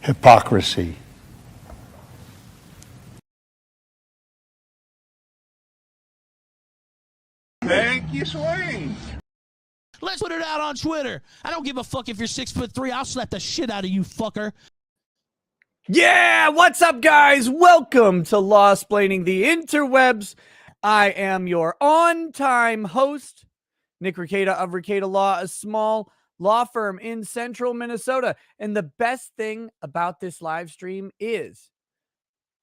Hypocrisy. Thank you, Swing. Let's put it out on Twitter. I don't give a fuck if you're 6'3". I'll slap the shit out of you, fucker. Yeah, what's up, guys? Welcome to Law-Splaining the Interwebs. I am your on-time host, Nick Rekieta of Rekieta Law, a small law firm in central Minnesota. And the best thing about this live stream is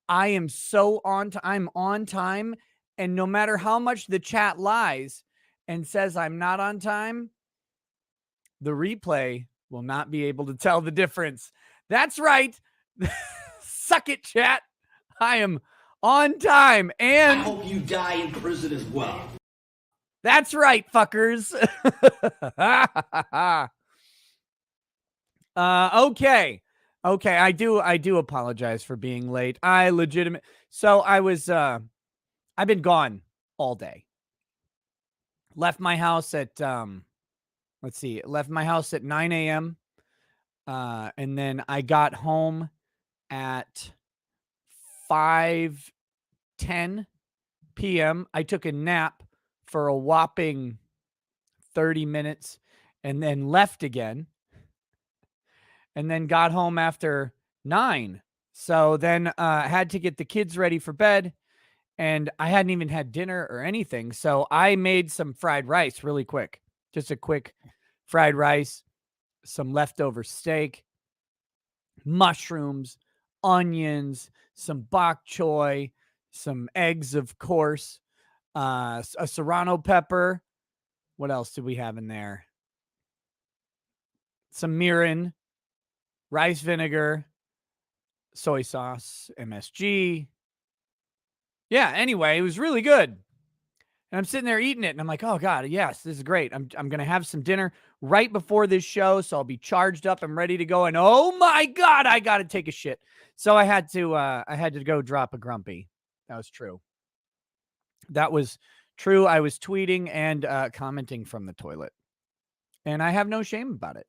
I am I'm on time, and no matter how much the chat lies and says I'm not on time, the replay will not be able to tell the difference. That's right. Suck it, chat. I am on time, and I hope you die in prison as well. That's right, fuckers. Okay. I do apologize for being late. I've been gone all day. Left my house at left my house at 9 a.m. And then I got home at 5:10 p.m. I took a nap for a whopping 30 minutes and then left again. And then got home after 9. So then I had to get the kids ready for bed. And I hadn't even had dinner or anything. So I made some fried rice really quick. Just a quick fried rice, some leftover steak, mushrooms, onions, some bok choy, some eggs, of course, a serrano pepper. What else did we have in there? Some mirin, rice vinegar, soy sauce, MSG. Yeah, anyway, it was really good. And I'm sitting there eating it, and I'm like, oh, God, yes, this is great. I'm going to have some dinner right before this show, so I'll be charged up. I'm ready to go, and oh, my God, I got to take a shit. So I had to go drop a grumpy. That was true. That was true. I was tweeting and commenting from the toilet, and I have no shame about it.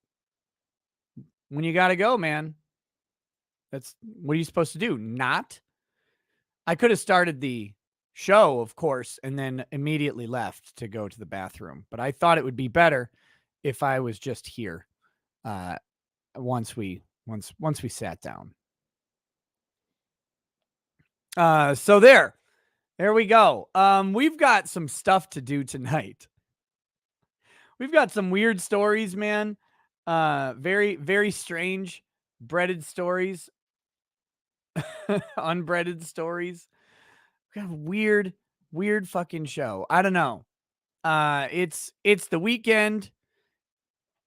When you got to go, man, what are you supposed to do? Not? I could have started the show, of course, and then immediately left to go to the bathroom. But I thought it would be better if I was just here once we sat down. So there we go. We've got some stuff to do tonight. We've got some weird stories, man. Very, very strange breaded stories. Unbreaded stories. We got a weird fucking show. I don't know. It's the weekend.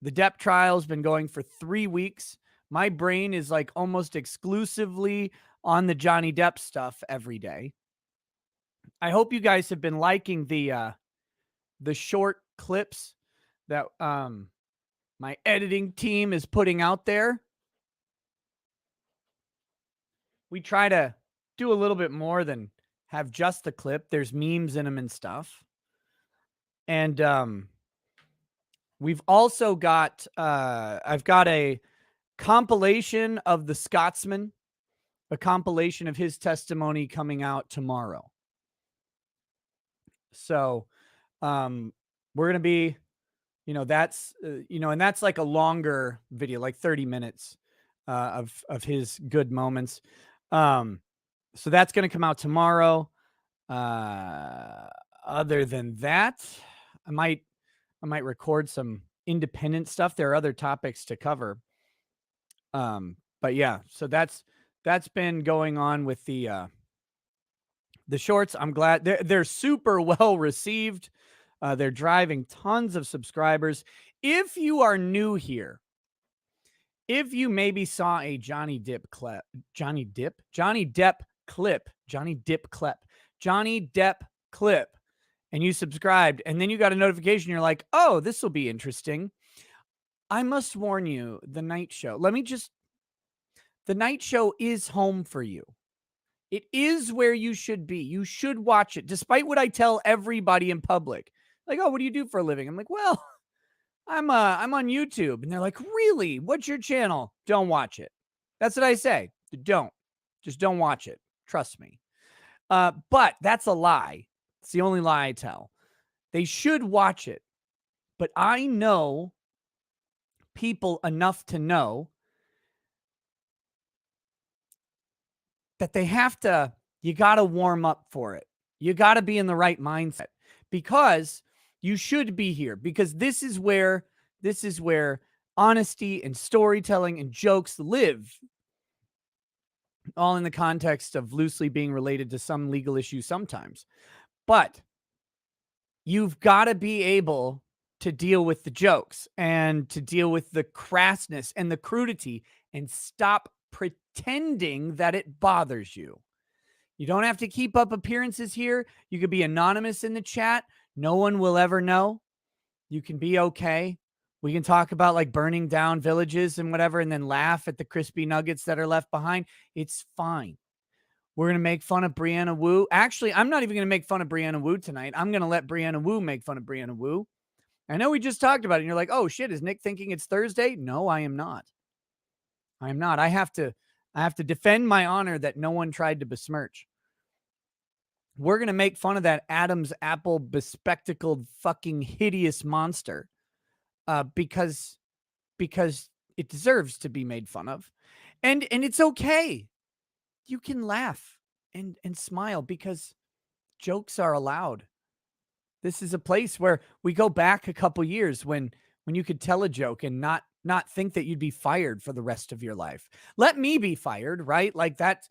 The Depp trial's been going for 3 weeks. My brain is like almost exclusively on the Johnny Depp stuff every day. I hope you guys have been liking the short clips that my editing team is putting out there. We try to do a little bit more than have just the clip. There's memes in them and stuff. And we've also got, I've got a compilation of the Scotsman, a compilation of his testimony coming out tomorrow. So we're going to be, that's, and that's like a longer video, like 30 minutes of his good moments. So that's going to come out tomorrow. Other than that, I might record some independent stuff. There are other topics to cover. But yeah, so that's been going on with the shorts. I'm glad they're super well received. They're driving tons of subscribers. If you are new here, if you maybe saw a Johnny Depp clip, and you subscribed, and then you got a notification, you're like, oh, this will be interesting. I must warn you, the night show. The night show is home for you. It is where you should be. You should watch it, despite what I tell everybody in public. Like, oh, what do you do for a living? I'm like, well, I'm on YouTube. And they're like, really? What's your channel? Don't watch it. That's what I say. Just don't watch it. Trust me. But that's a lie. It's the only lie I tell. They should watch it. But I know people enough to know that you got to warm up for it. You got to be in the right mindset because you should be here, because this is where honesty and storytelling and jokes live, all in the context of loosely being related to some legal issue sometimes. But you've got to be able to deal with the jokes and to deal with the crassness and the crudity and stop pretending that it bothers you. You don't have to keep up appearances here. You could be anonymous in the chat. No one will ever know. You can be okay. We can talk about like burning down villages and whatever, and then laugh at the crispy nuggets that are left behind. It's fine. We're going to make fun of Brianna Wu. Actually, I'm not even going to make fun of Brianna Wu tonight. I'm going to let Brianna Wu make fun of Brianna Wu. I know we just talked about it, and you're like, oh, shit, is Nick thinking it's Thursday? No, I am not. I am not. I have to defend my honor that no one tried to besmirch. We're going to make fun of that Adam's apple bespectacled fucking hideous monster because it deserves to be made fun of. And it's okay. You can laugh and smile because jokes are allowed. This is a place where we go back a couple years when you could tell a joke and not think that you'd be fired for the rest of your life. Let me be fired, right? Like that.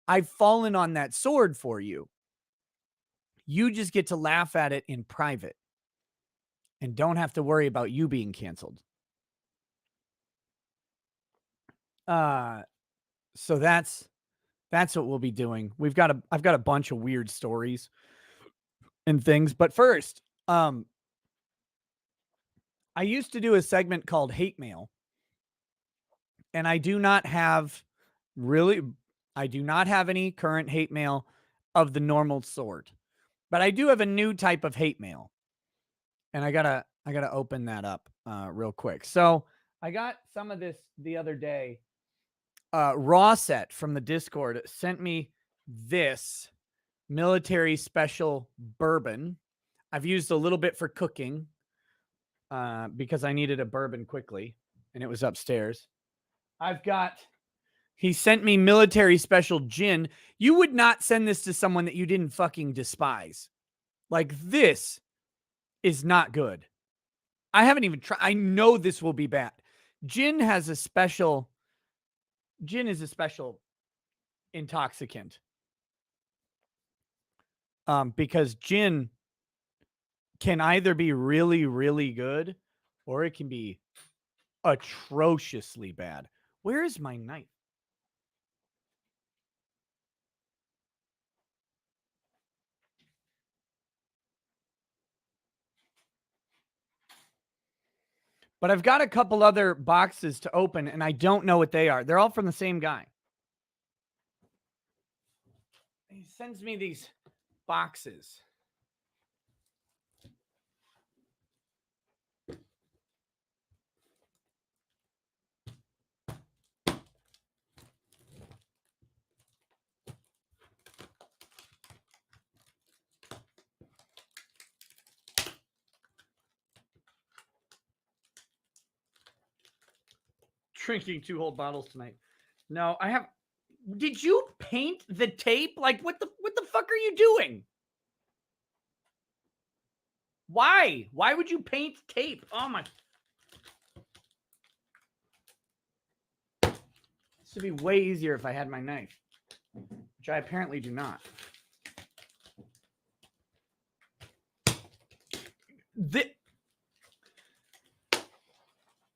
I've fallen on that sword for you. You just get to laugh at it in private and don't have to worry about you being canceled. So that's what we'll be doing. I've got a bunch of weird stories and things, but first, I used to do a segment called Hate Mail, and I do not have any current hate mail of the normal sort. But I do have a new type of hate mail, and I gotta open that up real quick. So I got some of this the other day. Raw Set from the Discord sent me this military special bourbon. I've used a little bit for cooking because I needed a bourbon quickly, and it was upstairs. He sent me military special gin. You would not send this to someone that you didn't fucking despise. Like, this is not good. I haven't even tried. I know this will be bad. Gin is a special intoxicant. Because gin can either be really, really good or it can be atrociously bad. Where is my knife? But I've got a couple other boxes to open, and I don't know what they are. They're all from the same guy. He sends me these boxes. Drinking 2 whole bottles tonight. No, I have. Did you paint the tape? Like, what the fuck are you doing? Why? Why would you paint tape? Oh my. This would be way easier if I had my knife, which I apparently do not.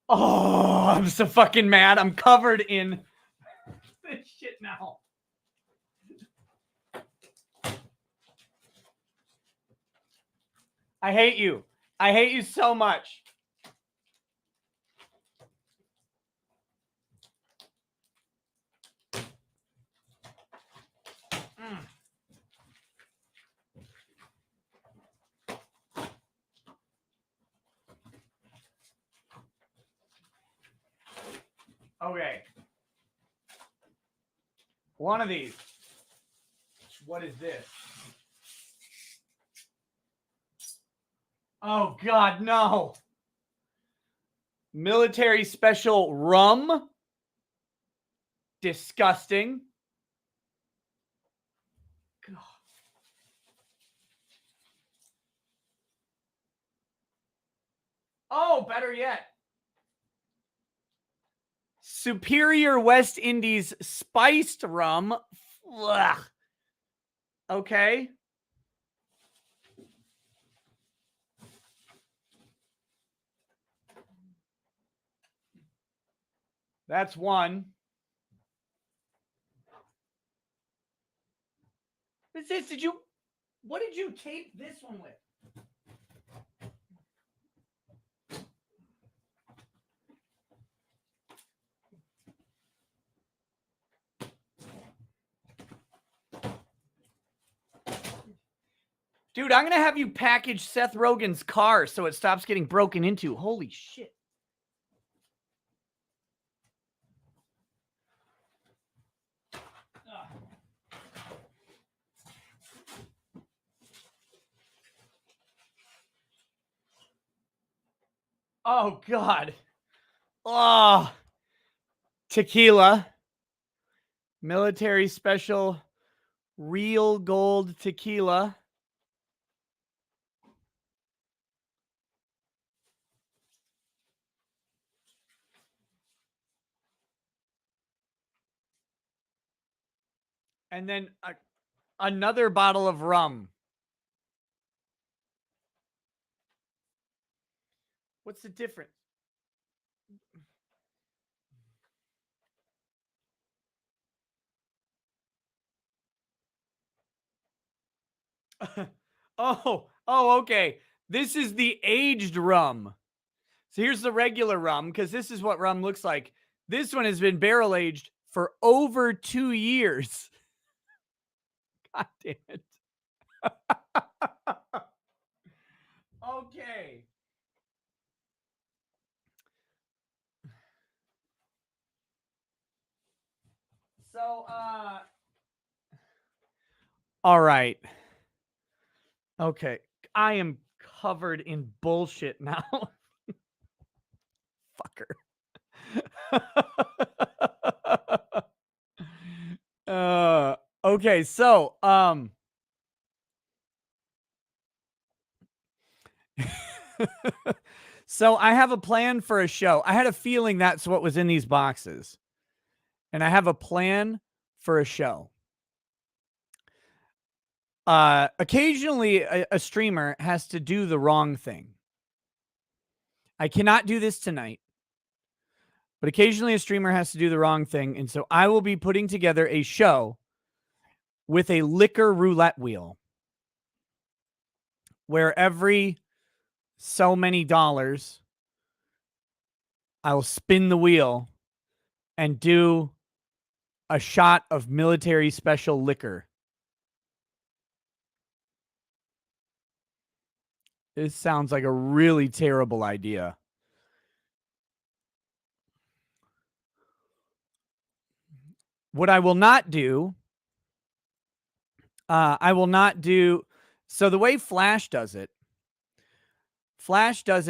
Oh, I'm so fucking mad. I'm covered in this shit now. I hate you. I hate you so much. Okay. One of these. What is this? Oh, God, no. Military special rum. Disgusting. God. Oh, better yet. Superior West Indies spiced rum. Ugh. Okay. That's one. What's this? What did you tape this one with? Dude, I'm going to have you package Seth Rogen's car so it stops getting broken into. Holy shit. Oh, God. Oh. Tequila. Military special real gold tequila. And then another bottle of rum. What's the difference? Okay. This is the aged rum. So here's the regular rum, because this is what rum looks like. This one has been barrel aged for over 2 years. God damn it. Okay. So, all right. Okay. I am covered in bullshit now. Fucker. Okay, so, so I have a plan for a show. I had a feeling that's what was in these boxes. And I have a plan for a show. Occasionally a streamer has to do the wrong thing. I cannot do this tonight, but occasionally a streamer has to do the wrong thing. And so I will be putting together a show with a liquor roulette wheel where every so many dollars I will spin the wheel and do a shot of military special liquor. This sounds like a really terrible idea. What I will not do, so the way Flash does it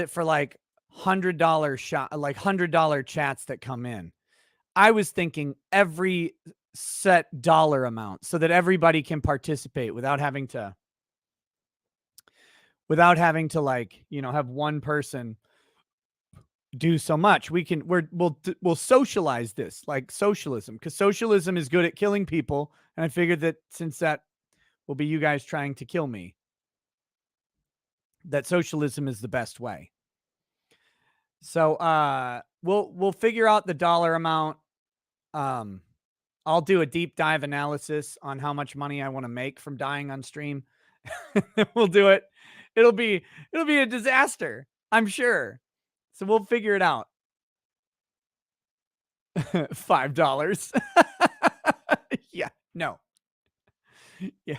for like $100 chats that come in. I was thinking every set dollar amount so that everybody can participate without having to like, have one person do so much. We'll socialize this like socialism, because socialism is good at killing people. And I figured that since that will be you guys trying to kill me, that socialism is the best way. So we'll figure out the dollar amount. I'll do a deep dive analysis on how much money I want to make from dying on stream. We'll do it. It'll be a disaster, I'm sure. So we'll figure it out. $5. Yeah, no. Yeah.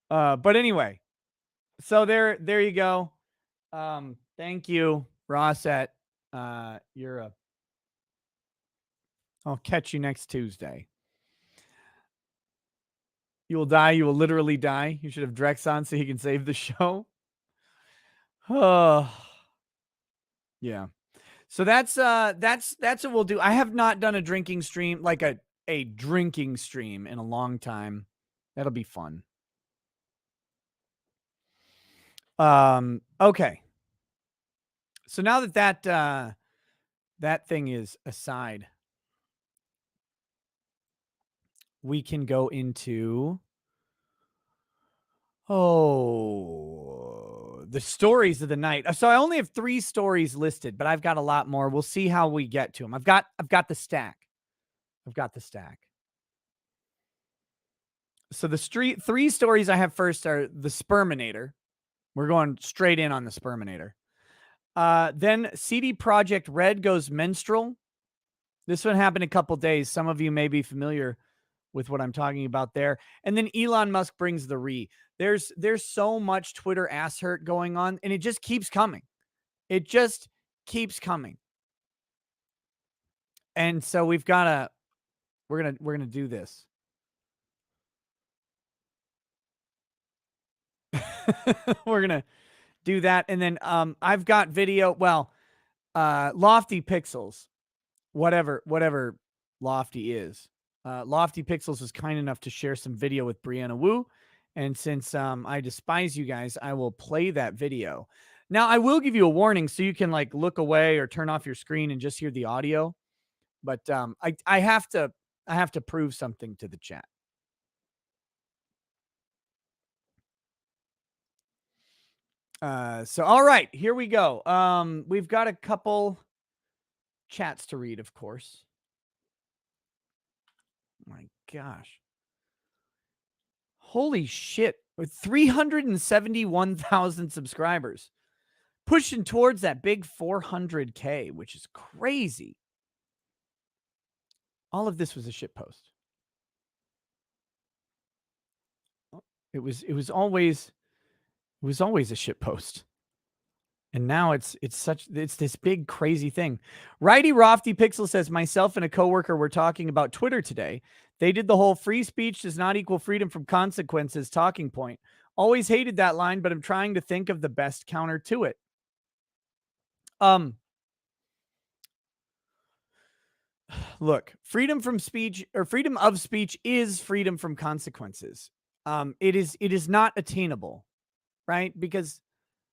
But anyway, so there you go. Thank you, Rossette. You're a I'll catch you next Tuesday. You will die. You will literally die. You should have Drex on so he can save the show. Oh, yeah. So that's what we'll do. I have not done a drinking stream, like a drinking stream, in a long time. That'll be fun. Okay. So now that that thing is aside, we can go into the stories of the night. So I only have 3 stories listed, but I've got a lot more. We'll see how we get to them. I've got the stack. So the 3 stories I have first are the Sperminator. We're going straight in on the Sperminator. Then CD Projekt Red goes Menstrual. This one happened a couple days. Some of you may be familiar with what I'm talking about there. And then Elon Musk brings the REEEEEE. There's so much Twitter ass hurt going on, and it just keeps coming. It just keeps coming. And so we're gonna do this. We're gonna do that, and then I've got video. Well, Lofty Pixels, whatever Lofty is. Lofty Pixels is kind enough to share some video with Brianna Wu, and since I despise you guys, I will play that video. Now I will give you a warning so you can like look away or turn off your screen and just hear the audio. But I have to prove something to the chat. So all right, here we go. We've got a couple chats to read, of course. My gosh. Holy shit. With 371,000 subscribers. Pushing towards that big 400K, which is crazy. All of this was a shit post. It was always a shit post. And now it's this big crazy thing. Righty Rofty Pixel says, myself and a coworker were talking about Twitter today. They did the whole free speech does not equal freedom from consequences talking point. Always hated that line, but I'm trying to think of the best counter to it. Look, freedom from speech or freedom of speech is freedom from consequences. It is not attainable, right? Because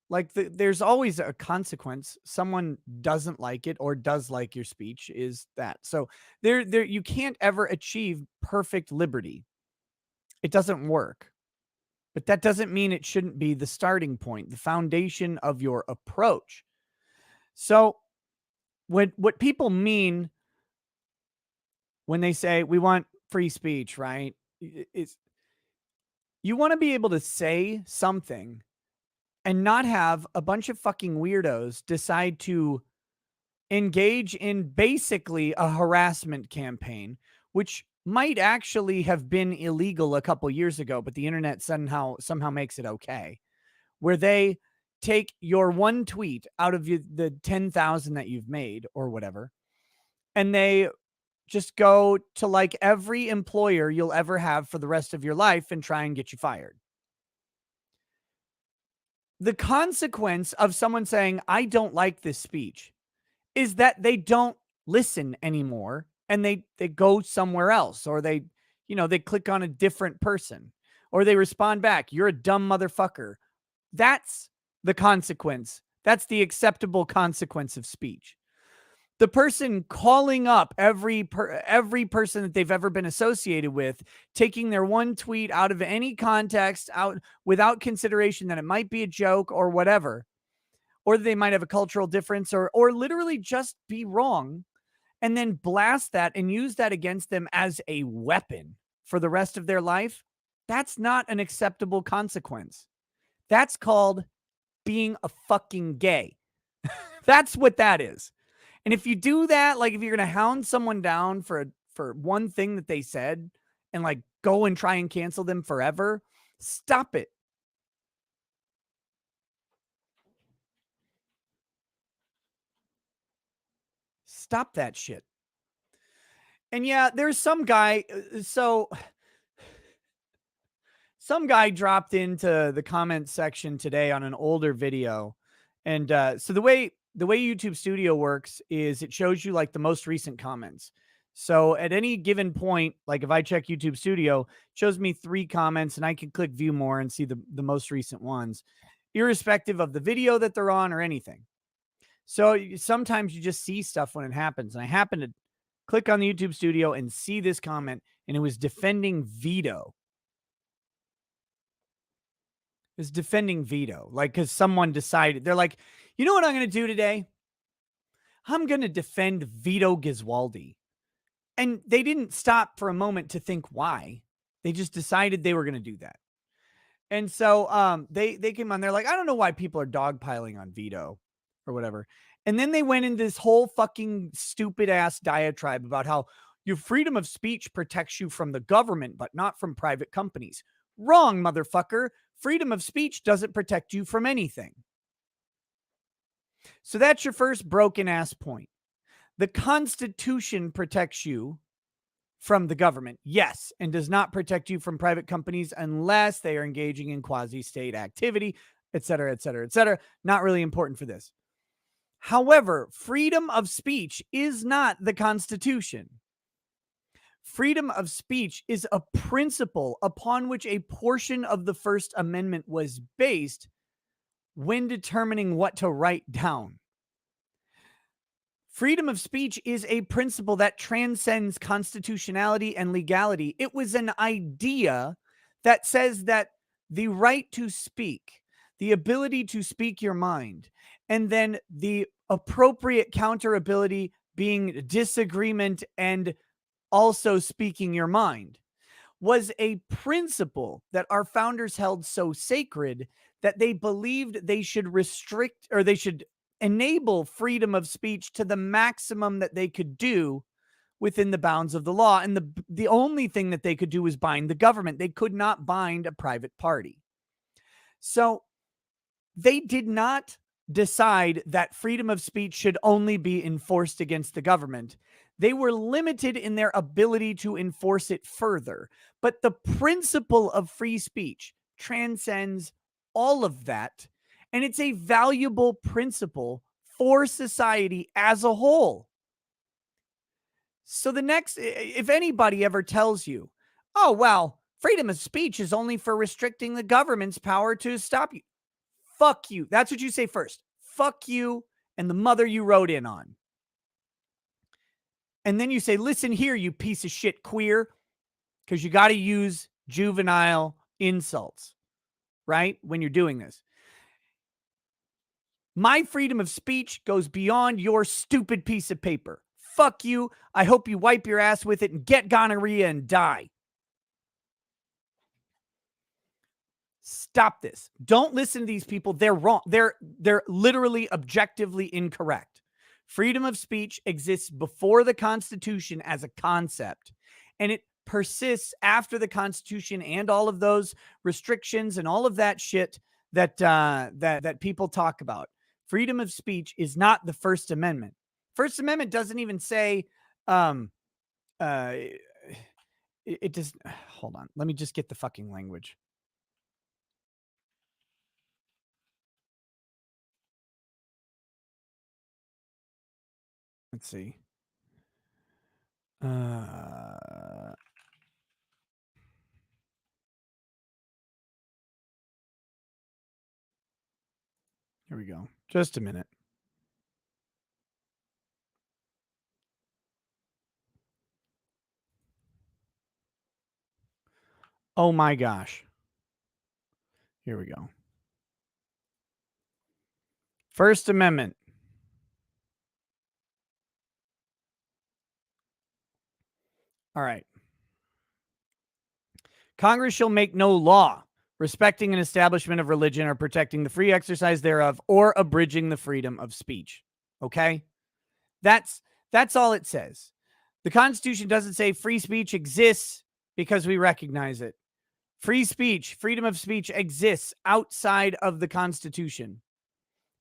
like there's always a consequence. Someone doesn't like it or does like your speech is that. So there you can't ever achieve perfect liberty. It doesn't work. But that doesn't mean it shouldn't be the starting point, the foundation of your approach. So what people mean when they say we want free speech, right? Is you want to be able to say something and not have a bunch of fucking weirdos decide to engage in basically a harassment campaign, which might actually have been illegal a couple years ago, but the internet somehow makes it okay, where they take your one tweet out of the 10,000 that you've made or whatever, and they just go to like every employer you'll ever have for the rest of your life and try and get you fired. The consequence of someone saying, I don't like this speech, is that they don't listen anymore and they go somewhere else, or they click on a different person, or they respond back, you're a dumb motherfucker. That's the consequence. That's the acceptable consequence of speech. The person calling up every person that they've ever been associated with, taking their one tweet out of any context, out without consideration that it might be a joke or whatever, or they might have a cultural difference, or literally just be wrong, and then blast that and use that against them as a weapon for the rest of their life. That's not an acceptable consequence. That's called being a fucking gay. That's what that is. And if you do that, like if you're going to hound someone down for one thing that they said and like go and try and cancel them forever, stop it. Stop that shit. And yeah, there's some guy. So some guy dropped into the comment section today on an older video. And so the way YouTube Studio works is it shows you like the most recent comments. So at any given point, like if I check YouTube Studio, it shows me 3 comments and I can click view more and see the most recent ones, irrespective of the video that they're on or anything. So sometimes you just see stuff when it happens. And I happened to click on the YouTube Studio and see this comment, and it was defending veto. Is defending veto. Like, because someone decided, they're like, you know what I'm going to do today? I'm going to defend Vito Giswaldi. And they didn't stop for a moment to think why. They just decided they were going to do that. And so they came on, they're like, I don't know why people are dogpiling on Vito or whatever. And then they went into this whole fucking stupid ass diatribe about how your freedom of speech protects you from the government, but not from private companies. Wrong, motherfucker. Freedom of speech doesn't protect you from anything. So that's your first broken ass point. The Constitution protects you from the government, yes, and does not protect you from private companies unless they are engaging in quasi-state activity, et cetera, et cetera, et cetera. Not really important for this. However, freedom of speech is not the Constitution. Freedom of speech is a principle upon which a portion of the First Amendment was based when determining what to write down. Freedom of speech is a principle that transcends constitutionality and legality. It was an idea that says that the right to speak, the ability to speak your mind, and then the appropriate counterability being disagreement and also speaking your mind, was a principle that our founders held so sacred that they believed they should restrict, or they should enable freedom of speech to the maximum that they could do within the bounds of the law. And the only thing that they could do was bind the government. They could not bind a private party. So they did not decide that freedom of speech should only be enforced against the government. They were limited in their ability to enforce it further. But the principle of free speech transcends all of that. And it's a valuable principle for society as a whole. So the next, if anybody ever tells you, oh, well, freedom of speech is only for restricting the government's power to stop you. Fuck you. That's what you say first. Fuck you and the mother you rode in on. And then you say, listen here, you piece of shit queer, because you got to use juvenile insults, right? When you're doing this. My freedom of speech goes beyond your stupid piece of paper. Fuck you. I hope you wipe your ass with it and get gonorrhea and die. Stop this. Don't listen to these people. They're wrong. They're literally objectively incorrect. Freedom of speech exists before the Constitution as a concept, and it persists after the Constitution and all of those restrictions and all of that shit that people talk about. Freedom of speech is not the First Amendment. First Amendment doesn't even say it does. Hold on. Let me just get the fucking language. Let's see. Here we go. Just a minute. Oh my gosh. Here we go. First Amendment. All right. Congress shall make no law respecting an establishment of religion or protecting the free exercise thereof or abridging the freedom of speech. Okay? That's all it says. The Constitution doesn't say free speech exists because we recognize it. Free speech, freedom of speech exists outside of the Constitution.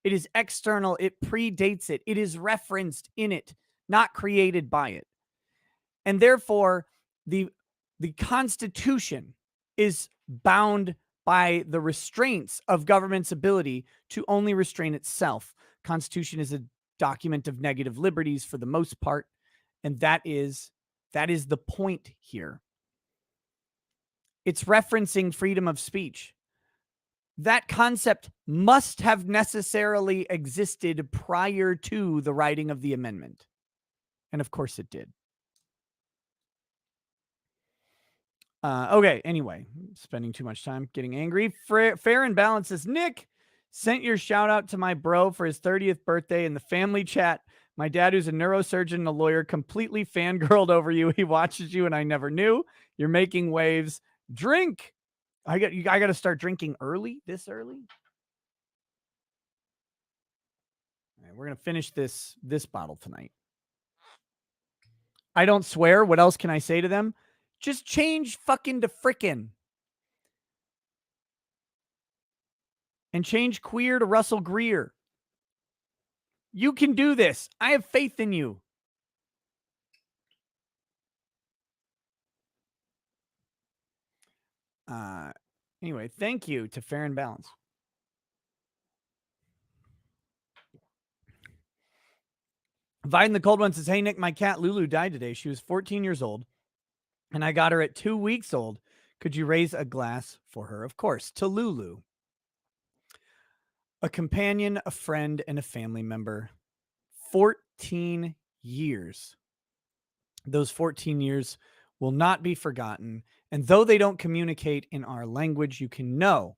It is external. It predates it. It is referenced in it, not created by it. And therefore, the Constitution is bound by the restraints of government's ability to only restrain itself. Constitution is a document of negative liberties for the most part, and that is the point here. It's referencing freedom of speech. That concept must have necessarily existed prior to the writing of the amendment. And of course it did. Okay, anyway, spending too much time getting angry. Fair and Balance says, Nick, sent your shout out to my bro for his 30th birthday in the family chat. My dad, who's a neurosurgeon and a lawyer, completely fangirled over you. He watches you and I never knew. You're making waves. Drink. I got to start drinking early, this early. All right, we're going to finish this bottle tonight. I don't swear. What else can I say to them? Just change fucking to frickin'. And change queer to Russell Greer. You can do this. I have faith in you. Anyway, thank you to Fair and Balance. Viden the Cold One says, hey, Nick, my cat Lulu died today. She was 14 years old, and I got her at 2 weeks old. Could you raise a glass for her? Of course, to Lulu. A companion, a friend, and a family member. 14 years. Those 14 years will not be forgotten. And though they don't communicate in our language, you can know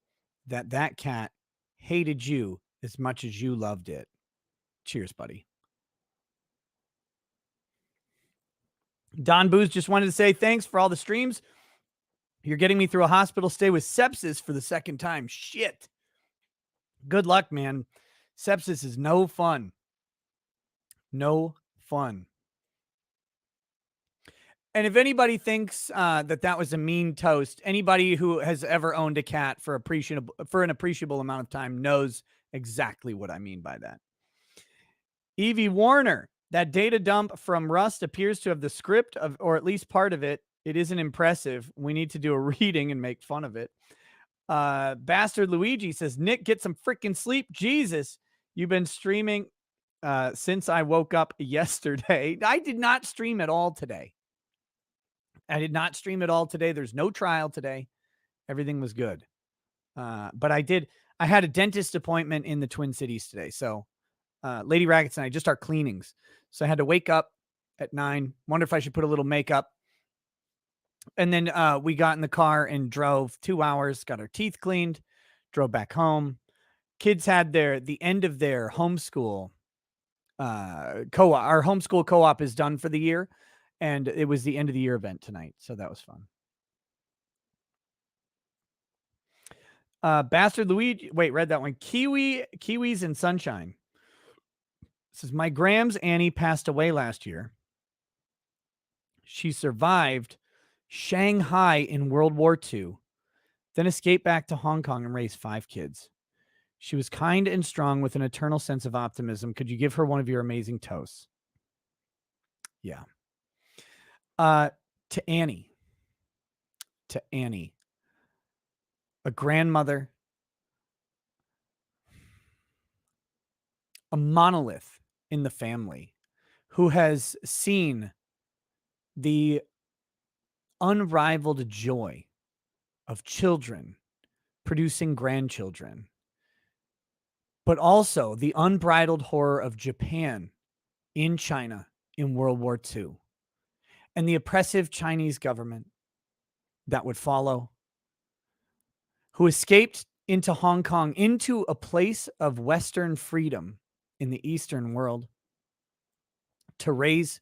that that cat hated you as much as you loved it. Cheers, buddy. Don Booz just wanted to say thanks for all the streams. You're getting me through a hospital stay with sepsis for the second time. Shit. Good luck, man. Sepsis is no fun. No fun. And if anybody thinks that was a mean toast, anybody who has ever owned a cat for an appreciable amount of time knows exactly what I mean by that. Evie Warner, that data dump from Rust appears to have the script of, or at least part of it. It isn't impressive. We need to do a reading and make fun of it. Bastard Luigi says, Nick, get some freaking sleep. Jesus, you've been streaming since I woke up yesterday. I did not stream at all today. There's no trial today. Everything was good. But I had a dentist appointment in the Twin Cities today. So Lady Rackets and I just our cleanings. So I had to wake up at 9. Wonder if I should put a little makeup. And then we got in the car and drove 2 hours, got our teeth cleaned, drove back home. Kids had the end of their homeschool co-op. Our homeschool co-op is done for the year. And it was the end of the year event tonight. So that was fun. Bastard Luigi. Wait, read that one. Kiwis and Sunshine. Says, my Grams Annie passed away last year. She survived Shanghai in World War II, then escaped back to Hong Kong and raised 5 kids. She was kind and strong with an eternal sense of optimism. Could you give her one of your amazing toasts? Yeah. To Annie, a grandmother, a monolith in the family who has seen the unrivaled joy of children producing grandchildren, but also the unbridled horror of Japan in China in World War II. And the oppressive Chinese government that would follow, who escaped into Hong Kong, into a place of Western freedom in the Eastern world, to raise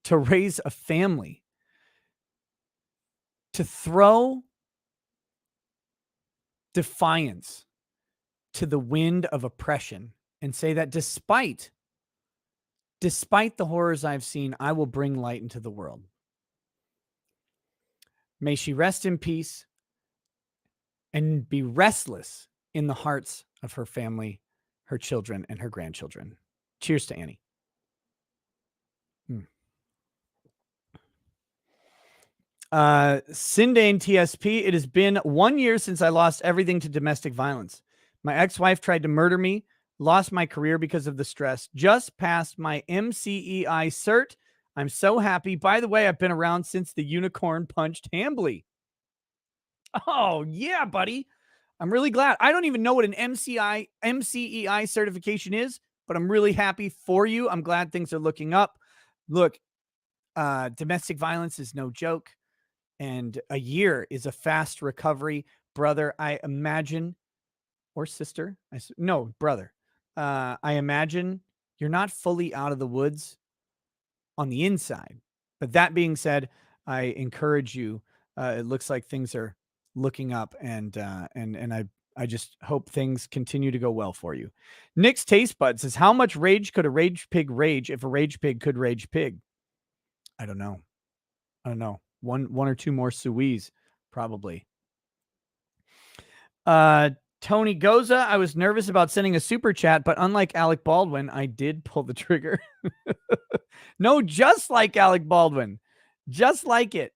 a family, to throw defiance to the wind of oppression and say that despite the horrors I've seen, I will bring light into the world. May she rest in peace and be restless in the hearts of her family, her children, and her grandchildren. Cheers to Annie. Sindane TSP, it has been 1 year since I lost everything to domestic violence. My ex-wife tried to murder me, lost my career because of the stress, just passed my MCEI cert. I'm so happy. By the way, I've been around since the unicorn punched Hambly. Oh, yeah, buddy. I'm really glad. I don't even know what an MCEI certification is, but I'm really happy for you. I'm glad things are looking up. Look, domestic violence is no joke. And a year is a fast recovery. Brother, I imagine, or sister, no, brother. I imagine you're not fully out of the woods on the inside. But that being said, I encourage you. It looks like things are looking up, and I just hope things continue to go well for you. Nick's Taste Bud says, how much rage could a rage pig rage if a rage pig could rage pig? I don't know. One or two more suies, probably. Tony Goza, I was nervous about sending a super chat, but unlike Alec Baldwin, I did pull the trigger. No, just like Alec Baldwin. Just like it.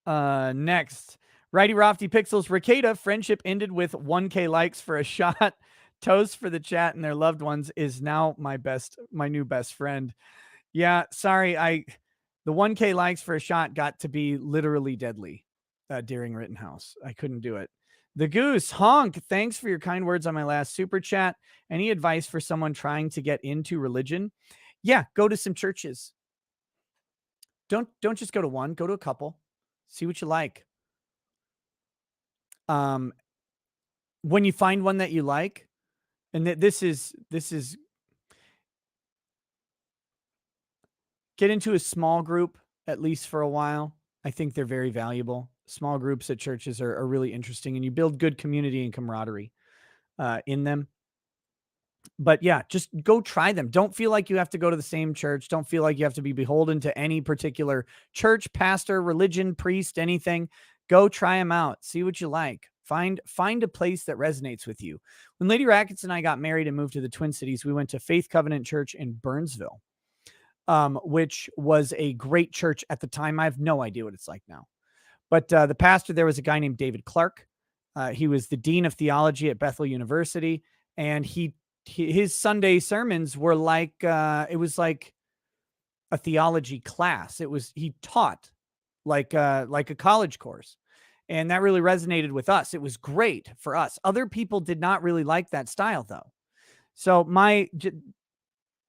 Next. Righty Rofty Pixels, Ricada, friendship ended with 1K likes for a shot. Toast for the chat and their loved ones is now my new best friend. Yeah, sorry, the 1K likes for a shot got to be literally deadly during Rittenhouse. I couldn't do it. The Goose, Honk, thanks for your kind words on my last super chat. Any advice for someone trying to get into religion? Yeah, go to some churches. Don't just go to one, go to a couple. See what you like. When you find one that you like, and this is get into a small group, at least for a while. I think they're very valuable. Small groups at churches are really interesting, and you build good community and camaraderie in them. But yeah, just go try them. Don't feel like you have to go to the same church. Don't feel like you have to be beholden to any particular church, pastor, religion, priest, anything. Go try them out. See what you like. Find a place that resonates with you. When Lady Rackets and I got married and moved to the Twin Cities, we went to Faith Covenant Church in Burnsville, which was a great church at the time. I have no idea what it's like now. But the pastor there was a guy named David Clark. He was the dean of theology at Bethel University, and his Sunday sermons were like it was like a theology class. He taught like a college course, and that really resonated with us. It was great for us. Other people did not really like that style, though. So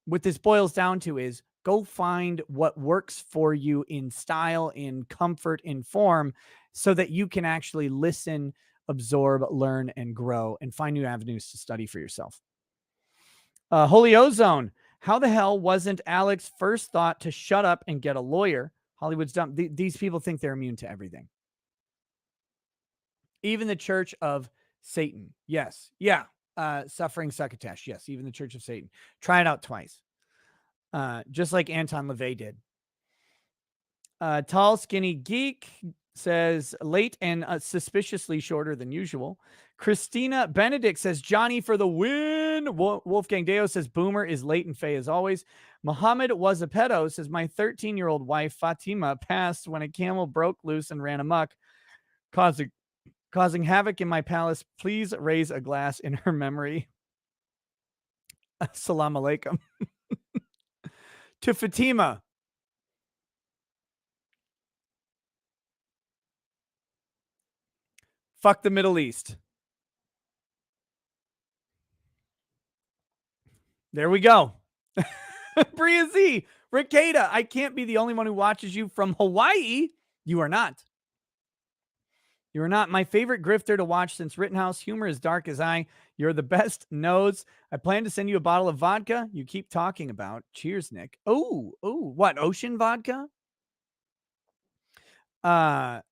what this boils down to is go find what works for you in style, in comfort, in form, so that you can actually listen, absorb, learn, and grow, and find new avenues to study for yourself. Holy Ozone, how the hell wasn't Alex's first thought to shut up and get a lawyer? Hollywood's dumb. These people think they're immune to everything. Even the Church of Satan. Yes. Yeah. Suffering Succotash. Yes. Even the Church of Satan. Try it out twice. Just like Anton LaVey did. Tall Skinny Geek says late and suspiciously shorter than usual. Christina Benedict says Johnny for the win. Wolfgang Deo says Boomer is late and Faye as always. Muhammad was a pedo says my 13-year-old wife Fatima passed when a camel broke loose and ran amok, causing havoc in my palace. Please raise a glass in her memory. Assalamu alaikum. To Fatima. Fuck the Middle East. There we go. Bria Z. Ricada, I can't be the only one who watches you from Hawaii. You are not. You are not my favorite grifter to watch since Rittenhouse. Humor as dark as I. You're the best nose. I plan to send you a bottle of vodka you keep talking about. Cheers, Nick. Oh, what? Ocean vodka? Yeah,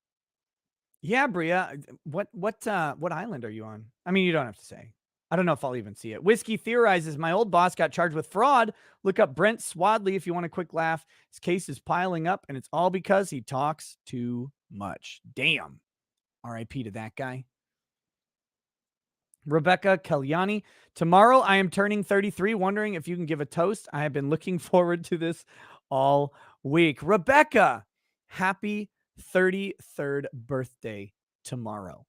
Bria. What island are you on? I mean, you don't have to say. I don't know if I'll even see it. Whiskey theorizes my old boss got charged with fraud. Look up Brent Swadley if you want a quick laugh. His case is piling up, and it's all because he talks too much. Damn. R.I.P. to that guy. Rebecca Kalyani. Tomorrow I am turning 33, wondering if you can give a toast. I have been looking forward to this all week. Rebecca, happy 33rd birthday tomorrow.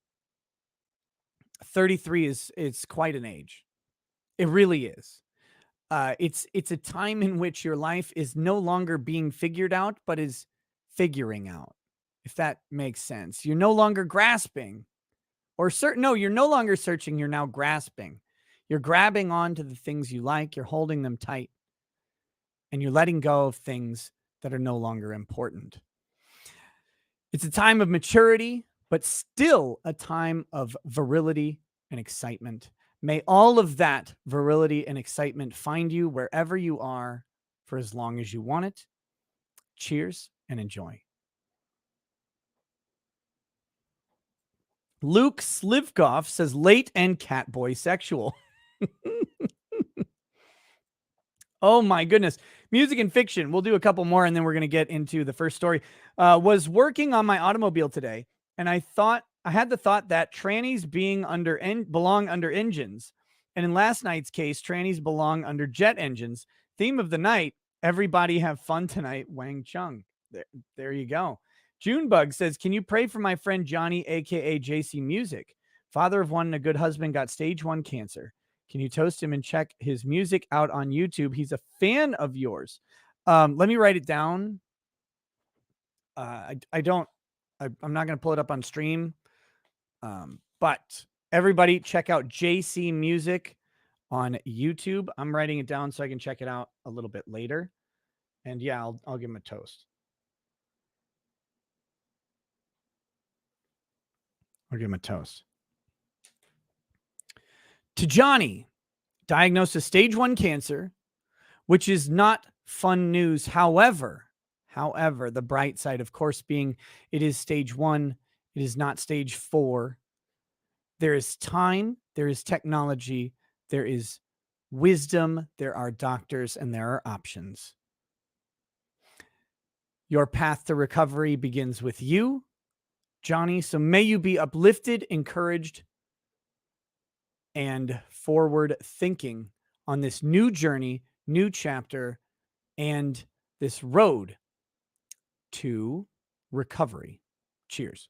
33 is quite an age. It really is. It's a time in which your life is no longer being figured out, but is figuring out, if that makes sense. You're no longer grasping no, you're no longer searching. You're now grasping. You're grabbing onto the things you like. You're holding them tight, and you're letting go of things that are no longer important. It's a time of maturity, but still a time of virility and excitement. May all of that virility and excitement find you wherever you are for as long as you want it. Cheers and enjoy. Luke Slivkov says late and catboy sexual. Oh my goodness. Music and fiction. We'll do a couple more and then we're going to get into the first story. Was working on my automobile today, and I had the thought that trannies belong under engines. And in last night's case, trannies belong under jet engines. Theme of the night, everybody have fun tonight, Wang Chung. There you go. Junebug says, can you pray for my friend Johnny, aka JC Music? Father of one and a good husband, got stage 1 cancer. Can you toast him and check his music out on YouTube? He's a fan of yours. Let me write it down. I'm not going to pull it up on stream. But everybody check out JC Music on YouTube. I'm writing it down so I can check it out a little bit later. And yeah, I'll give him a toast. I'll give him a toast. To Johnny, diagnosed with stage 1 cancer, which is not fun news. However, the bright side, of course, being it is stage 1, it is not stage 4. There is time, there is technology, there is wisdom, there are doctors, and there are options. Your path to recovery begins with you, Johnny. So may you be uplifted, encouraged, and forward thinking on this new journey, new chapter, and this road to recovery. Cheers.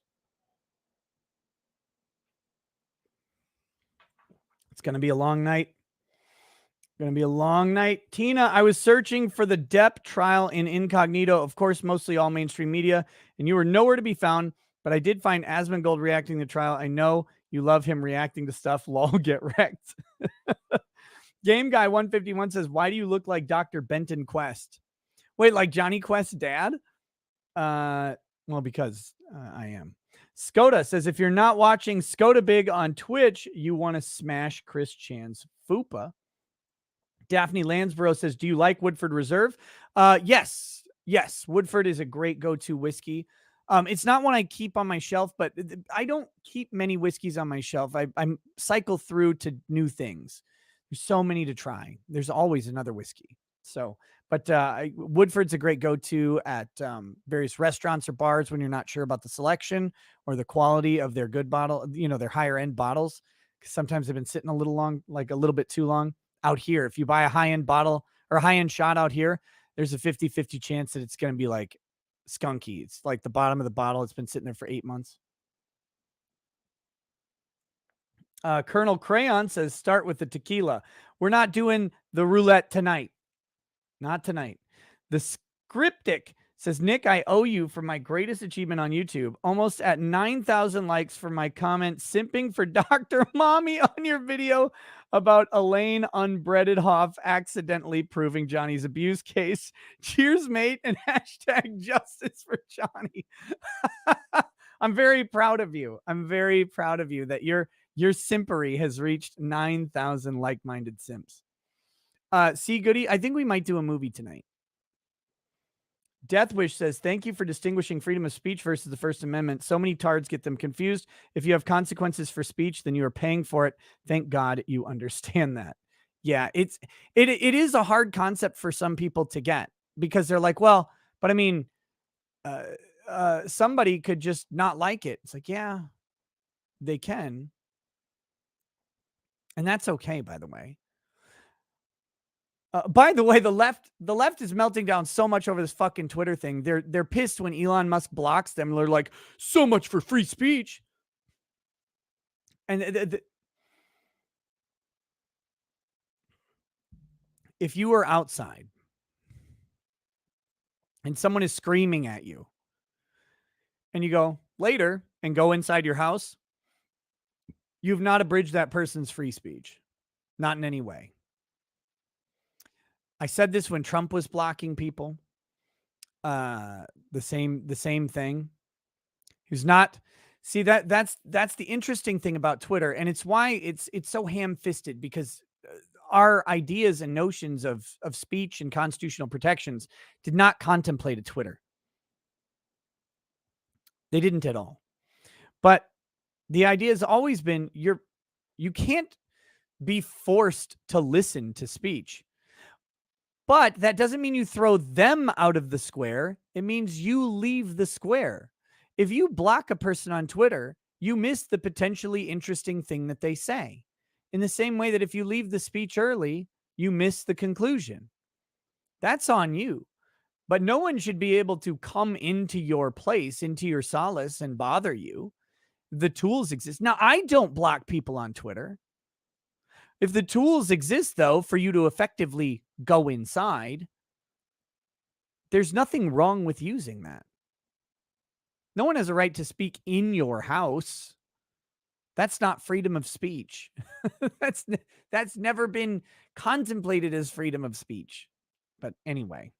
It's going to be a long night. Going to be a long night. Tina, I was searching for the Depp trial in incognito, of course, mostly all mainstream media, and you were nowhere to be found, but I did find Asmongold reacting to the trial. I know you love him reacting to stuff. Lol, get wrecked. Game Guy 151 says, why do you look like Dr. Benton Quest? Wait, like Johnny Quest's dad? Well, because I am. Skoda says, if you're not watching Skoda Big on Twitch, you want to smash Chris Chan's fupa. Daphne Lansborough says, do you like Woodford Reserve? Yes. Woodford is a great go-to whiskey. It's not one I keep on my shelf, but I don't keep many whiskeys on my shelf. I cycle through to new things. There's so many to try. There's always another whiskey. So, but Woodford's a great go-to at various restaurants or bars when you're not sure about the selection or the quality of their good bottle, their higher end bottles. Sometimes they've been sitting a little long, like a little bit too long. Out here, if you buy a high-end bottle or a high-end shot out here, there's a 50-50 chance that it's going to be like skunky. It's like the bottom of the bottle. It's been sitting there for 8 months. Colonel Crayon says, start with the tequila. We're not doing the roulette tonight. Not tonight. The Scriptic says, Nick, I owe you for my greatest achievement on YouTube. Almost at 9,000 likes for my comment, simping for Dr. Mommy on your video about Elaine Unbreaded-Hoff accidentally proving Johnny's abuse case. Cheers, mate, and hashtag justice for Johnny. I'm very proud of you. I'm very proud of you that your simpery has reached 9,000 like-minded simps. See, Goody, I think we might do a movie tonight. Deathwish says, thank you for distinguishing freedom of speech versus the First Amendment. So many tards get them confused. If you have consequences for speech, then you are paying for it. Thank God you understand that. Yeah, it is a hard concept for some people to get because they're like, well, but I mean, somebody could just not like it. It's like, yeah, they can. And that's okay, by the way. By the way, the left is melting down so much over this fucking Twitter thing. They're pissed when Elon Musk blocks them. They're like, so much for free speech. And if you are outside and someone is screaming at you and you go later and go inside your house, you've not abridged that person's free speech. Not in any way. I said this when Trump was blocking people. The same thing. He's not. See, that's the interesting thing about Twitter, and it's why it's so ham-fisted, because our ideas and notions of speech and constitutional protections did not contemplate a Twitter. They didn't at all. But the idea has always been you can't be forced to listen to speech. But that doesn't mean you throw them out of the square. It means you leave the square. If you block a person on Twitter, you miss the potentially interesting thing that they say. In the same way that if you leave the speech early, you miss the conclusion. That's on you. But no one should be able to come into your place, into your solace, and bother you. The tools exist. Now, I don't block people on Twitter. If the tools exist, though, for you to effectively go inside, there's nothing wrong with using that. No one has a right to speak in your house. That's not freedom of speech. That's never been contemplated as freedom of speech. But anyway.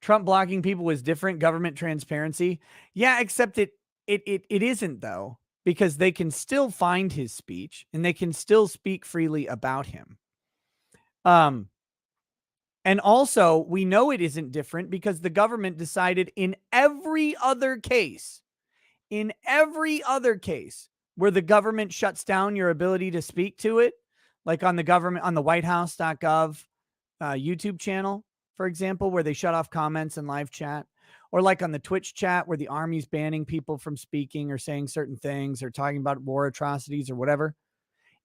Trump blocking people was different. Government transparency. Yeah, except it isn't, though, because they can still find his speech and they can still speak freely about him. And also, we know it isn't different because the government decided in every other case where the government shuts down your ability to speak to it, like on the whitehouse.gov YouTube channel, for example, where they shut off comments and live chat, or like on the Twitch chat where the army's banning people from speaking or saying certain things or talking about war atrocities or whatever.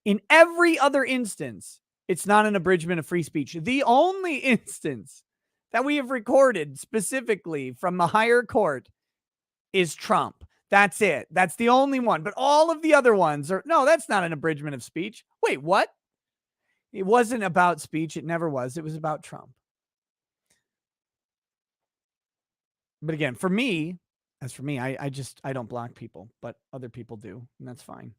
In every other instance, it's not an abridgment of free speech. The only instance that we have recorded specifically from the higher court is Trump. That's it. That's the only one. But all of the other ones are, no, that's not an abridgment of speech. Wait, what? It wasn't about speech. It never was. It was about Trump. But again, for me, I don't block people, but other people do, and that's fine.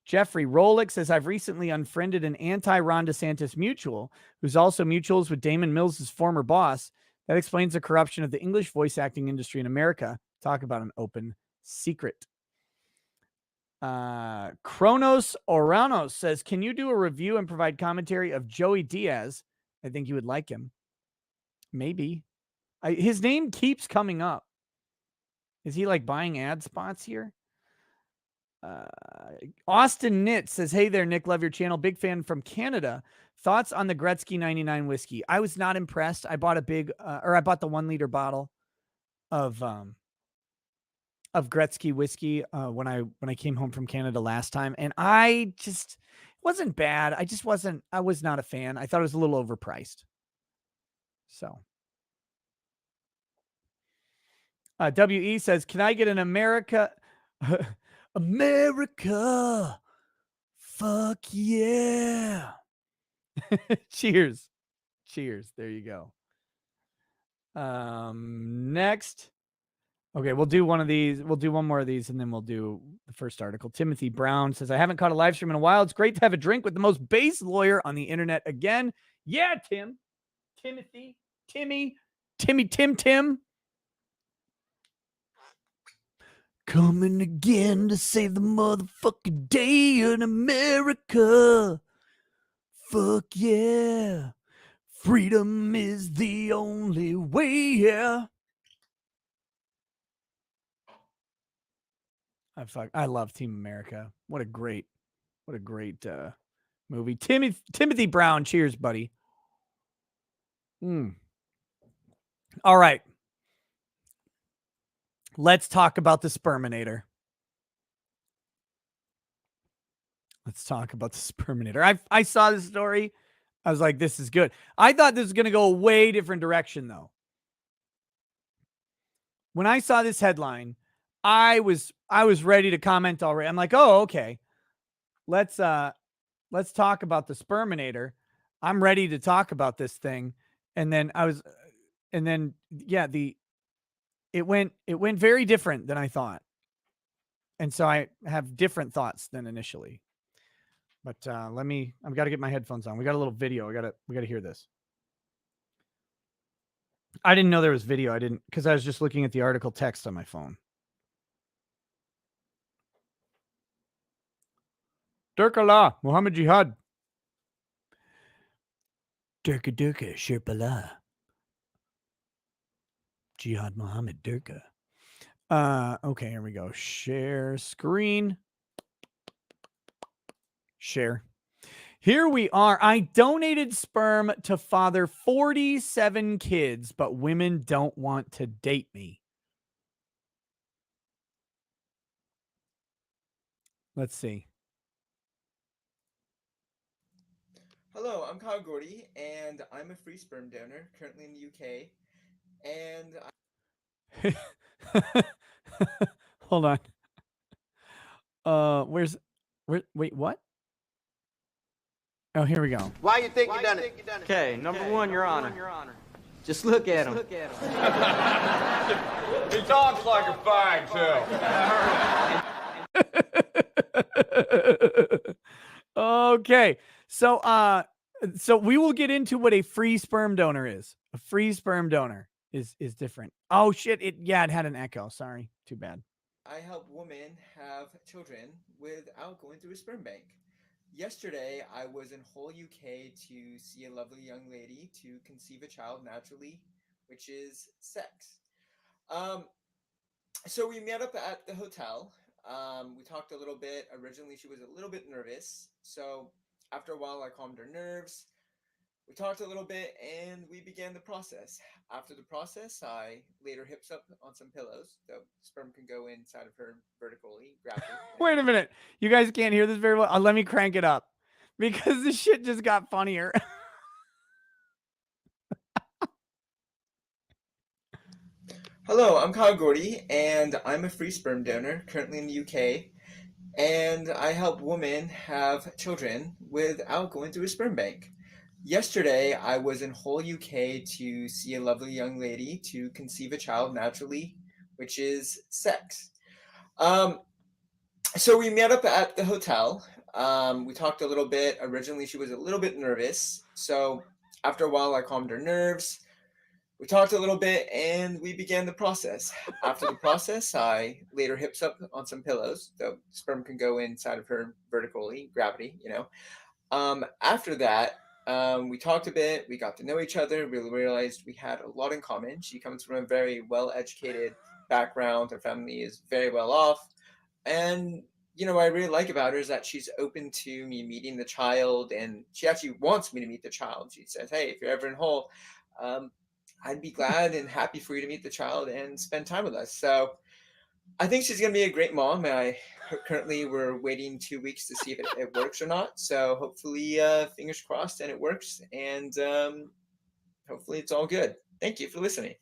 Jeffrey Rolick says, I've recently unfriended an anti-Ron DeSantis mutual who's also mutuals with Damon Mills' former boss. That explains the corruption of the English voice acting industry in America. Talk about an open secret. Kronos Oranos says, can you do a review and provide commentary of Joey Diaz? I think you would like him. Maybe. His name keeps coming up. Is he like buying ad spots here? Austin Knit says, hey there, Nick, love your channel. Big fan from Canada. Thoughts on the Gretzky 99 whiskey? I was not impressed. I bought I bought the 1 liter bottle of Gretzky whiskey when I came home from Canada last time, and I just wasn't bad. I was not a fan. I thought it was a little overpriced. So WE says, can I get an America fuck yeah. Cheers. There you go. Next. Okay, we'll do one of these. We'll do one more of these, and then we'll do the first article. Timothy Brown says, I haven't caught a live stream in a while. It's great to have a drink with the most base lawyer on the internet again. Yeah, Tim. Tim. Coming again to save the motherfucking day in America. Fuck yeah. Freedom is the only way, yeah. I love Team America. What a great movie. Timothy Brown, cheers, buddy. All right. Let's talk about the Sperminator. I saw this story I was like, this is good. I thought this was going to go a way different direction, though. When I saw this headline, I was ready to comment already. I'm like, oh, okay. Let's talk about the Sperminator. I'm ready to talk about this thing. And then it went very different than I thought. And so I have different thoughts than initially. But I've got to get my headphones on. We got a little video. We got to hear this. I didn't know there was video. Because I was just looking at the article text on my phone. Durkallah, Muhammad Jihad. Durka Durka, Shirpallah. Jihad Muhammad Durka. Okay, here we go. Share screen. Share. Here we are. I donated sperm to father 47 kids, but women don't want to date me. Let's see. Hello, I'm Kyle Gordy, and I'm a free sperm donor, currently in the UK. And Hold on. Wait, what? Oh, here we go. Why you think you done it? Okay, number one, Your Honor. Just look at him. He talks like a fag, too. Okay. So we will get into what a free sperm donor is. A free sperm donor is different. Oh shit, it had an echo. Sorry. Too bad. I help women have children without going through a sperm bank. Yesterday, I was in Hull, UK to see a lovely young lady to conceive a child naturally, which is sex. So we met up at the hotel. We talked a little bit. Originally, she was a little bit nervous. So after a while, I calmed her nerves. We talked a little bit and we began the process. After the process, I laid her hips up on some pillows. The sperm can go inside of her vertically, gravity. Wait a minute. You guys can't hear this very well. Let me crank it up because this shit just got funnier. Hello, I'm Kyle Gordy, and I'm a free sperm donor, currently in the UK. And I help women have children without going through a sperm bank. Yesterday, I was in Hull, UK to see a lovely young lady to conceive a child naturally, which is sex. So we met up at the hotel. We talked a little bit. Originally, she was a little bit nervous. So after a while, I calmed her nerves. We talked a little bit and we began the process. After the process, I laid her hips up on some pillows. The sperm can go inside of her vertically, gravity, After that, we talked a bit. We got to know each other. We realized we had a lot in common. She comes from a very well-educated background. Her family is very well off. And, what I really like about her is that she's open to me meeting the child. And she actually wants me to meet the child. She says, hey, if you're ever in Hull, I'd be glad and happy for you to meet the child and spend time with us. So I think she's going to be a great mom. Currently, we're waiting 2 weeks to see if it works or not. So hopefully, fingers crossed, and it works. And hopefully, it's all good. Thank you for listening.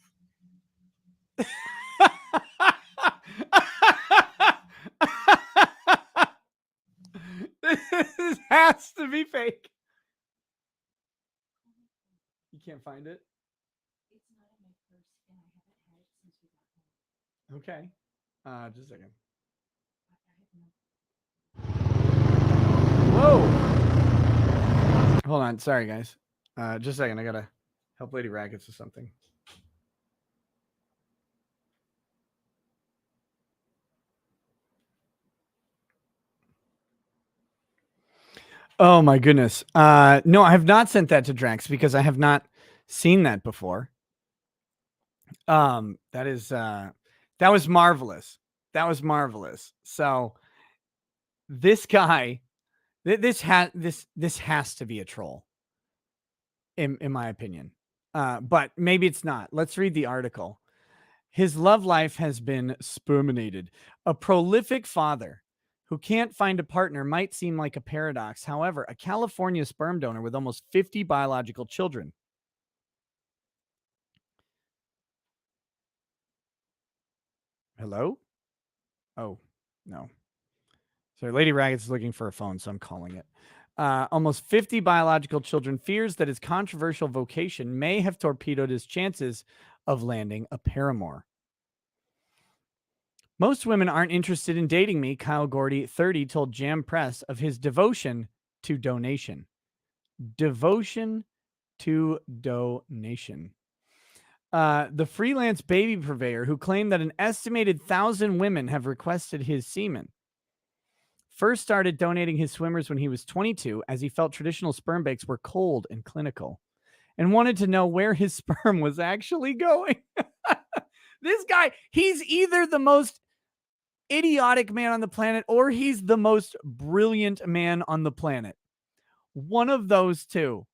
This has to be fake. You can't find it? It's not in my purse, and I haven't had it since we got home. Okay. Just a second. Whoa. Hold on. Sorry, guys. Just a second. I got to help Lady Rackets with something. Oh, my goodness. No, I have not sent that to Drax because I have not seen that before. That was marvelous. That was marvelous. So this guy, this has to be a troll, in my opinion. But maybe it's not. Let's read the article. His love life has been sperminated. A prolific father who can't find a partner might seem like a paradox. However, a California sperm donor with almost 50 biological children. Hello? Oh, no. So Lady Ragged's is looking for a phone, so I'm calling it. Almost 50 biological children fears that his controversial vocation may have torpedoed his chances of landing a paramour. Most women aren't interested in dating me, Kyle Gordy, 30, told Jam Press of his devotion to donation. Devotion to donation. The freelance baby purveyor who claimed that an estimated 1,000 women have requested his semen first started donating his swimmers when he was 22 as he felt traditional sperm banks were cold and clinical and wanted to know where his sperm was actually going. This guy, he's either the most idiotic man on the planet or he's the most brilliant man on the planet. One of those two.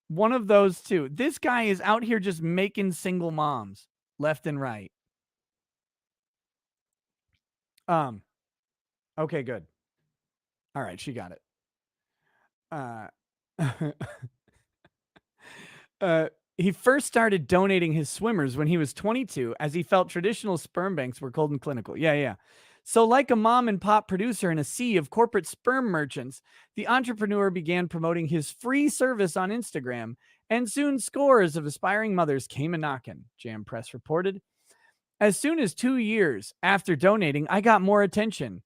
One of those two. This guy is out here just making single moms left and right. Okay, good. All right, she got it. He first started donating his swimmers when he was 22 as he felt traditional sperm banks were cold and clinical. Yeah. So like a mom and pop producer in a sea of corporate sperm merchants, the entrepreneur began promoting his free service on Instagram, and soon scores of aspiring mothers came a-knocking, Jam Press reported. As soon as 2 years after donating, I got more attention,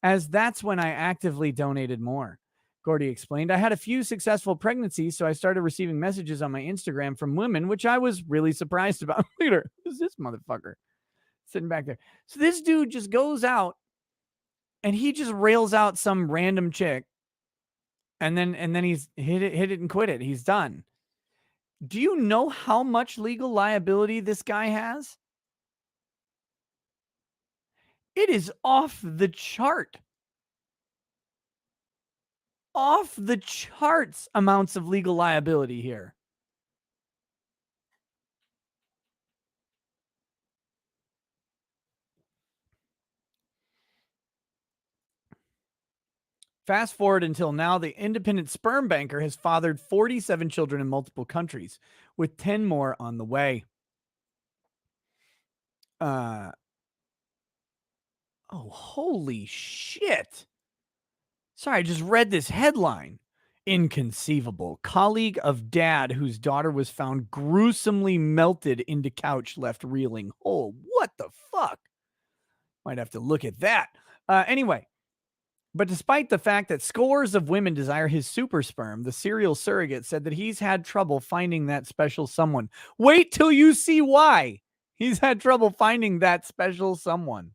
as that's when I actively donated more. Gordy explained, I had a few successful pregnancies, so I started receiving messages on my Instagram from women, which I was really surprised about. Look at her. Who's this motherfucker sitting back there? So this dude just goes out and he just rails out some random chick, and then he's hit it and quit it. He's done. Do you know how much legal liability this guy has? It is off the chart. Off the charts amounts of legal liability here. Fast forward until now, the independent sperm banker has fathered 47 children in multiple countries, with 10 more on the way. Oh, holy shit. Sorry, I just read this headline. Inconceivable. Colleague of dad whose daughter was found gruesomely melted into couch left reeling. Oh, what the fuck? Might have to look at that. Anyway, but despite the fact that scores of women desire his super sperm, the serial surrogate said that he's had trouble finding that special someone. Wait till you see why he's had trouble finding that special someone.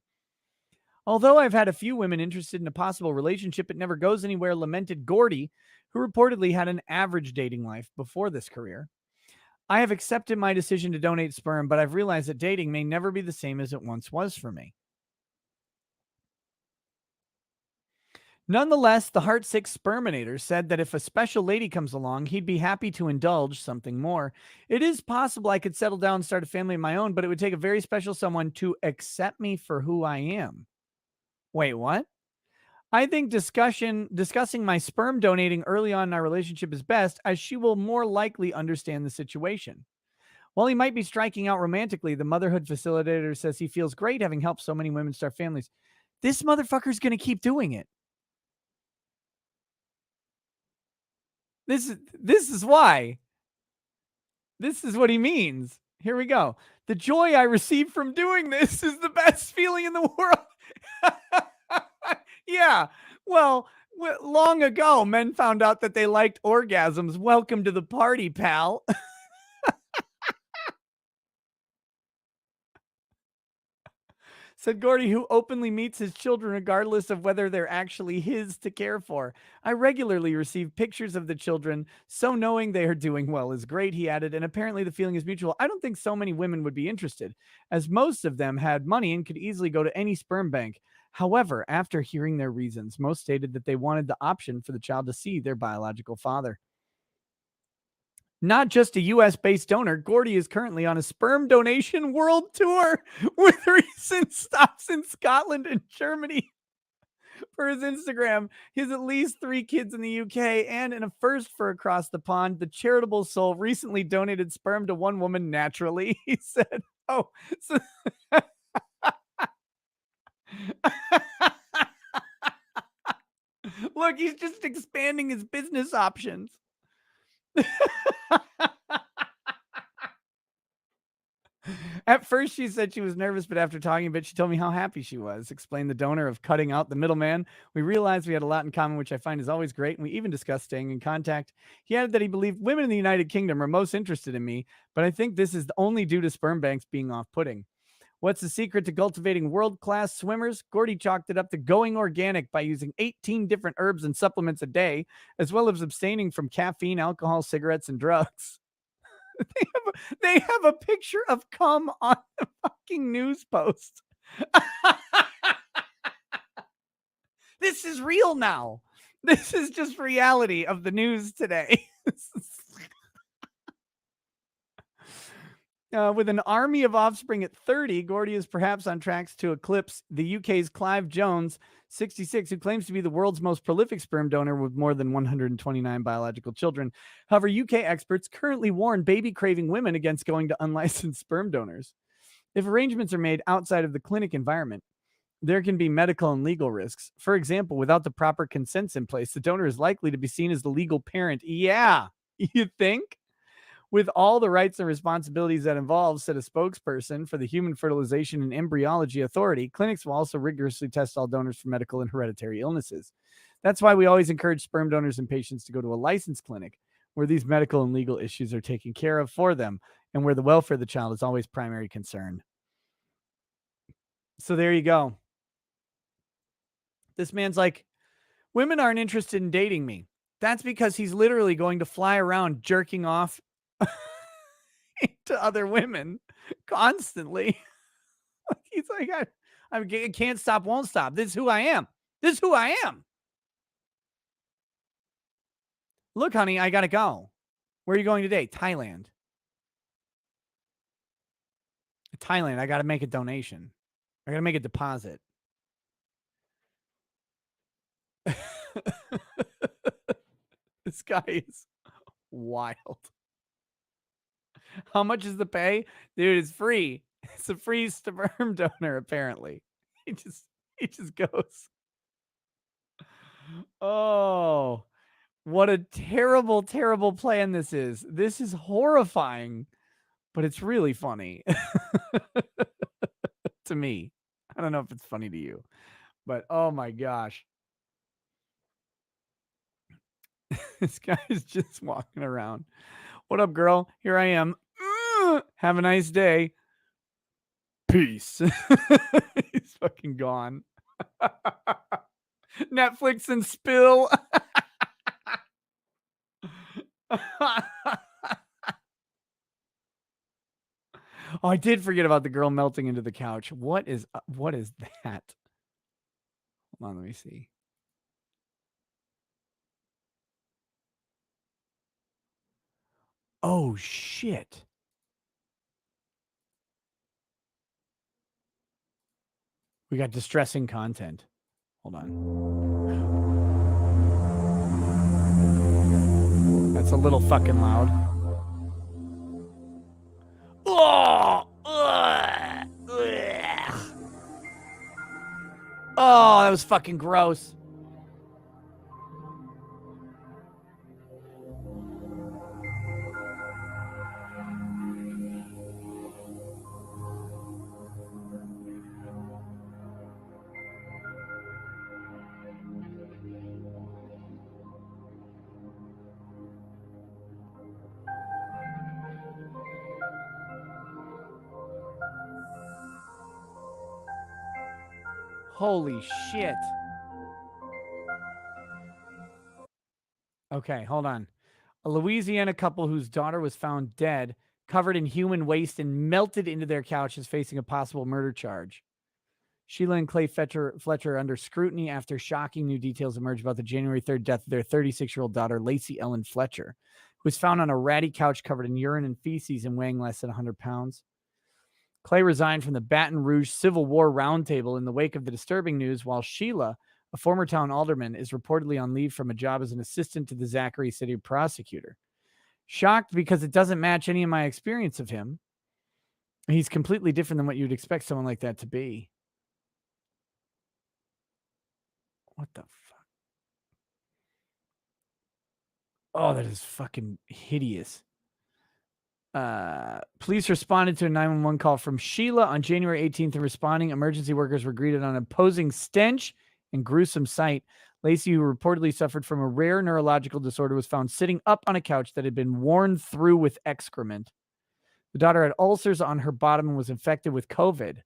Although I've had a few women interested in a possible relationship, it never goes anywhere, lamented Gordy, who reportedly had an average dating life before this career. I have accepted my decision to donate sperm, but I've realized that dating may never be the same as it once was for me. Nonetheless, the heartsick Sperminator said that if a special lady comes along, he'd be happy to indulge something more. It is possible I could settle down and start a family of my own, but it would take a very special someone to accept me for who I am. Wait, what? I think discussing my sperm donating early on in our relationship is best, as she will more likely understand the situation. While he might be striking out romantically, the motherhood facilitator says he feels great having helped so many women start families. This motherfucker's going to keep doing it. This is why. This is what he means. Here we go. The joy I receive from doing this is the best feeling in the world. Yeah. Well, long ago, men found out that they liked orgasms. Welcome to the party, pal. Said Gordy, who openly meets his children regardless of whether they're actually his to care for. I regularly receive pictures of the children, so knowing they are doing well is great, he added, and apparently the feeling is mutual. I don't think so many women would be interested, as most of them had money and could easily go to any sperm bank. However, after hearing their reasons, most stated that they wanted the option for the child to see their biological father. Not just a U.S.-based donor, Gordy is currently on a sperm donation world tour with recent stops in Scotland and Germany. For his Instagram, he has at least 3 kids in the UK, and in a first for across the pond, the charitable soul recently donated sperm to one woman naturally. He said, "Oh, so look, he's just expanding his business options." At first, she said she was nervous, but after talking a bit, she told me how happy she was. Explained the donor of cutting out the middleman. We realized we had a lot in common, which I find is always great, and we even discussed staying in contact. He added that he believed women in the United Kingdom are most interested in me, but I think this is only due to sperm banks being off-putting. What's the secret to cultivating world-class swimmers? Gordy chalked it up to going organic by using 18 different herbs and supplements a day, as well as abstaining from caffeine, alcohol, cigarettes, and drugs. They have a picture of cum on the fucking news post. This is real now. This is just reality of the news today. With an army of offspring at 30, Gordy is perhaps on tracks to eclipse the UK's Clive Jones, 66, who claims to be the world's most prolific sperm donor with more than 129 biological children. However, UK experts currently warn baby-craving women against going to unlicensed sperm donors. If arrangements are made outside of the clinic environment, there can be medical and legal risks. For example, without the proper consents in place, the donor is likely to be seen as the legal parent. Yeah, you think? With all the rights and responsibilities that involves, said a spokesperson for the Human Fertilization and Embryology Authority, clinics will also rigorously test all donors for medical and hereditary illnesses. That's why we always encourage sperm donors and patients to go to a licensed clinic where these medical and legal issues are taken care of for them and where the welfare of the child is always primary concern. So there you go. This man's like, women aren't interested in dating me. That's because he's literally going to fly around jerking off to other women constantly. He's like, I can't stop, won't stop. This is who I am. This is who I am. Look, honey, I gotta go. Where are you going today? Thailand. Thailand, I gotta make a donation. I gotta make a deposit. This guy is wild. How much is the pay? Dude, it's free. It's a free sperm donor, apparently. He just goes. Oh, what a terrible, terrible plan this is. This is horrifying, but it's really funny to me. I don't know if it's funny to you, but oh my gosh. This guy is just walking around. What up, girl? Here I am. Have a nice day. Peace. He's fucking gone. Netflix and spill. Oh, I did forget about the girl melting into the couch. What is that? Hold on, let me see. Oh shit. We got distressing content. Hold on. That's a little fucking loud. Oh, oh, that was fucking gross. Holy shit. Okay, hold on. A Louisiana couple whose daughter was found dead, covered in human waste and melted into their couch is facing a possible murder charge. Sheila and Clay Fletcher are under scrutiny after shocking new details emerged about the January 3rd death of their 36-year-old daughter, Lacey Ellen Fletcher, who was found on a ratty couch covered in urine and feces and weighing less than 100 pounds. Clay resigned from the Baton Rouge Civil War Roundtable in the wake of the disturbing news, while Sheila, a former town alderman, is reportedly on leave from a job as an assistant to the Zachary City prosecutor. Shocked because it doesn't match any of my experience of him. He's completely different than what you'd expect someone like that to be. What the fuck? Oh, that is fucking hideous. Police responded to a 911 call from Sheila on January 18th. And responding, emergency workers were greeted on an imposing stench and gruesome sight. Lacey, who reportedly suffered from a rare neurological disorder, was found sitting up on a couch that had been worn through with excrement. The daughter had ulcers on her bottom and was infected with COVID.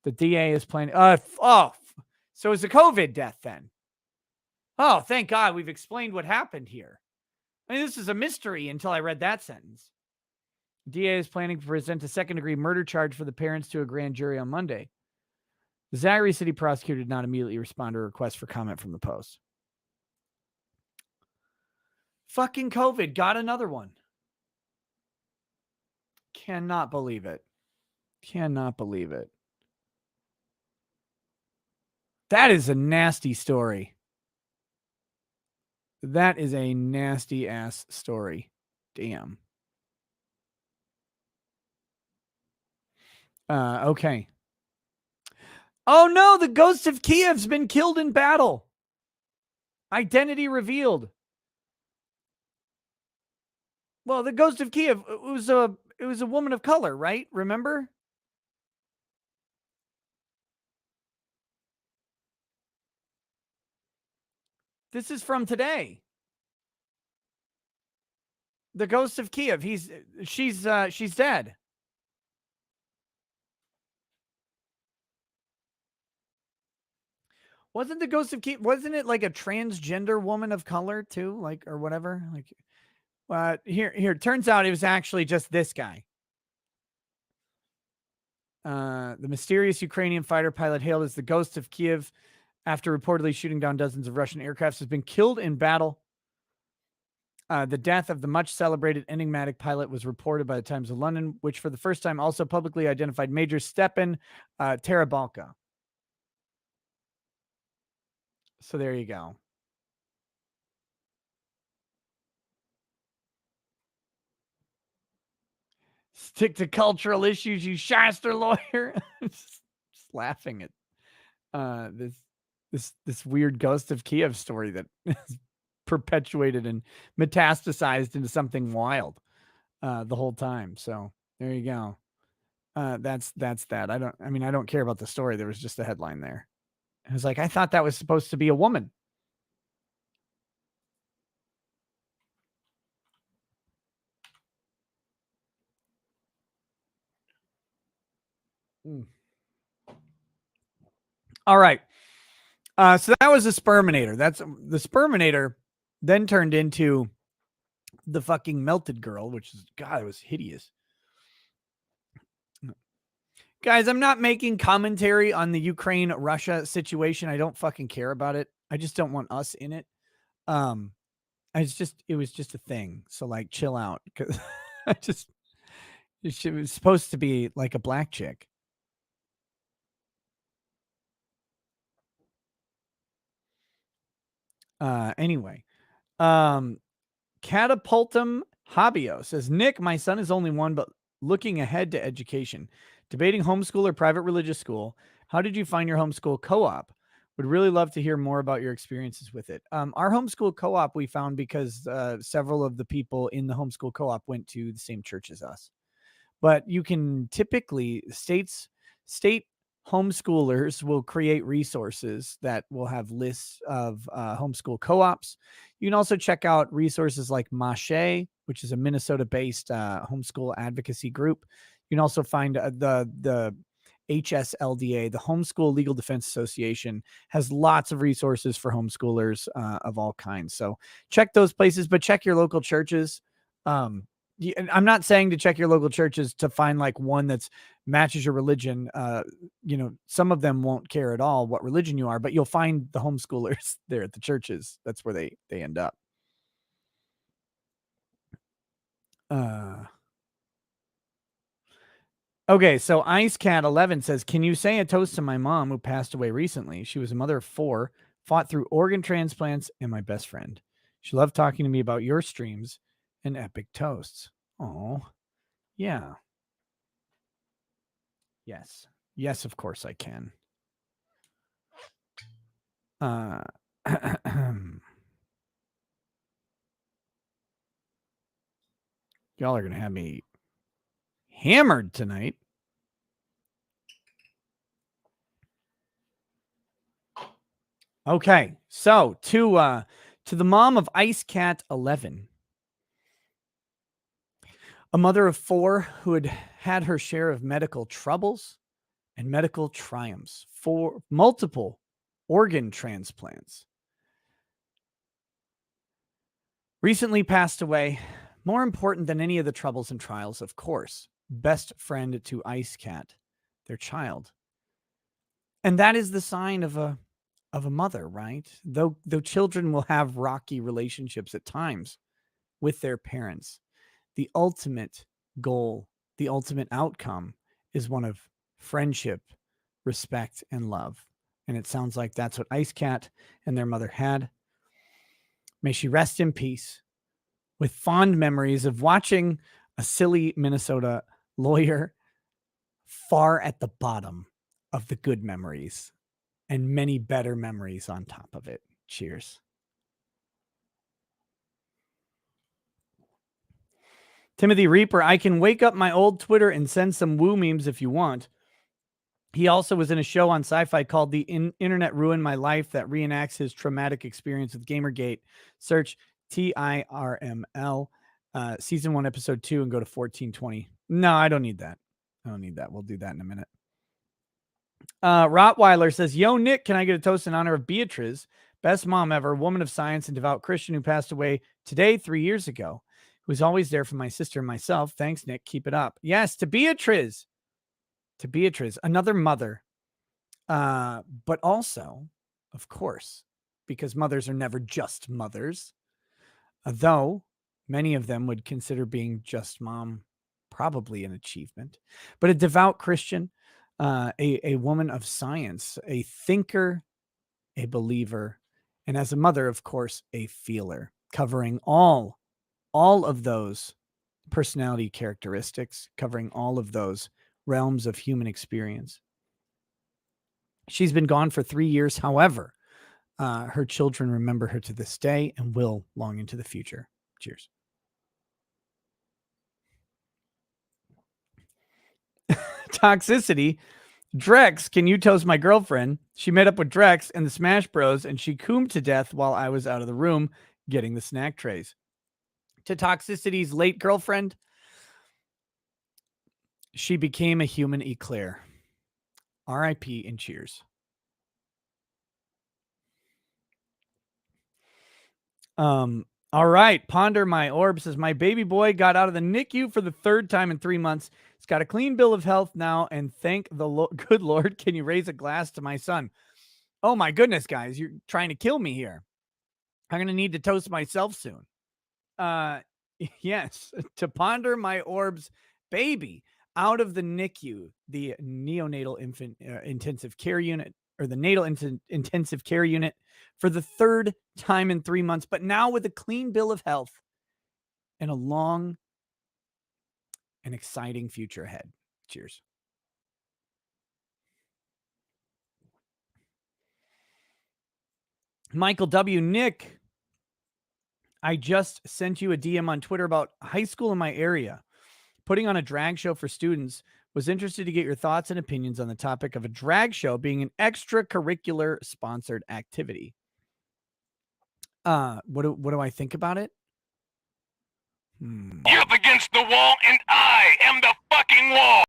The DA is planning. So it's a COVID death then. Oh, thank God we've explained what happened here. I mean, this is a mystery until I read that sentence. DA is planning to present a second-degree murder charge for the parents to a grand jury on Monday. The Zachary City prosecutor did not immediately respond to a request for comment from the Post. Fucking COVID got another one. Cannot believe it. Cannot believe it. That is a nasty story. That is a nasty ass story. Damn. Okay. Oh no, the ghost of Kiev's been killed in battle. Identity revealed. Well, the ghost of Kiev, it was a woman of color, right? Remember? This is from today. The ghost of Kiev. She's dead. Wasn't the ghost of Kiev, wasn't it like a transgender woman of color too? Like, or whatever? Like, here, turns out it was actually just this guy. The mysterious Ukrainian fighter pilot hailed as the ghost of Kiev after reportedly shooting down dozens of Russian aircrafts has been killed in battle. The death of the much celebrated enigmatic pilot was reported by the Times of London, which for the first time also publicly identified Major Stepan Tarabalka. So there you go. Stick to cultural issues, you shyster lawyer. just laughing at this weird ghost of Kiev story that is perpetuated and metastasized into something wild the whole time. So there you go. That's that. I don't care about the story. There was just a headline there. I was like, I thought that was supposed to be a woman. All right. So that was the Sperminator. That's the Sperminator then turned into the fucking melted girl, which is, God, it was hideous. Guys, I'm not making commentary on the Ukraine-Russia situation. I don't fucking care about it. I just don't want us in it. It was just a thing. So like, chill out. Cause it was supposed to be like a black chick. Anyway, Catapultum Habio says, Nick, my son is only one, but looking ahead to education, debating homeschool or private religious school. How did you find your homeschool co-op? Would really love to hear more about your experiences with it. Our homeschool co-op we found because several of the people in the homeschool co-op went to the same church as us. But you can typically, state homeschoolers will create resources that will have lists of homeschool co-ops. You can also check out resources like Mache, which is a Minnesota-based homeschool advocacy group. You can also find the HSLDA, the Homeschool Legal Defense Association, has lots of resources for homeschoolers of all kinds. So check those places, but check your local churches. I'm not saying to check your local churches to find like one that's matches your religion. Some of them won't care at all what religion you are, but you'll find the homeschoolers there at the churches. That's where they end up. Okay, so IceCat11 says, can you say a toast to my mom who passed away recently? She was a mother of 4, fought through organ transplants, and my best friend. She loved talking to me about your streams and epic toasts. Oh, yeah. Yes. Yes, of course I can. Y'all are going to have me hammered tonight. Okay, so to the mom of IceCat11, a mother of 4 who had had her share of medical troubles and medical triumphs, for multiple organ transplants, recently passed away. More important than any of the troubles and trials, of course, best friend to IceCat, their child. And that is the sign of a mother, right? Though children will have rocky relationships at times with their parents, the ultimate goal, the ultimate outcome is one of friendship, respect, and love. And it sounds like that's what IceCat and their mother had. May she rest in peace, with fond memories of watching a silly Minnesota lawyer far at the bottom of the good memories and many better memories on top of it. Cheers. Timothy Reaper, I can wake up my old Twitter and send some woo memes if you want. He also was in a show on Sci-Fi called The Internet Ruined My Life that reenacts his traumatic experience with Gamergate. Search TIRML, season 1, episode 2, and go to 1420. No, I don't need that. I don't need that. We'll do that in a minute. Rottweiler says, yo, Nick, can I get a toast in honor of Beatriz? Best mom ever, woman of science and devout Christian who passed away today 3 years ago. Who's always there for my sister and myself. Thanks, Nick. Keep it up. Yes, to Beatriz. To Beatriz, another mother. But also, of course, because mothers are never just mothers, though many of them would consider being just mom probably an achievement. But a devout Christian, a woman of science, a thinker, a believer, and as a mother, of course, a feeler, covering all of those personality characteristics, covering all of those realms of human experience. She's been gone for 3 years. However, her children remember her to this day and will long into the future. Cheers. Toxicity. Drex, can you toast my girlfriend? She met up with Drex and the Smash Bros, and she coomed to death while I was out of the room getting the snack trays. To Toxicity's late girlfriend, she became a human eclair. R.I.P. and cheers. All right. Ponder my orb says, my baby boy got out of the NICU for the 3rd time in 3 months. He's got a clean bill of health now, and thank the good Lord. Can you raise a glass to my son? Oh my goodness, guys, you're trying to kill me here. I'm going to need to toast myself soon. Yes, to ponder my orb's baby out of the NICU, the neonatal infant intensive care unit, or the natal intensive care unit, for the 3rd time in 3 months, but now with a clean bill of health and a long and exciting future ahead. Cheers. Michael W. Nick, I just sent you a DM on Twitter about high school in my area putting on a drag show for students. Was interested to get your thoughts and opinions on the topic of a drag show being an extracurricular sponsored activity. What do I think about it? You're up against the wall, and I am the fucking wall.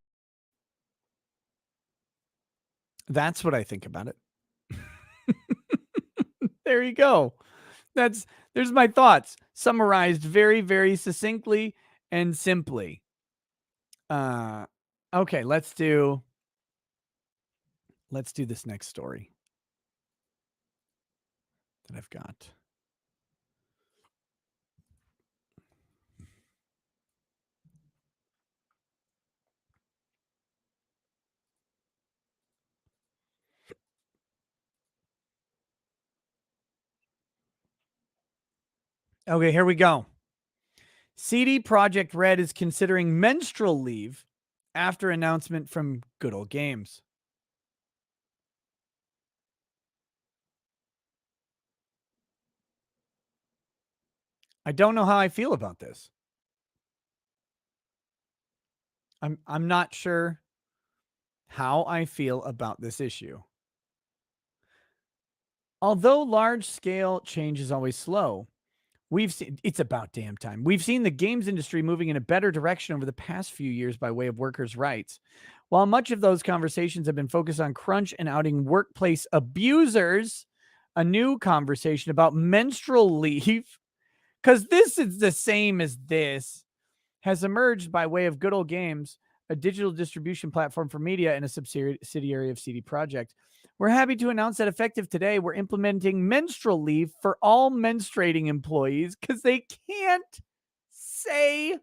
That's what I think about it. There you go. There's my thoughts summarized very, very succinctly and simply. Okay, let's do this next story that I've got. Okay, here we go. CD Projekt Red is considering menstrual leave after announcement from Good Old Games. I don't know how I feel about this. I'm not sure how I feel about this issue. Although large-scale change is always slow, it's about damn time. We've seen the games industry moving in a better direction over the past few years by way of workers' rights. While much of those conversations have been focused on crunch and outing workplace abusers, a new conversation about menstrual leave, because this is the same as this, has emerged by way of Good Old Games, a digital distribution platform for media and a subsidiary of CD Projekt. We're happy to announce that effective today, we're implementing menstrual leave for all menstruating employees because they can't say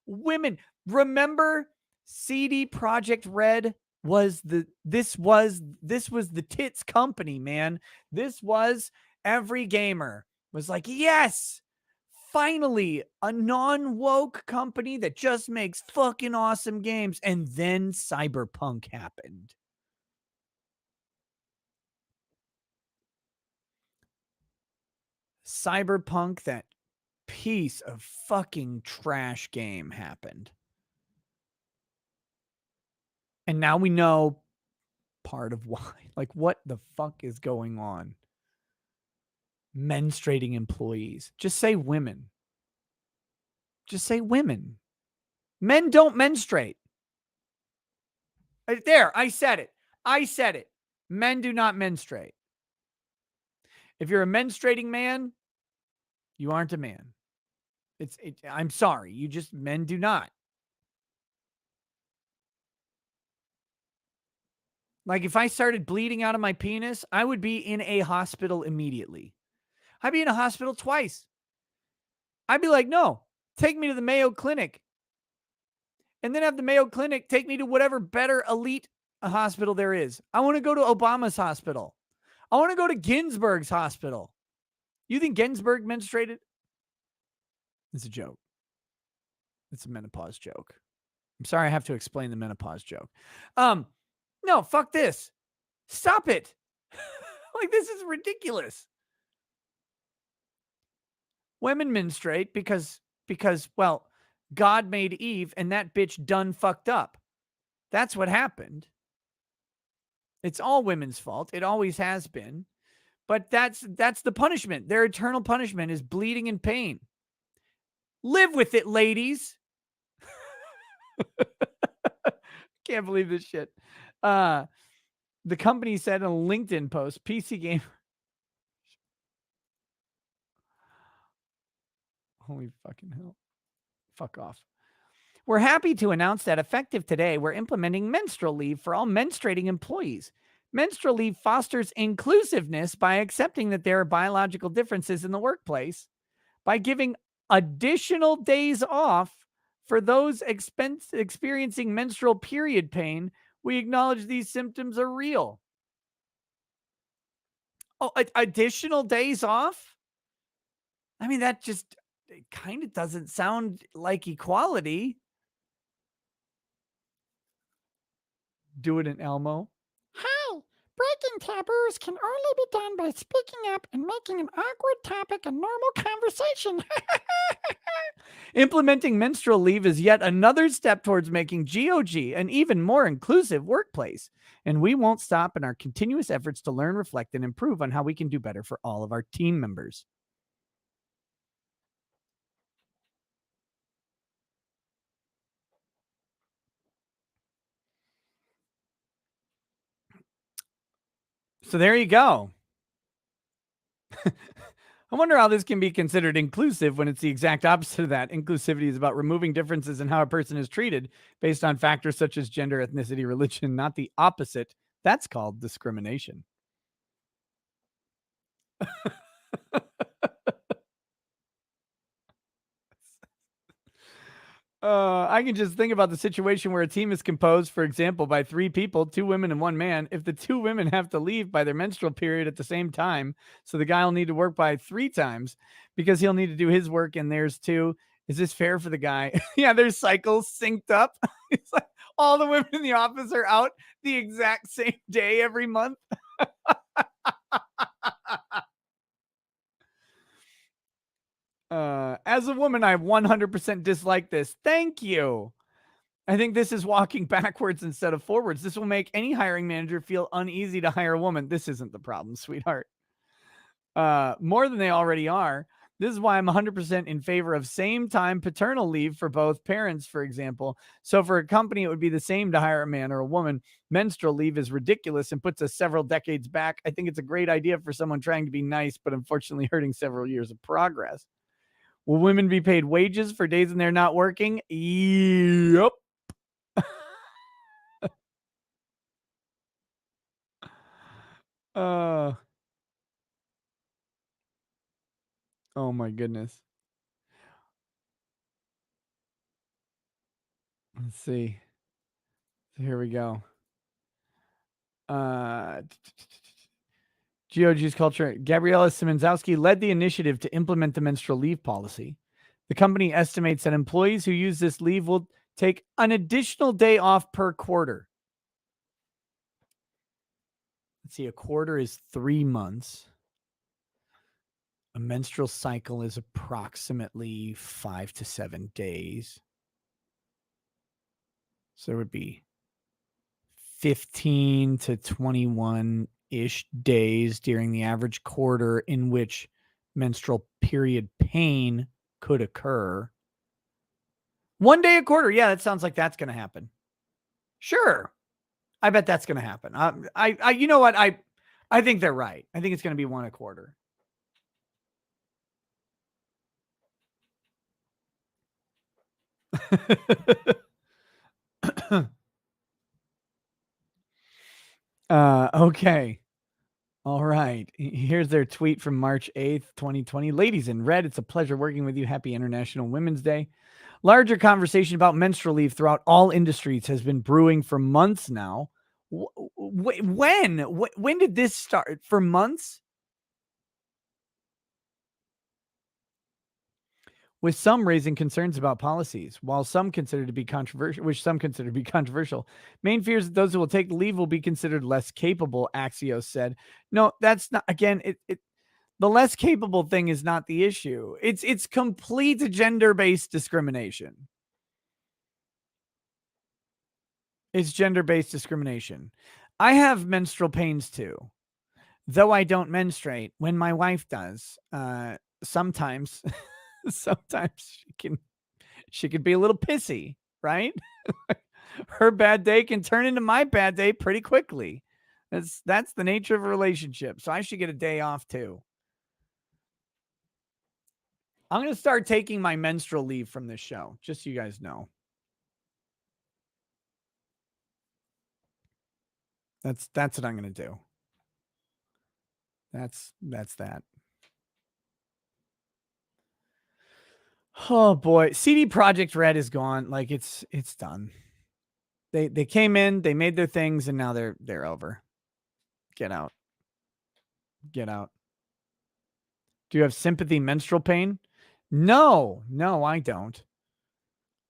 women. Remember, CD Projekt Red was this was the tits company, man. This was every gamer was like, yes, finally a non-woke company that just makes fucking awesome games. And then Cyberpunk happened. Cyberpunk, that piece of fucking trash game, happened. And now we know part of why. Like, what the fuck is going on? Menstruating employees. Just say women. Just say women. Men don't menstruate. There, I said it. I said it. Men do not menstruate. If you're a menstruating man, you aren't a man. I'm sorry. Men do not. Like, if I started bleeding out of my penis, I would be in a hospital immediately. I'd be in a hospital twice. I'd be like, no, take me to the Mayo Clinic. And then have the Mayo Clinic take me to whatever better elite hospital there is. I want to go to Obama's hospital. I want to go to Ginsburg's hospital. You think Ginsburg menstruated? It's a joke. It's a menopause joke. I'm sorry I have to explain the menopause joke. No, fuck this. Stop it. Like, this is ridiculous. Women menstruate because, well, God made Eve and that bitch done fucked up. That's what happened. It's all women's fault. It always has been. But that's the punishment. Their eternal punishment is bleeding and pain. Live with it, ladies. Can't believe this shit. The company said in a LinkedIn post, PC Gamer. Holy fucking hell. Fuck off. We're happy to announce that effective today, we're implementing menstrual leave for all menstruating employees. Menstrual leave fosters inclusiveness by accepting that there are biological differences in the workplace, by giving additional days off for those experiencing menstrual period pain. We acknowledge these symptoms are real. Oh, additional days off? I mean, that just kind of doesn't sound like equality. Do it in Elmo. Hi! Breaking taboos can only be done by speaking up and making an awkward topic a normal conversation. Implementing menstrual leave is yet another step towards making GOG an even more inclusive workplace. And we won't stop in our continuous efforts to learn, reflect, and improve on how we can do better for all of our team members. So there you go. I wonder how this can be considered inclusive when it's the exact opposite of that. Inclusivity is about removing differences in how a person is treated based on factors such as gender, ethnicity, religion, not the opposite. That's called discrimination. I can just think about the situation where a team is composed, for example, by 3 people, 2 women and 1 man. If the 2 women have to leave by their menstrual period at the same time, so the guy will need to work by 3 times because he'll need to do his work and theirs too. Is this fair for the guy? Yeah, their cycles synced up. It's like all the women in the office are out the exact same day every month. As a woman, I 100% dislike this. Thank you. I think this is walking backwards instead of forwards. This will make any hiring manager feel uneasy to hire a woman. This isn't the problem, sweetheart. More than they already are. This is why I'm 100% in favor of same-time paternal leave for both parents, for example. So for a company, it would be the same to hire a man or a woman. Menstrual leave is ridiculous and puts us several decades back. I think it's a great idea for someone trying to be nice, but unfortunately hurting several years of progress. Will women be paid wages for days when they're not working? Yep. Oh my goodness. Let's see. Here we go. GOG's culture. Gabriela Simonzowski led the initiative to implement the menstrual leave policy. The company estimates that employees who use this leave will take an additional day off per quarter. Let's see, a quarter is 3 months. A menstrual cycle is approximately 5 to 7 days. So it would be 15 to 21-ish days during the average quarter in which menstrual period pain could occur. 1 day a quarter. Yeah, that sounds like that's going to happen. Sure. I bet that's going to happen. I you know what? I think they're right. I think it's going to be 1 a quarter. Okay. All right. Here's their tweet from March 8th, 2020. Ladies in red, it's a pleasure working with you. Happy International Women's Day. Larger conversation about menstrual leave throughout all industries has been brewing for months now. When did this start? For months? With some raising concerns about policies, while some consider to be controversial, Main fears that those who will take the leave will be considered less capable, Axios said. No, that's not, again, the less capable thing is not the issue. It's complete gender-based discrimination. It's gender-based discrimination. I have menstrual pains too. Though I don't menstruate, when my wife does, sometimes she can be a little pissy, right? Her bad day can turn into my bad day pretty quickly. That's the nature of a relationship. So I should get a day off too. I'm going to start taking my menstrual leave from this show, just so you guys know. That's what I'm going to do. That's that. Oh boy, CD Projekt Red is gone. Like it's done. They came in, they made their things, and now they're over. Get out. Get out. Do you have sympathy menstrual pain? No, I don't.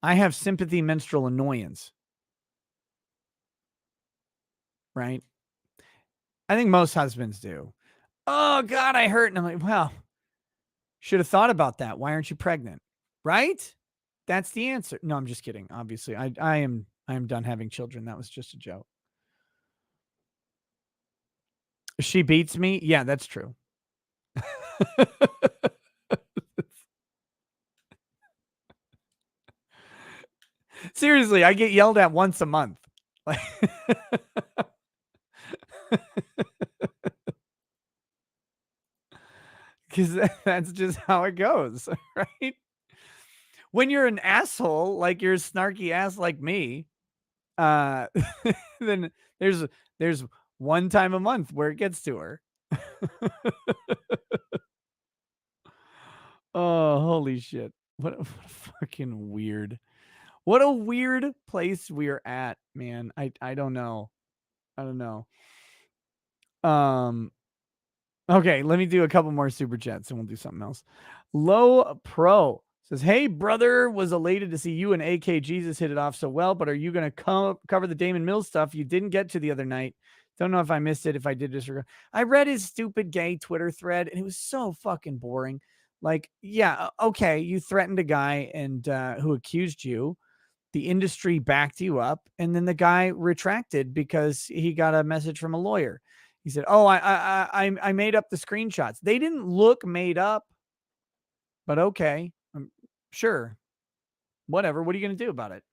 I have sympathy menstrual annoyance. Right? I think most husbands do. Oh God, I hurt. And I'm like, well, should have thought about that. Why aren't you pregnant? Right? That's the answer. No, I'm just kidding. Obviously, I am done having children. That was just a joke. She beats me? Yeah, that's true. Seriously, I get yelled at once a month. Like because that's just how it goes, right? When you're an asshole, like you're a snarky ass like me, then there's one time a month where it gets to her. Oh, holy shit. What a fucking weird. What a weird place we are at, man. I don't know. I don't know. Okay, let me do a couple more super chats and we'll do something else. Low Pro says, "Hey brother, was elated to see you and AK Jesus hit it off so well, but are you going to cover the Damon Mills stuff you didn't get to the other night? Don't know if I missed it. If I did, disregard. I read his stupid gay Twitter thread and it was so fucking boring. Like, yeah, okay, you threatened a guy and who accused you. The industry backed you up, and then the guy retracted because he got a message from a lawyer. He said, "Oh, I made up the screenshots. They didn't look made up, but okay, sure, whatever. What are you going to do about it?"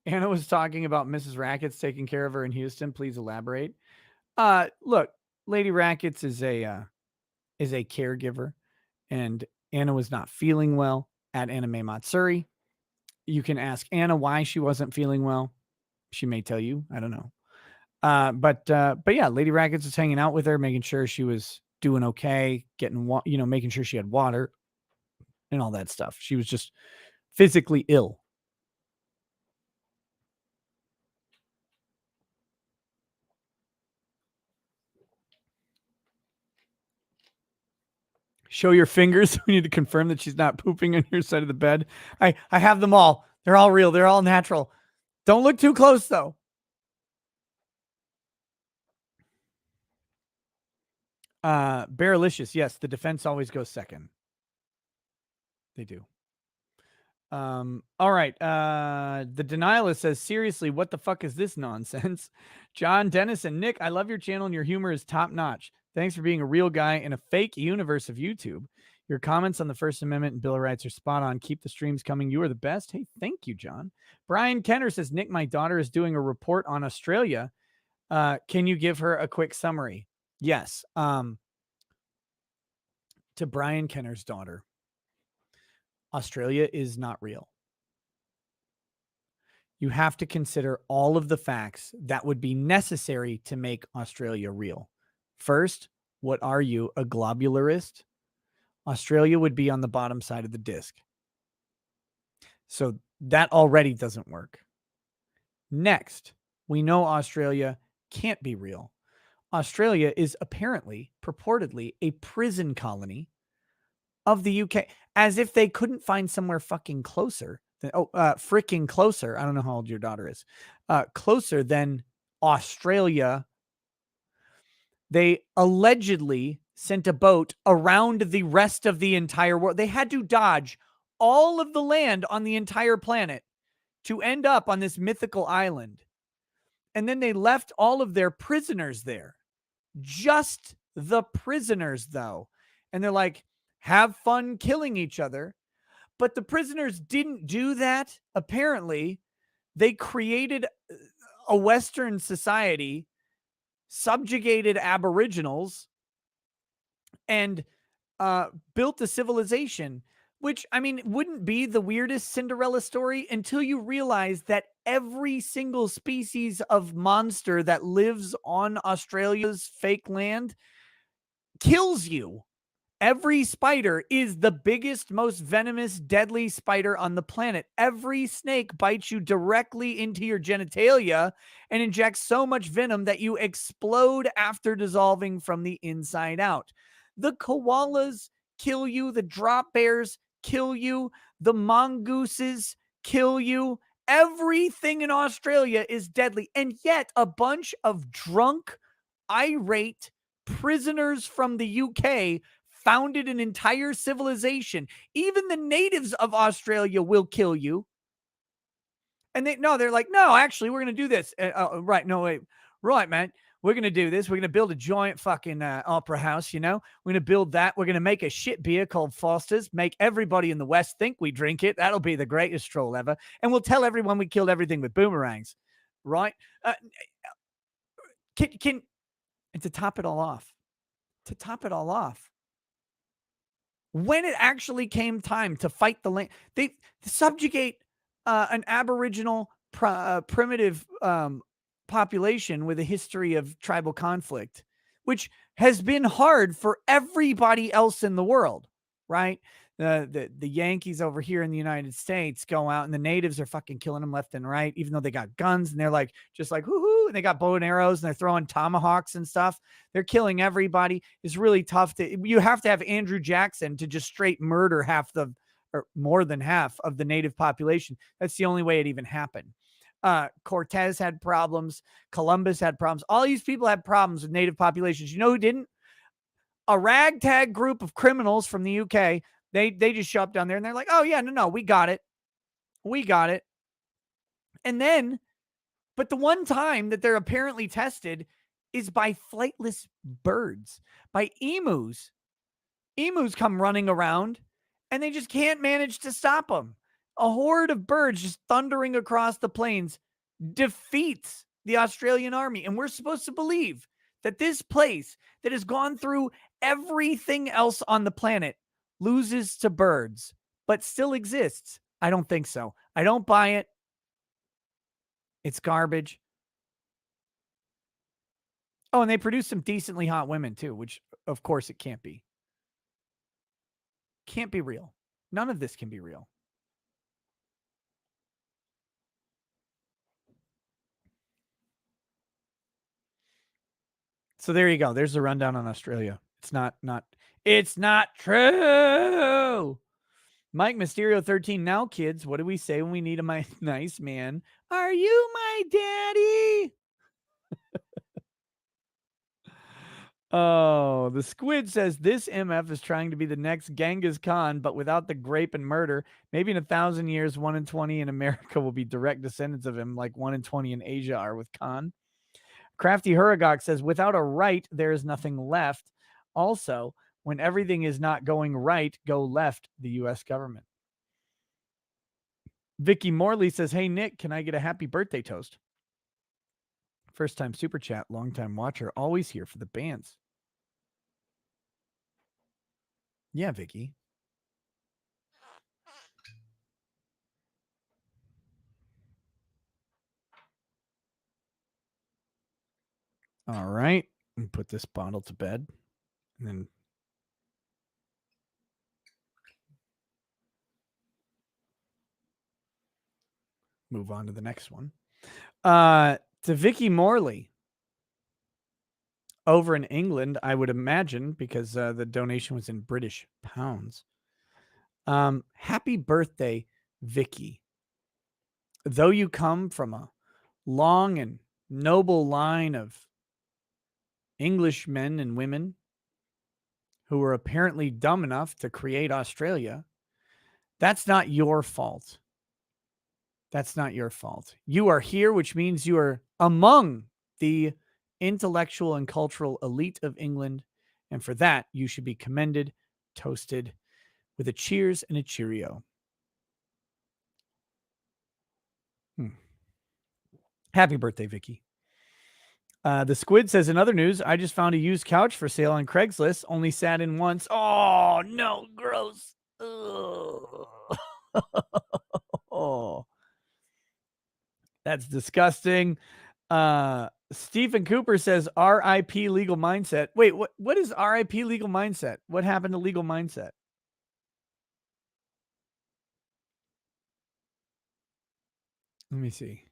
Anna was talking about Mrs. Rackets taking care of her in Houston. Please elaborate. Look, Lady Rackets is a caregiver, and Anna was not feeling well at Anime Matsuri. You can ask Anna why she wasn't feeling well. She may tell you. I don't know. But yeah, Lady Rackets was hanging out with her, making sure she was doing okay, making sure she had water and all that stuff. She was just physically ill. Show your fingers. We need to confirm that she's not pooping on your side of the bed. I have them all. They're all real. They're all natural. Don't look too close, though. Bearalicious. Yes, the defense always goes second. They do. All right. The denialist says, seriously, what the fuck is this nonsense? John Dennison, Nick, I love your channel and your humor is top notch. Thanks for being a real guy in a fake universe of YouTube. Your comments on the First Amendment and Bill of Rights are spot on. Keep the streams coming. You are the best. Hey, thank you, John. Brian Kenner says, Nick, my daughter is doing a report on Australia. Can you give her a quick summary? Yes. To Brian Kenner's daughter, Australia is not real. You have to consider all of the facts that would be necessary to make Australia real. First, what are you, a globularist? Australia would be on the bottom side of the disc. So that already doesn't work. Next, we know Australia can't be real. Australia is apparently, purportedly, a prison colony of the UK, as if they couldn't find somewhere fucking closer. Freaking closer. I don't know how old your daughter is. Closer than Australia. They allegedly sent a boat around the rest of the entire world. They had to dodge all of the land on the entire planet to end up on this mythical island. And then they left all of their prisoners there. Just the prisoners, though. And they're like, have fun killing each other. But the prisoners didn't do that. Apparently, they created a Western society, subjugated Aboriginals, and built a civilization, which, I mean, wouldn't be the weirdest Cinderella story until you realize that every single species of monster that lives on Australia's fake land kills you. Every spider is the biggest, most venomous, deadly spider on the planet. Every snake bites you directly into your genitalia and injects so much venom that you explode after dissolving from the inside out. The koalas kill you. The drop bears kill you. The mongooses kill you. Everything in Australia is deadly. And yet a bunch of drunk, irate prisoners from the UK founded an entire civilization. Even the natives of Australia will kill you. And they're like, no, actually, we're going to do this. Right. No, wait. Right, man. We're going to do this. We're going to build a giant fucking opera house, you know? We're going to build that. We're going to make a shit beer called Foster's, make everybody in the West think we drink it. That'll be the greatest stroll ever. And we'll tell everyone we killed everything with boomerangs. Right? And to top it all off, when it actually came time to fight the land, they subjugate an Aboriginal primitive population with a history of tribal conflict. which has been hard for everybody else in the world, right? The Yankees over here in the United States go out and the natives are fucking killing them left and right, even though they got guns and they're like, just like, whoo-hoo, and they got bow and arrows and they're throwing tomahawks and stuff. They're killing everybody. It's really tough you have to have Andrew Jackson to just straight murder or more than half of the native population. That's the only way it even happened. Cortez had problems. Columbus had problems. All these people had problems with native populations. You know who didn't? A ragtag group of criminals from the UK. They just show up down there and they're like, oh yeah, no, we got it. We got it. And then, but the one time that they're apparently tested is by flightless birds, by emus. Emus come running around and they just can't manage to stop them. A horde of birds just thundering across the plains defeats the Australian army. And we're supposed to believe that this place that has gone through everything else on the planet loses to birds, but still exists. I don't think so. I don't buy it. It's garbage. Oh, and they produce some decently hot women too, which of course it can't be. Can't be real. None of this can be real. So there you go. There's the rundown on Australia. It's not true. Mike Mysterio 13. Now, kids, what do we say when we need a nice man? Are you my daddy? Oh, the squid says this MF is trying to be the next Genghis Khan, but without the grape and murder. Maybe in 1,000 years, 1 in 20 in America will be direct descendants of him, like 1 in 20 in Asia are with Khan. Crafty Huragok says, without a right, there is nothing left. Also, when everything is not going right, go left, the U.S. government. Vicky Morley says, hey, Nick, can I get a happy birthday toast? First time super chat, long time watcher, always here for the bands. Yeah, Vicky. All right. And put this bottle to bed. And then move on to the next one. To Vicky Morley. Over in England, I would imagine, because the donation was in British pounds. Happy birthday, Vicky. Though you come from a long and noble line of English men and women who were apparently dumb enough to create Australia, that's not your fault. That's not your fault. You are here, which means you are among the intellectual and cultural elite of England. And for that, you should be commended, toasted with a cheers and a cheerio. Happy birthday, Vicky. The squid says, in other news, I just found a used couch for sale on Craigslist. Only sat in once. Oh, no, gross. Oh, that's disgusting. Stephen Cooper says, RIP legal mindset. Wait, what is RIP legal mindset? What happened to legal mindset? Let me see.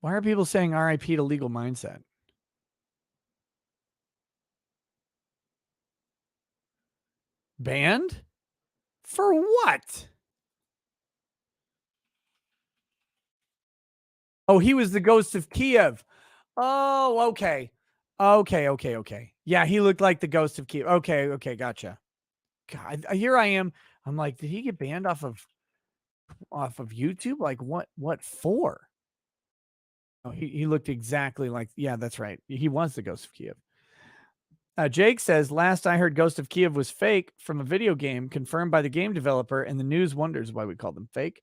Why are people saying RIP to legal mindset? Banned? For what? Oh, he was the ghost of Kiev. Oh, okay. Okay. Yeah, he looked like the ghost of Kiev. Okay, gotcha. God, here I am. I'm like, did he get banned off of YouTube? Like, what for? Oh, he looked exactly like, yeah, that's right. He was the ghost of Kiev. Jake says, last I heard, Ghost of Kiev was fake from a video game confirmed by the game developer, and the news wonders why we call them fake.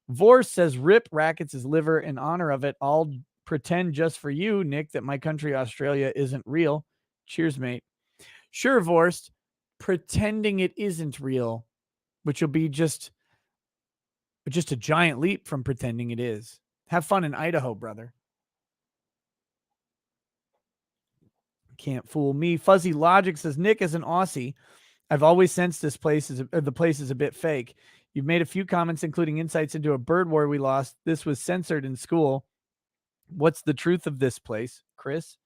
Vorst says, rip Rackets' liver in honor of it. I'll pretend just for you, Nick, that my country, Australia, isn't real. Cheers, mate. Sure, Vorst. Pretending it isn't real which will be just a giant leap from pretending it is. Have fun in Idaho, brother. Can't fool me. Fuzzy Logic says, Nick, as an Aussie, I've always sensed the place is a bit fake. You've made a few comments, including insights into a bird war we lost. This was censored in school. What's the truth of this place, Chris?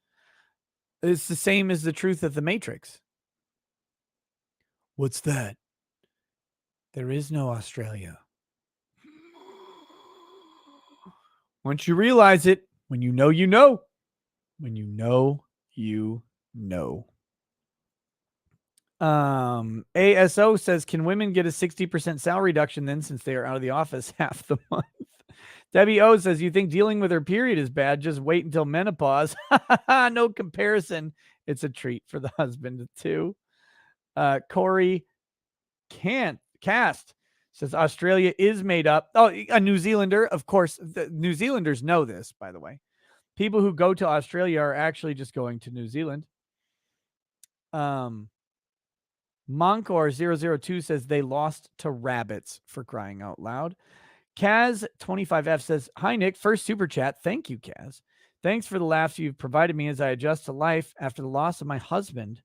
It's the same as the truth of the Matrix. What's that? There is no Australia. Once you realize it, when you know, you know. When you know, you know. ASO says, can women get a 60% salary reduction then, since they are out of the office half the month? Debbie O says, you think dealing with her period is bad? Just wait until menopause. No comparison. It's a treat for the husband too. Corey Cast says, Australia is made up. Oh, a New Zealander. Of course, the New Zealanders know this, by the way. People who go to Australia are actually just going to New Zealand. Monkor002 says they lost to rabbits, for crying out loud. Kaz25F says, hi, Nick. First super chat. Thank you, Kaz. Thanks for the laughs you've provided me as I adjust to life after the loss of my husband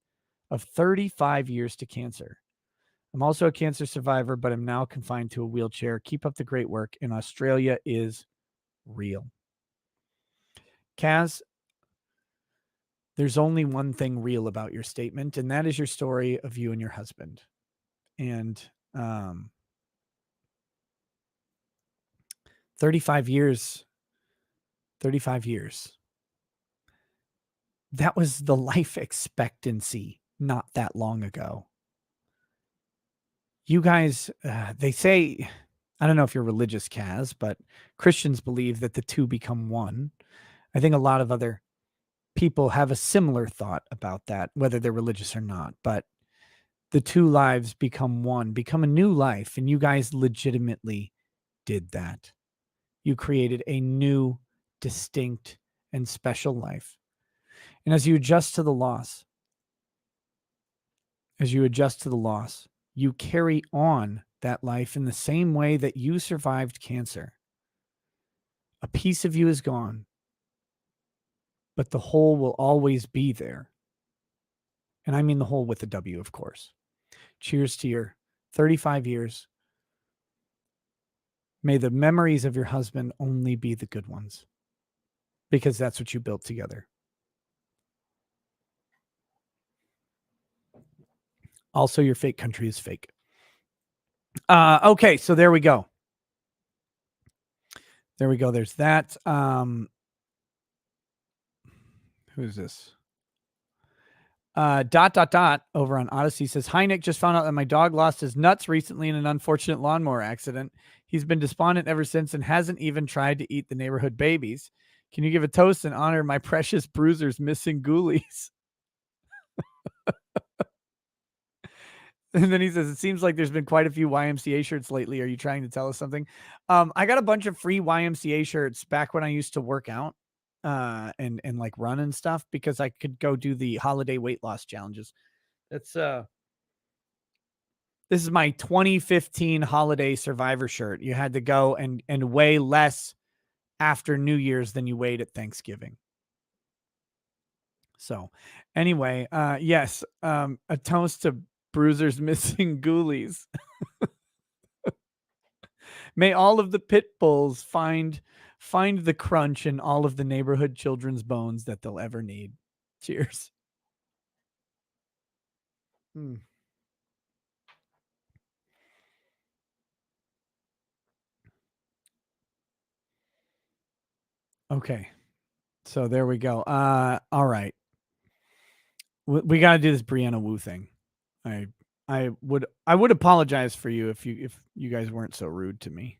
of 35 years to cancer. I'm also a cancer survivor, but I'm now confined to a wheelchair. Keep up the great work. And Australia is real. Kaz, there's only one thing real about your statement, and that is your story of you and your husband. And 35 years. That was the life expectancy not that long ago. You guys, they say, I don't know if you're religious, Kaz, but Christians believe that the two become one. I think a lot of other people have a similar thought about that, whether they're religious or not. But the two lives become one, become a new life. And you guys legitimately did that. You created a new, distinct, and special life. And as you adjust to the loss, you carry on that life in the same way that you survived cancer. A piece of you is gone, but the whole will always be there. And I mean the whole with a W, of course. Cheers to your 35 years. May the memories of your husband only be the good ones, because that's what you built together. Also, your fake country is fake. Okay, so there we go. There's that. Who's this? Over on Odyssey says, hi, Nick. Just found out that my dog lost his nuts recently in an unfortunate lawnmower accident. He's been despondent ever since and hasn't even tried to eat the neighborhood babies. Can you give a toast in honor of my precious bruiser's missing ghoulies? And then he says, it seems like there's been quite a few YMCA shirts lately. Are you trying to tell us something? I got a bunch of free YMCA shirts back when I used to work out and like run and stuff, because I could go do the holiday weight loss challenges. This is my 2015 holiday survivor shirt. You had to go and weigh less after New Year's than you weighed at Thanksgiving. So anyway, yes, a toast to Bruiser's missing ghoulies. May all of the pit bulls find the crunch in all of the neighborhood children's bones that they'll ever need. Cheers. Okay. So there we go. All right. We got to do this Brianna Wu thing. I would apologize for you if you guys weren't so rude to me.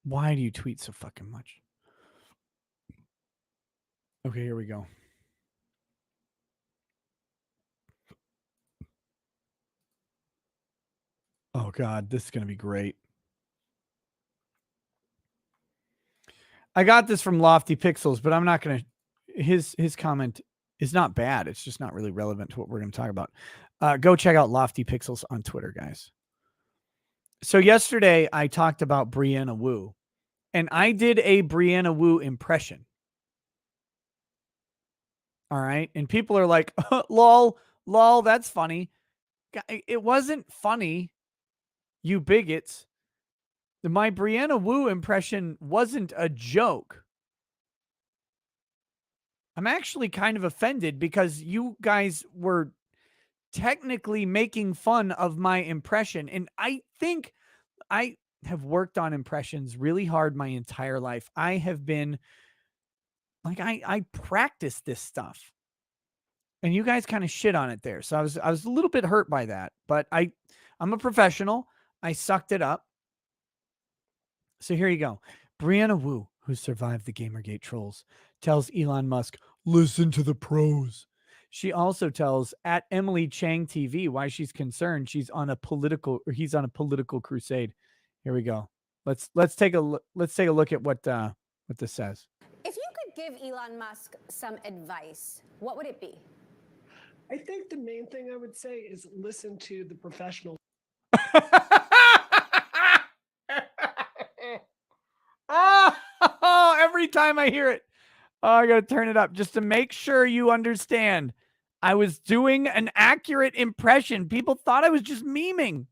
Why do you tweet so fucking much? Okay, here we go. Oh God, this is going to be great. I got this from Lofty Pixels, but I'm not going to. His comment is not bad. It's just not really relevant to what we're going to talk about. Go check out Lofty Pixels on Twitter, guys. So yesterday I talked about Brianna Wu, and I did a Brianna Wu impression. All right. And people are like, lol, that's funny. It wasn't funny, you bigots. My Brianna Wu impression wasn't a joke. I'm actually kind of offended because you guys were technically making fun of my impression. And I think I have worked on impressions really hard my entire life. I have been like, I practice this stuff. And you guys kind of shit on it there. So I was a little bit hurt by that, but I'm a professional. I sucked it up. So here you go. Brianna Wu, who survived the Gamergate trolls, tells Elon Musk, listen to the pros. She also tells at Emily Chang TV why she's concerned he's on a political crusade. Here we go. Let's take a look at what this says. If you could give Elon Musk some advice, what would it be? I think the main thing I would say is listen to the professionals. Oh, every time I hear it, I got to turn it up just to make sure you understand. I was doing an accurate impression. People thought I was just memeing.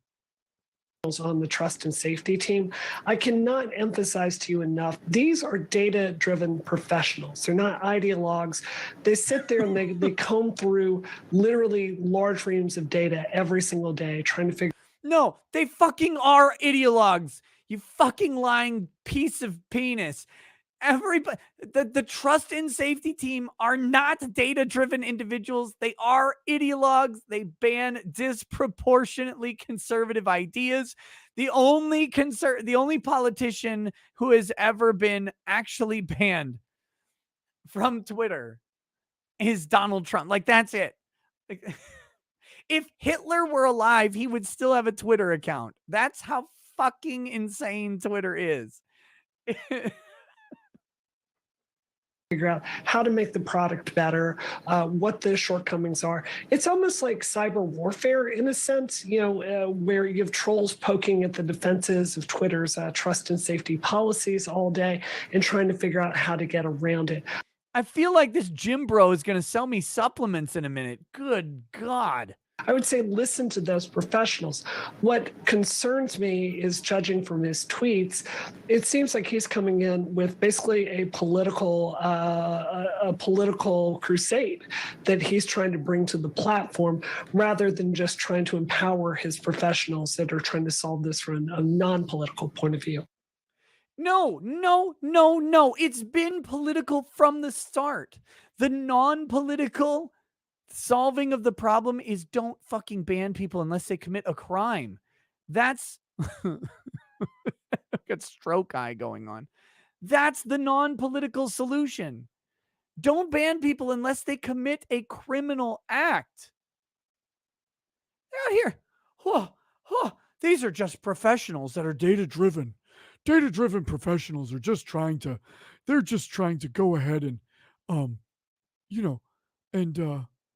On the trust and safety team, I cannot emphasize to you enough, these are data-driven professionals. They're not ideologues. They sit there and they comb through literally large reams of data every single day trying to figure. No, they fucking are ideologues. You fucking lying piece of penis. Everybody, the trust and safety team are not data-driven individuals. They are ideologues. They ban disproportionately conservative ideas. The only politician who has ever been actually banned from Twitter is Donald Trump. Like, that's it. Like, if Hitler were alive, he would still have a Twitter account. That's how fucking insane Twitter is. Figure out how to make the product better, what the shortcomings are. It's almost like cyber warfare in a sense, where you have trolls poking at the defenses of Twitter's trust and safety policies all day and trying to figure out how to get around it. I feel like this gym bro is going to sell me supplements in a minute. Good God. I would say listen to those professionals. What concerns me is, judging from his tweets, it seems like he's coming in with basically a political crusade that he's trying to bring to the platform, rather than just trying to empower his professionals that are trying to solve this from a non-political point of view. No. It's been political from the start. The non-political solving of the problem is don't fucking ban people unless they commit a crime. That's got stroke eye going on. That's the non-political solution. Don't ban people unless they commit a criminal act. They're out here. These are just professionals that are data-driven. Data-driven professionals are just trying to go ahead and,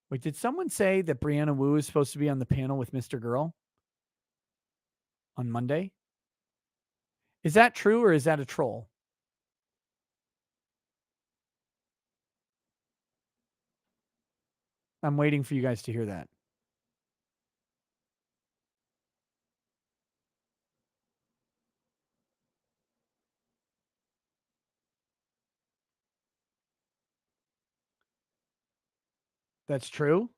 wait, did someone say that Brianna Wu is supposed to be on the panel with Mr. Girl on Monday? Is that true or is that a troll? I'm waiting for you guys to hear that. That's true?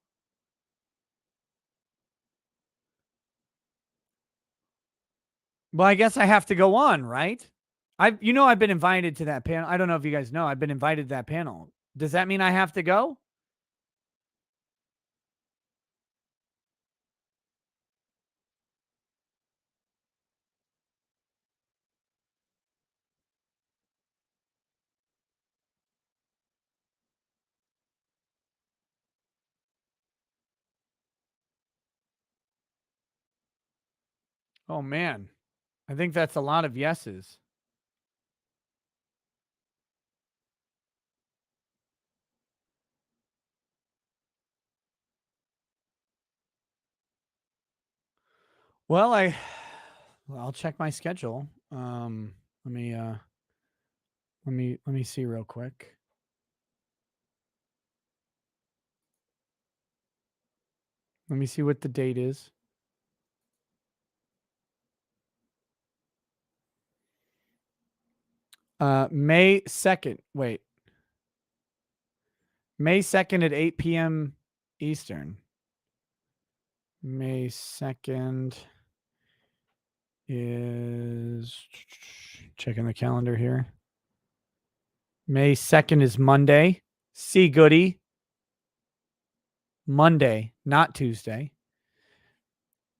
Well, I guess I have to go on, right? I've been invited to that panel. I don't know if you guys know. I've been invited to that panel. Does that mean I have to go? Oh, man. I think that's a lot of yeses. Well, I'll check my schedule. Let me see real quick. Let me see what the date is. May 2nd. Wait. May 2nd at 8 p.m. Eastern. May 2nd is, checking the calendar here. May 2nd is Monday. See Goody. Monday, not Tuesday.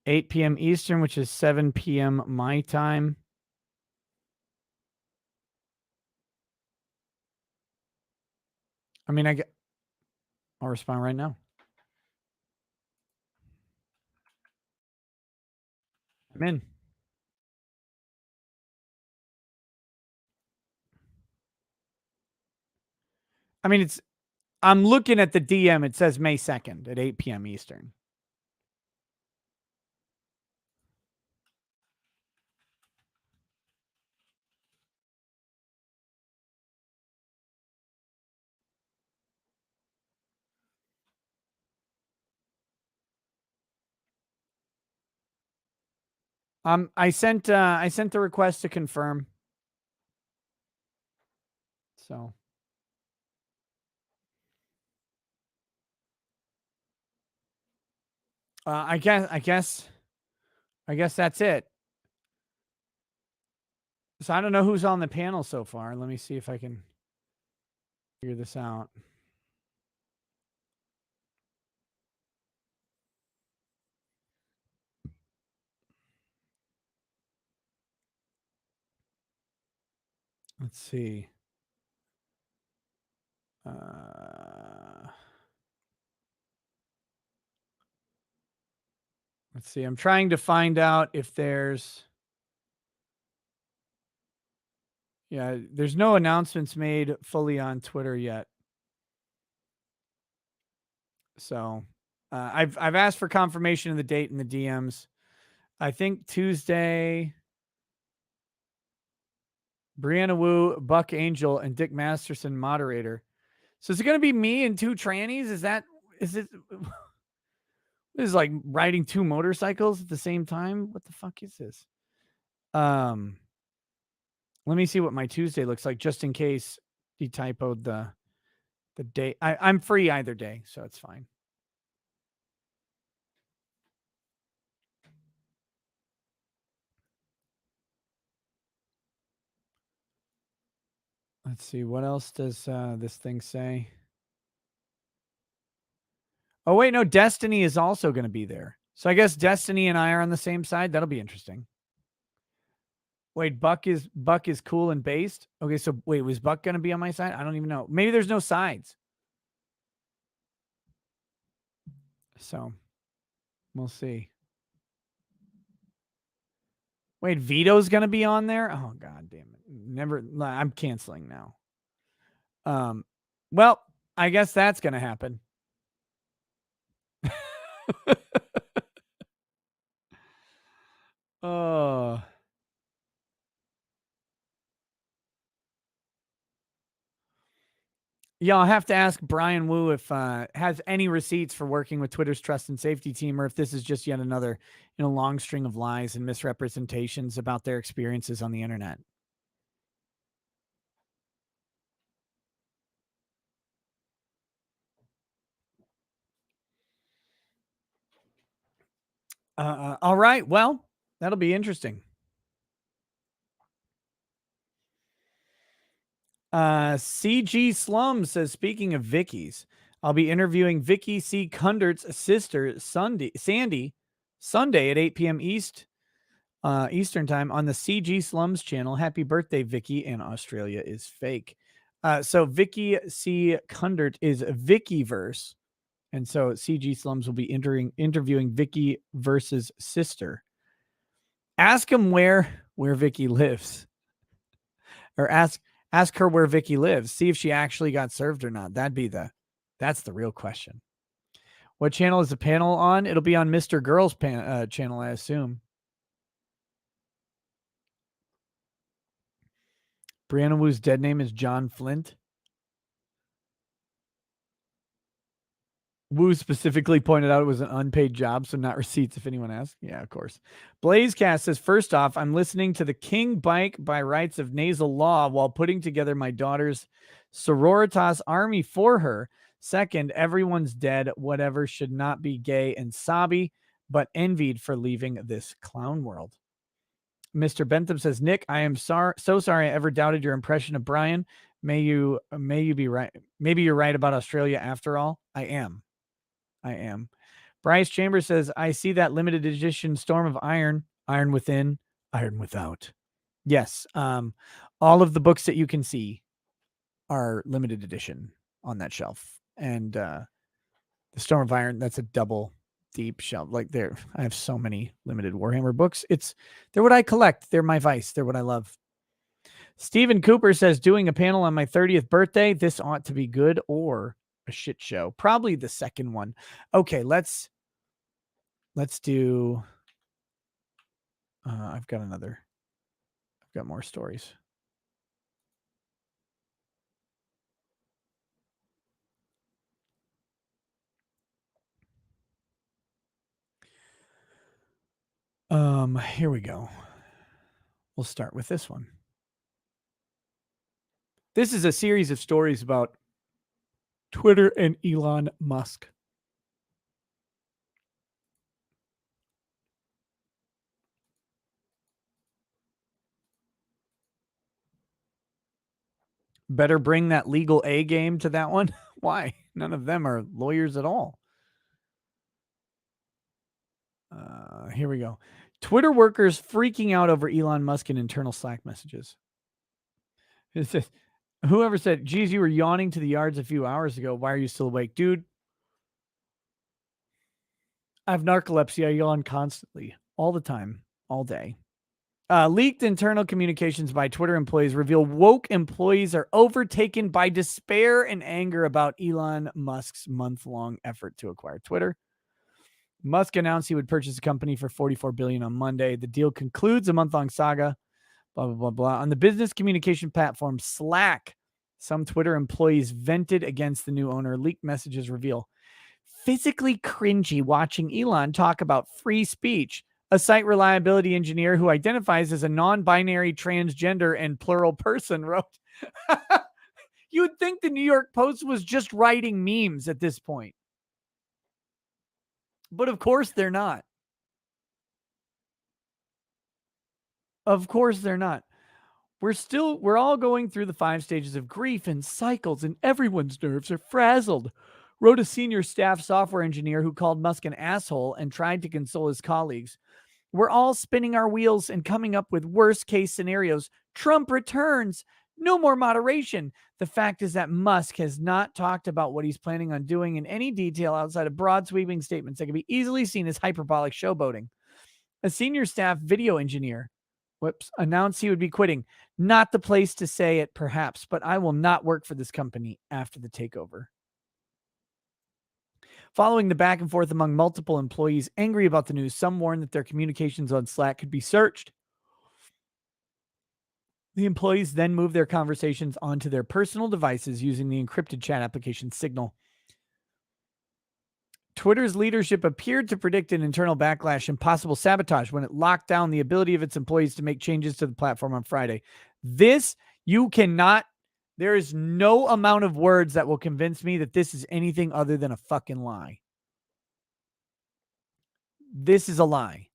8 p.m. Eastern, which is 7 p.m. my time. I mean, I'll respond right now. I'm in. I mean, I'm looking at the DM. It says May 2nd at 8 p.m. Eastern. I sent the request to confirm. So I guess that's it. So I don't know who's on the panel so far. Let me see if I can figure this out. Let's see. Let's see. I'm trying to find out if there's. Yeah, there's no announcements made fully on Twitter yet. So I've asked for confirmation of the date in the DMs. I think Tuesday. Brianna Wu, Buck Angel, and Dick Masterson moderator. So is it going to be me and two trannies? Is it? This is like riding two motorcycles at the same time. What the fuck is this? Let me see what my Tuesday looks like, just in case he typoed the date. I'm free either day, so it's fine. Let's see. What else does this thing say? Oh, wait, no. Destiny is also going to be there. So I guess Destiny and I are on the same side. That'll be interesting. Wait, Buck is cool and based? Okay, so wait, was Buck going to be on my side? I don't even know. Maybe there's no sides. So we'll see. Wait, Vito's going to be on there? Oh, God damn it. Never. I'm canceling now. Well, I guess that's going to happen. Oh. Yeah, I'll have to ask Brian Wu if has any receipts for working with Twitter's trust and safety team, or if this is just yet another long string of lies and misrepresentations about their experiences on the internet. All right. Well, that'll be interesting. CG Slum says, speaking of Vicky's, I'll be interviewing Vicky C. Kundert's sister, Sandy, Sunday at 8 p.m. Eastern time on the CG Slums channel. Happy birthday, Vicky, and Australia is fake. So Vicky C. Kundert is Vickyverse. And so CG Slums will be interviewing Vicky versus sister. Ask him where Vicky lives. Or ask her where Vicky lives. See if she actually got served or not. That's the real question. What channel is the panel on? It'll be on Mr. Girl's channel, I assume. Brianna Wu's dead name is John Flint. Wu specifically pointed out it was an unpaid job, so not receipts if anyone asks. Yeah, of course. Blazecast says, first off, I'm listening to the King Bike by rights of nasal law while putting together my daughter's sororitas army for her. Second, everyone's dead. Whatever, should not be gay and sobby, but envied for leaving this clown world. Mr. Bentham says, Nick, I am so sorry I ever doubted your impression of Brian. May you be right. Maybe you're right about Australia after all. I am. Bryce Chambers says, I see that limited edition Storm of Iron, Iron Within, Iron Without. Yes. All of the books that you can see are limited edition on that shelf. And the Storm of Iron, that's a double deep shelf. Like I have so many limited Warhammer books. They're what I collect. They're my vice. They're what I love. Stephen Cooper says, doing a panel on my 30th birthday. This ought to be good or a shit show. Probably the second one. Okay, let's do I've got more stories. Here we go. We'll start with this one. This is a series of stories about Twitter and Elon Musk. Better bring that legal A game to that one. Why? None of them are lawyers at all. Here we go. Twitter workers freaking out over Elon Musk and internal Slack messages. It says, whoever said, geez, you were yawning to the yards a few hours ago. Why are you still awake? Dude, I have narcolepsy. I yawn constantly, all the time, all day. Leaked internal communications by Twitter employees reveal woke employees are overtaken by despair and anger about Elon Musk's month-long effort to acquire Twitter. Musk announced he would purchase the company for $44 billion on Monday. The deal concludes a month-long saga. Blah, blah, blah, blah. On the business communication platform Slack, some Twitter employees vented against the new owner. Leaked messages reveal physically cringy watching Elon talk about free speech. A site reliability engineer who identifies as a non-binary transgender and plural person wrote. You would think the New York Post was just writing memes at this point. But of course they're not. Of course they're not. We're all going through the 5 stages of grief and cycles, and everyone's nerves are frazzled, wrote a senior staff software engineer who called Musk an asshole and tried to console his colleagues. We're all spinning our wheels and coming up with worst case scenarios. Trump returns. No more moderation. The fact is that Musk has not talked about what he's planning on doing in any detail outside of broad sweeping statements that can be easily seen as hyperbolic showboating. A senior staff video engineer announced he would be quitting. Not the place to say it, perhaps, but I will not work for this company after the takeover. Following the back and forth among multiple employees angry about the news, some warned that their communications on Slack could be searched. The employees then moved their conversations onto their personal devices using the encrypted chat application Signal. Twitter's leadership appeared to predict an internal backlash and possible sabotage when it locked down the ability of its employees to make changes to the platform on Friday. This, you cannot, there is no amount of words that will convince me that this is anything other than a fucking lie. This is a lie.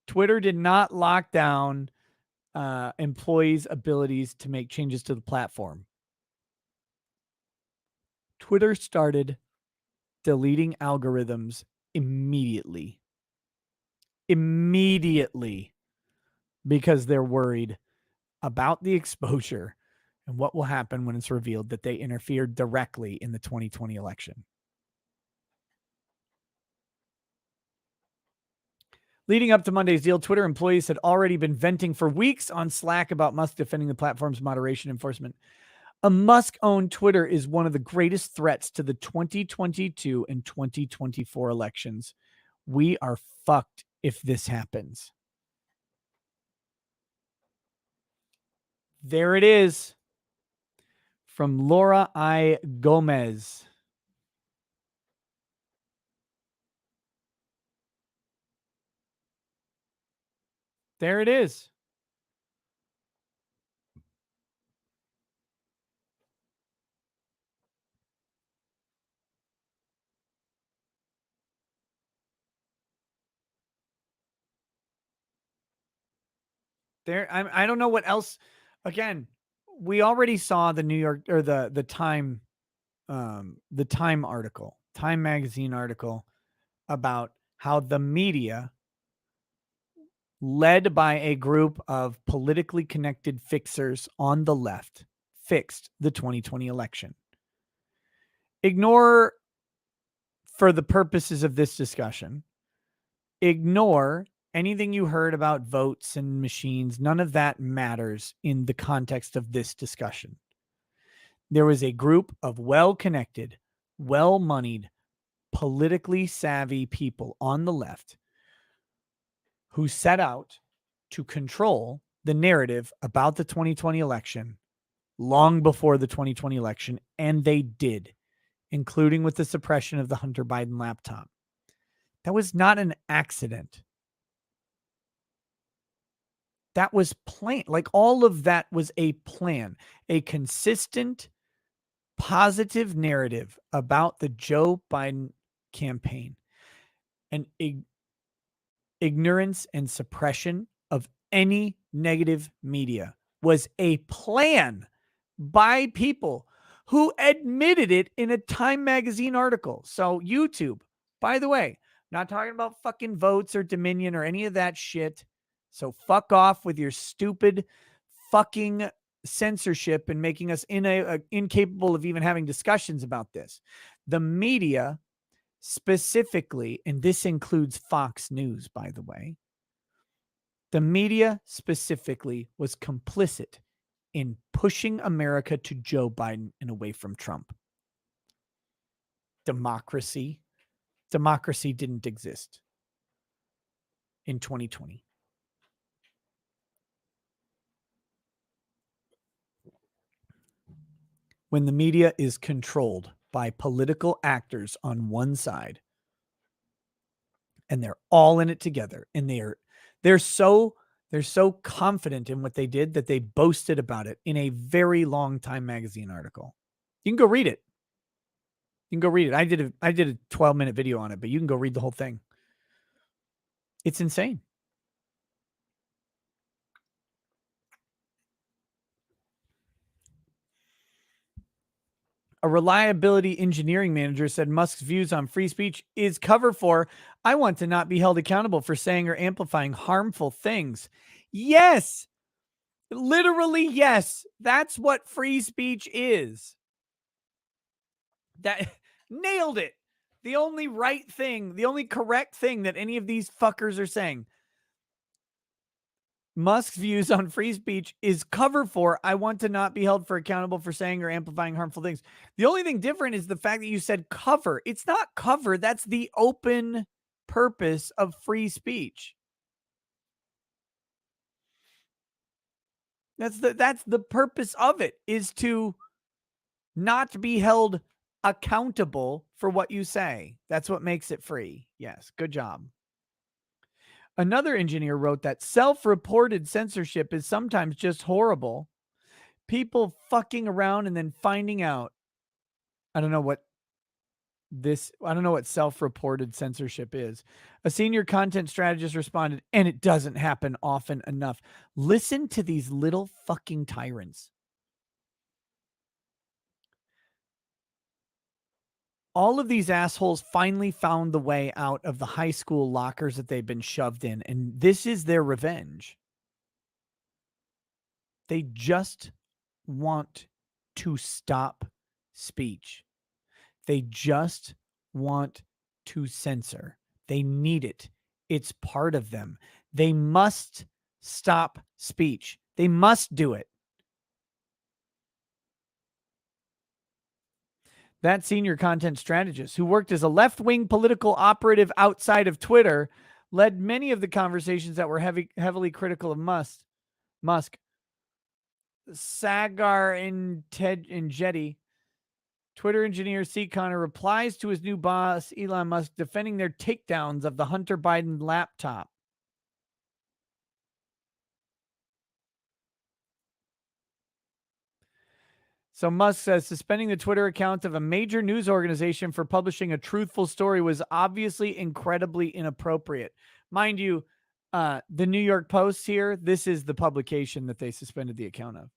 Twitter did not lock down employees' abilities to make changes to the platform. Twitter started deleting algorithms immediately. Because they're worried about the exposure and what will happen when it's revealed that they interfered directly in the 2020 election. Leading up to Monday's deal, Twitter employees had already been venting for weeks on Slack about Musk defending the platform's moderation enforcement. A Musk-owned Twitter is one of the greatest threats to the 2022 and 2024 elections. We are fucked if this happens. There it is. From Laura I. Gomez. There it is. There, I don't know what else. Again, we already saw the New York or the Time article, Time magazine article about how the media, led by a group of politically connected fixers on the left, fixed the 2020 election. Ignore, for the purposes of this discussion, ignore anything you heard about votes and machines. None of that matters in the context of this discussion. There was a group of well-connected, well-moneyed, politically savvy people on the left who set out to control the narrative about the 2020 election long before the 2020 election, and they did, including with the suppression of the Hunter Biden laptop. That was not an accident. That was planned. Like, all of that was a plan, a consistent, positive narrative about the Joe Biden campaign, and ignorance and suppression of any negative media was a plan by people who admitted it in a Time magazine article. So YouTube, by the way, not talking about fucking votes or Dominion or any of that shit. So fuck off with your stupid fucking censorship and making us incapable of even having discussions about this. The media specifically, and this includes Fox News, by the way, the media specifically was complicit in pushing America to Joe Biden and away from Trump. Democracy didn't exist in 2020. When the media is controlled by political actors on one side, and they're all in it together, and they're so confident in what they did that they boasted about it in a very long Time magazine article. You can go read it. I did a 12-minute video on it, but you can go read the whole thing. It's insane. A reliability engineering manager said Musk's views on free speech is cover for, I want to not be held accountable for saying or amplifying harmful things. Yes. Literally, yes. That's what free speech is. That nailed it. The only right thing, the only correct thing that any of these fuckers are saying. Musk's views on free speech is cover for, I want to not be held for accountable for saying or amplifying harmful things. The only thing different is the fact that you said cover. It's not cover. That's the open purpose of free speech. That's the purpose of it, is to not be held accountable for what you say. That's what makes it free. Yes, good job. Another engineer wrote that self-reported censorship is sometimes just horrible. People fucking around and then finding out. I don't know what self-reported censorship is. A senior content strategist responded, and it doesn't happen often enough. Listen to these little fucking tyrants. All of these assholes finally found the way out of the high school lockers that they've been shoved in, and this is their revenge. They just want to stop speech. They just want to censor. They need it. It's part of them. They must stop speech. They must do it. That senior content strategist, who worked as a left-wing political operative outside of Twitter, led many of the conversations that were heavily critical of Musk. Sagar and Ted and Jetty. Twitter engineer C. Connor replies to his new boss, Elon Musk, defending their takedowns of the Hunter Biden laptop. So Musk says suspending the Twitter account of a major news organization for publishing a truthful story was obviously incredibly inappropriate. Mind you, the New York Post here, this is the publication that they suspended the account of.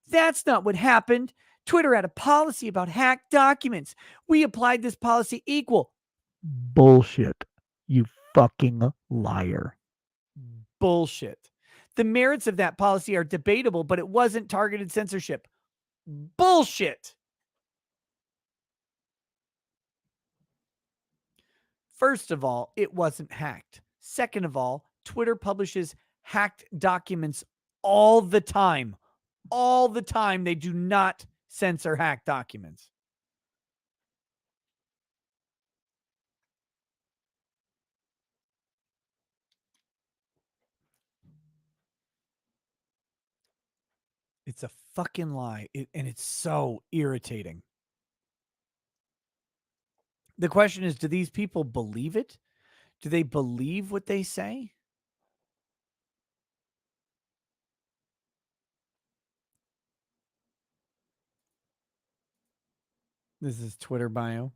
That's not what happened. Twitter had a policy about hacked documents. We applied this policy equal. Bullshit. You fucking liar. Bullshit. The merits of that policy are debatable, but it wasn't targeted censorship. Bullshit. First of all, it wasn't hacked. Second of all, Twitter publishes hacked documents all the time. All the time. They do not censor hacked documents. It's a fucking lie. And it's so irritating. The question is, do these people believe it? Do they believe what they say? This is Twitter bio.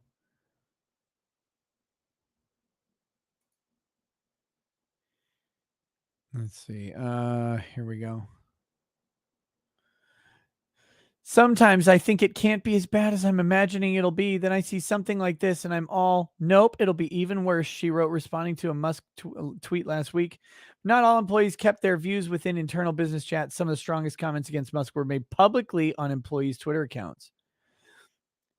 Let's see. Here we go. Sometimes I think it can't be as bad as I'm imagining it'll be. Then I see something like this and I'm all, nope, it'll be even worse, she wrote, responding to a Musk tweet last week. Not all employees kept their views within internal business chats. Some of the strongest comments against Musk were made publicly on employees' Twitter accounts.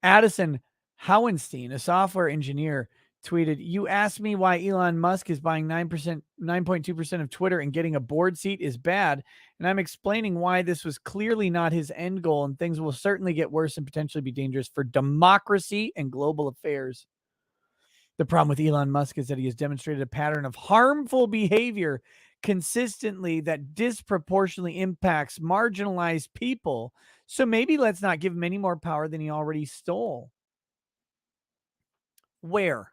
Addison Howenstein, a software engineer, tweeted, "You asked me why Elon Musk is buying 9.2% of Twitter and getting a board seat is bad. And I'm explaining why this was clearly not his end goal, and things will certainly get worse and potentially be dangerous for democracy and global affairs. The problem with Elon Musk is that he has demonstrated a pattern of harmful behavior consistently that disproportionately impacts marginalized people. So maybe let's not give him any more power than he already stole." Where?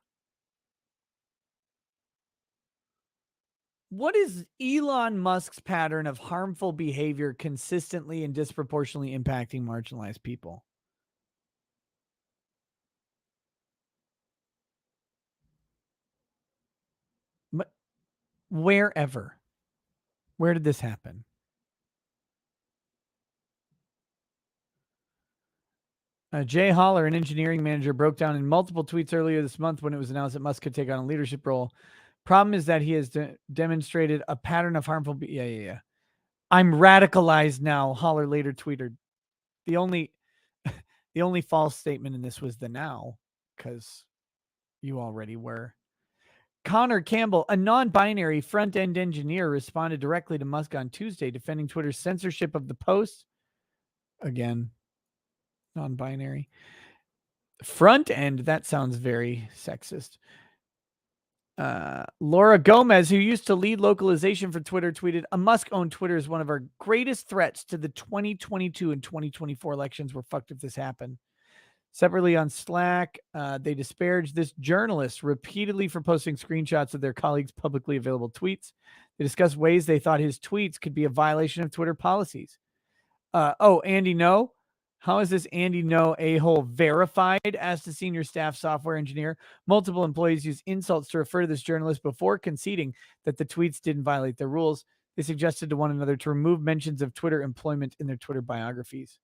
What is Elon Musk's pattern of harmful behavior consistently and disproportionately impacting marginalized people? Wherever. Where did this happen? Jay Holler, an engineering manager, broke down in multiple tweets earlier this month when it was announced that Musk could take on a leadership role. Problem is that he has demonstrated a pattern of harmful. Yeah. I'm radicalized now. Holler later tweeted. The only false statement in this was the now, because you already were. Connor Campbell, a non-binary front-end engineer, responded directly to Musk on Tuesday, defending Twitter's censorship of the post. Again, non-binary. Front end, that sounds very sexist. Laura Gomez, who used to lead localization for Twitter, tweeted, "A Musk-owned Twitter is one of our greatest threats to the 2022 and 2024 elections. We're fucked if this happened." Separately on Slack, they disparaged this journalist repeatedly for posting screenshots of their colleagues' publicly available tweets. They discussed ways they thought his tweets could be a violation of Twitter policies. Andy No. How is this Andy No a-hole verified? Asked a senior staff software engineer. Multiple employees used insults to refer to this journalist before conceding that the tweets didn't violate their rules. They suggested to one another to remove mentions of Twitter employment in their Twitter biographies.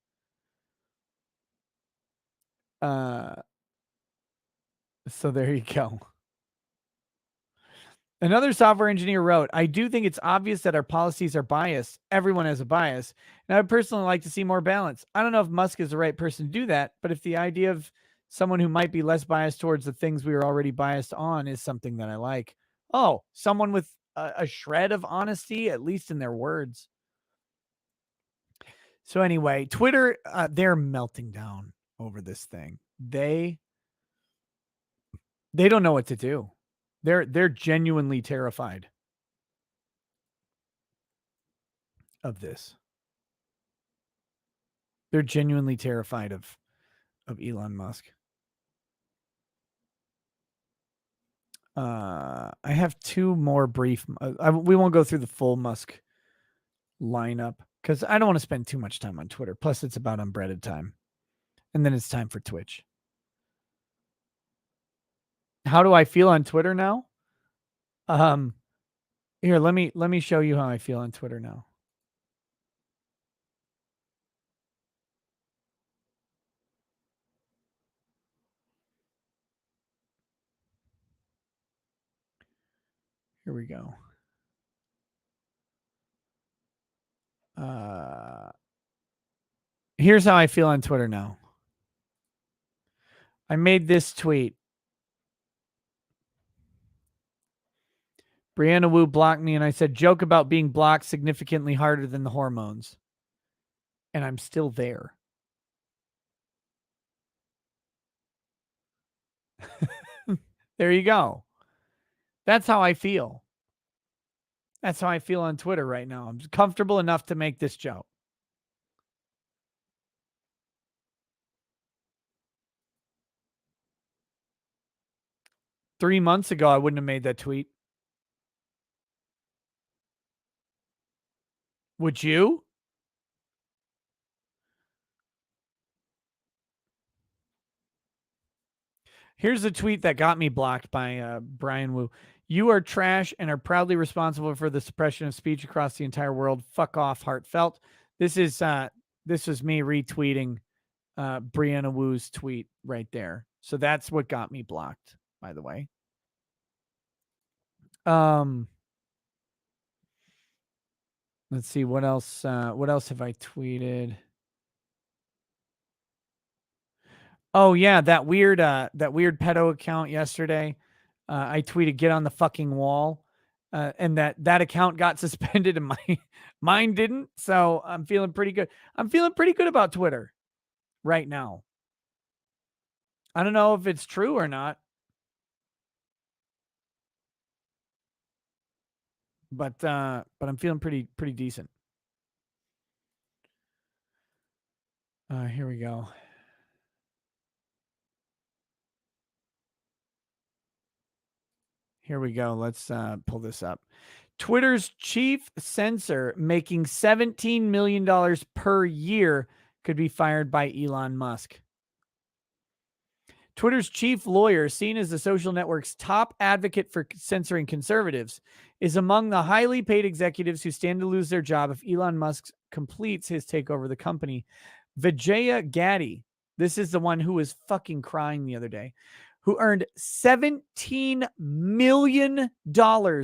So there you go. Another software engineer wrote, "I do think it's obvious that our policies are biased. Everyone has a bias. And I would personally like to see more balance. I don't know if Musk is the right person to do that, but if the idea of someone who might be less biased towards the things we are already biased on is something that I like." Oh, someone with a shred of honesty, at least in their words. So anyway, Twitter, they're melting down over this thing. They don't know what to do. They're genuinely terrified of this. They're genuinely terrified of Elon Musk. I have two more brief. We won't go through the full Musk lineup because I don't want to spend too much time on Twitter. Plus, it's about unbreaded time, and then it's time for Twitch. How do I feel on Twitter now? Here, let me show you how I feel on Twitter now. Here we go. Here's how I feel on Twitter now. I made this tweet. Brianna Wu blocked me, and I said, joke about being blocked significantly harder than the hormones. And I'm still there. There you go. That's how I feel. That's how I feel on Twitter right now. I'm comfortable enough to make this joke. Three months ago, I wouldn't have made that tweet. Would you? Here's a tweet that got me blocked by Brian Wu. You are trash and are proudly responsible for the suppression of speech across the entire world. Fuck off, heartfelt. This was me retweeting Brianna Wu's tweet right there. So that's what got me blocked, by the way. Let's see what else. What else have I tweeted? Oh yeah, that weird pedo account yesterday. I tweeted "get on the fucking wall," and that account got suspended, and mine didn't. So I'm feeling pretty good. I'm feeling pretty good about Twitter right now. I don't know if it's true or not, but I'm feeling pretty decent. Here we go. Here we go. Let's pull this up. Twitter's chief censor, making $17 million per year, could be fired by Elon Musk. Twitter's chief lawyer, seen as the social network's top advocate for censoring conservatives, is among the highly paid executives who stand to lose their job if Elon Musk completes his takeover of the company. Vijaya Gadde, this is the one who was fucking crying the other day, who earned $17 million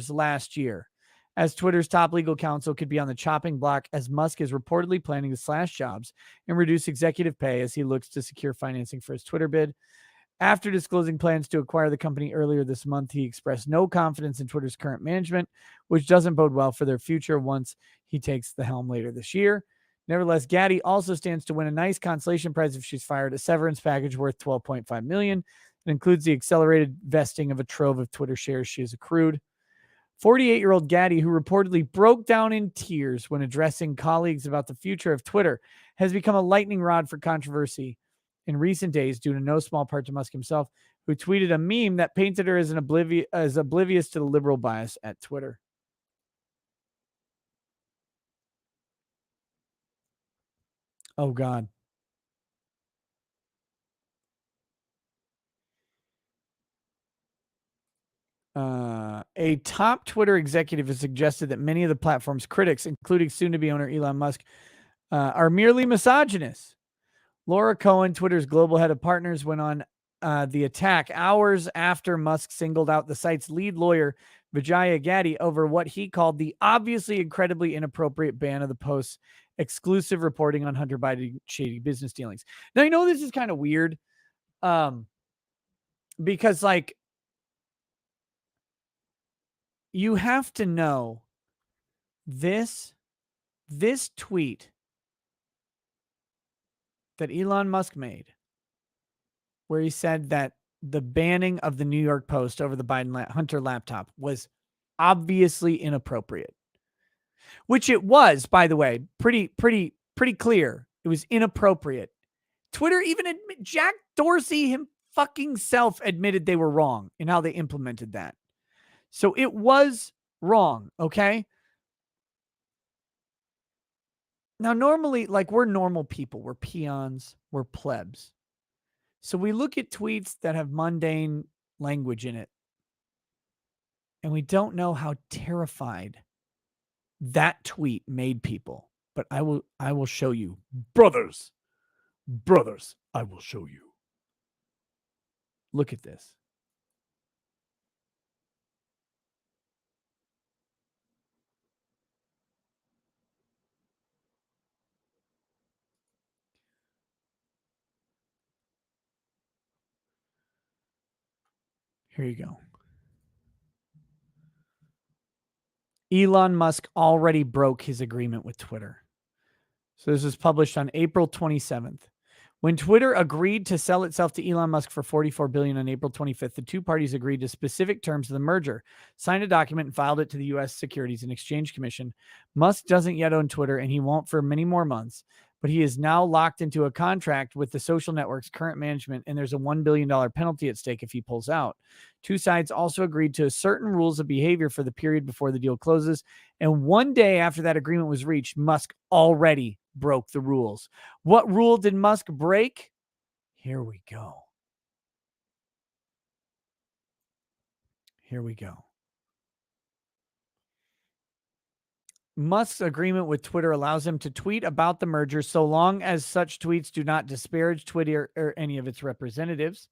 last year as Twitter's top legal counsel, could be on the chopping block as Musk is reportedly planning to slash jobs and reduce executive pay as he looks to secure financing for his Twitter bid. After disclosing plans to acquire the company earlier this month, he expressed no confidence in Twitter's current management, which doesn't bode well for their future once he takes the helm later this year. Nevertheless, Gadde also stands to win a nice consolation prize if she's fired, a severance package worth $12.5 million. It includes the accelerated vesting of a trove of Twitter shares she has accrued. 48-year-old Gadde, who reportedly broke down in tears when addressing colleagues about the future of Twitter, has become a lightning rod for controversy in recent days due to no small part to Musk himself, who tweeted a meme that painted her as oblivious to the liberal bias at Twitter. Oh, God. A top Twitter executive has suggested that many of the platform's critics, including soon-to-be owner Elon Musk, are merely misogynist. Laura Cohen, Twitter's global head of partners, went on the attack hours after Musk singled out the site's lead lawyer, Vijaya Gadde, over what he called the obviously incredibly inappropriate ban of the post's exclusive reporting on Hunter Biden shady business dealings. Now, you know, this is kind of weird because, like, you have to know this tweet that Elon Musk made, where he said that the banning of the New York Post over the Biden Hunter laptop was obviously inappropriate, which it was, by the way, pretty clear. It was inappropriate. Twitter even Jack Dorsey him fucking self admitted they were wrong in how they implemented that. So it was wrong, okay? Now, normally, like, we're normal people. We're peons. We're plebs. So we look at tweets that have mundane language in it, and we don't know how terrified that tweet made people. But I will show you. Brothers, I will show you. Look at this. Here you go. Elon Musk already broke his agreement with Twitter. So this was published on April 27th. When Twitter agreed to sell itself to Elon Musk for $44 billion on April 25th, the two parties agreed to specific terms of the merger, signed a document, and filed it to the U.S. Securities and Exchange Commission. Musk doesn't yet own Twitter, and he won't for many more months, but he is now locked into a contract with the social network's current management, and there's a $1 billion penalty at stake if he pulls out. Two sides also agreed to certain rules of behavior for the period before the deal closes, and one day after that agreement was reached, Musk already broke the rules. What rule did Musk break? Here we go. Here we go. Musk's agreement with Twitter allows him to tweet about the merger so long as such tweets do not disparage Twitter or any of its representatives.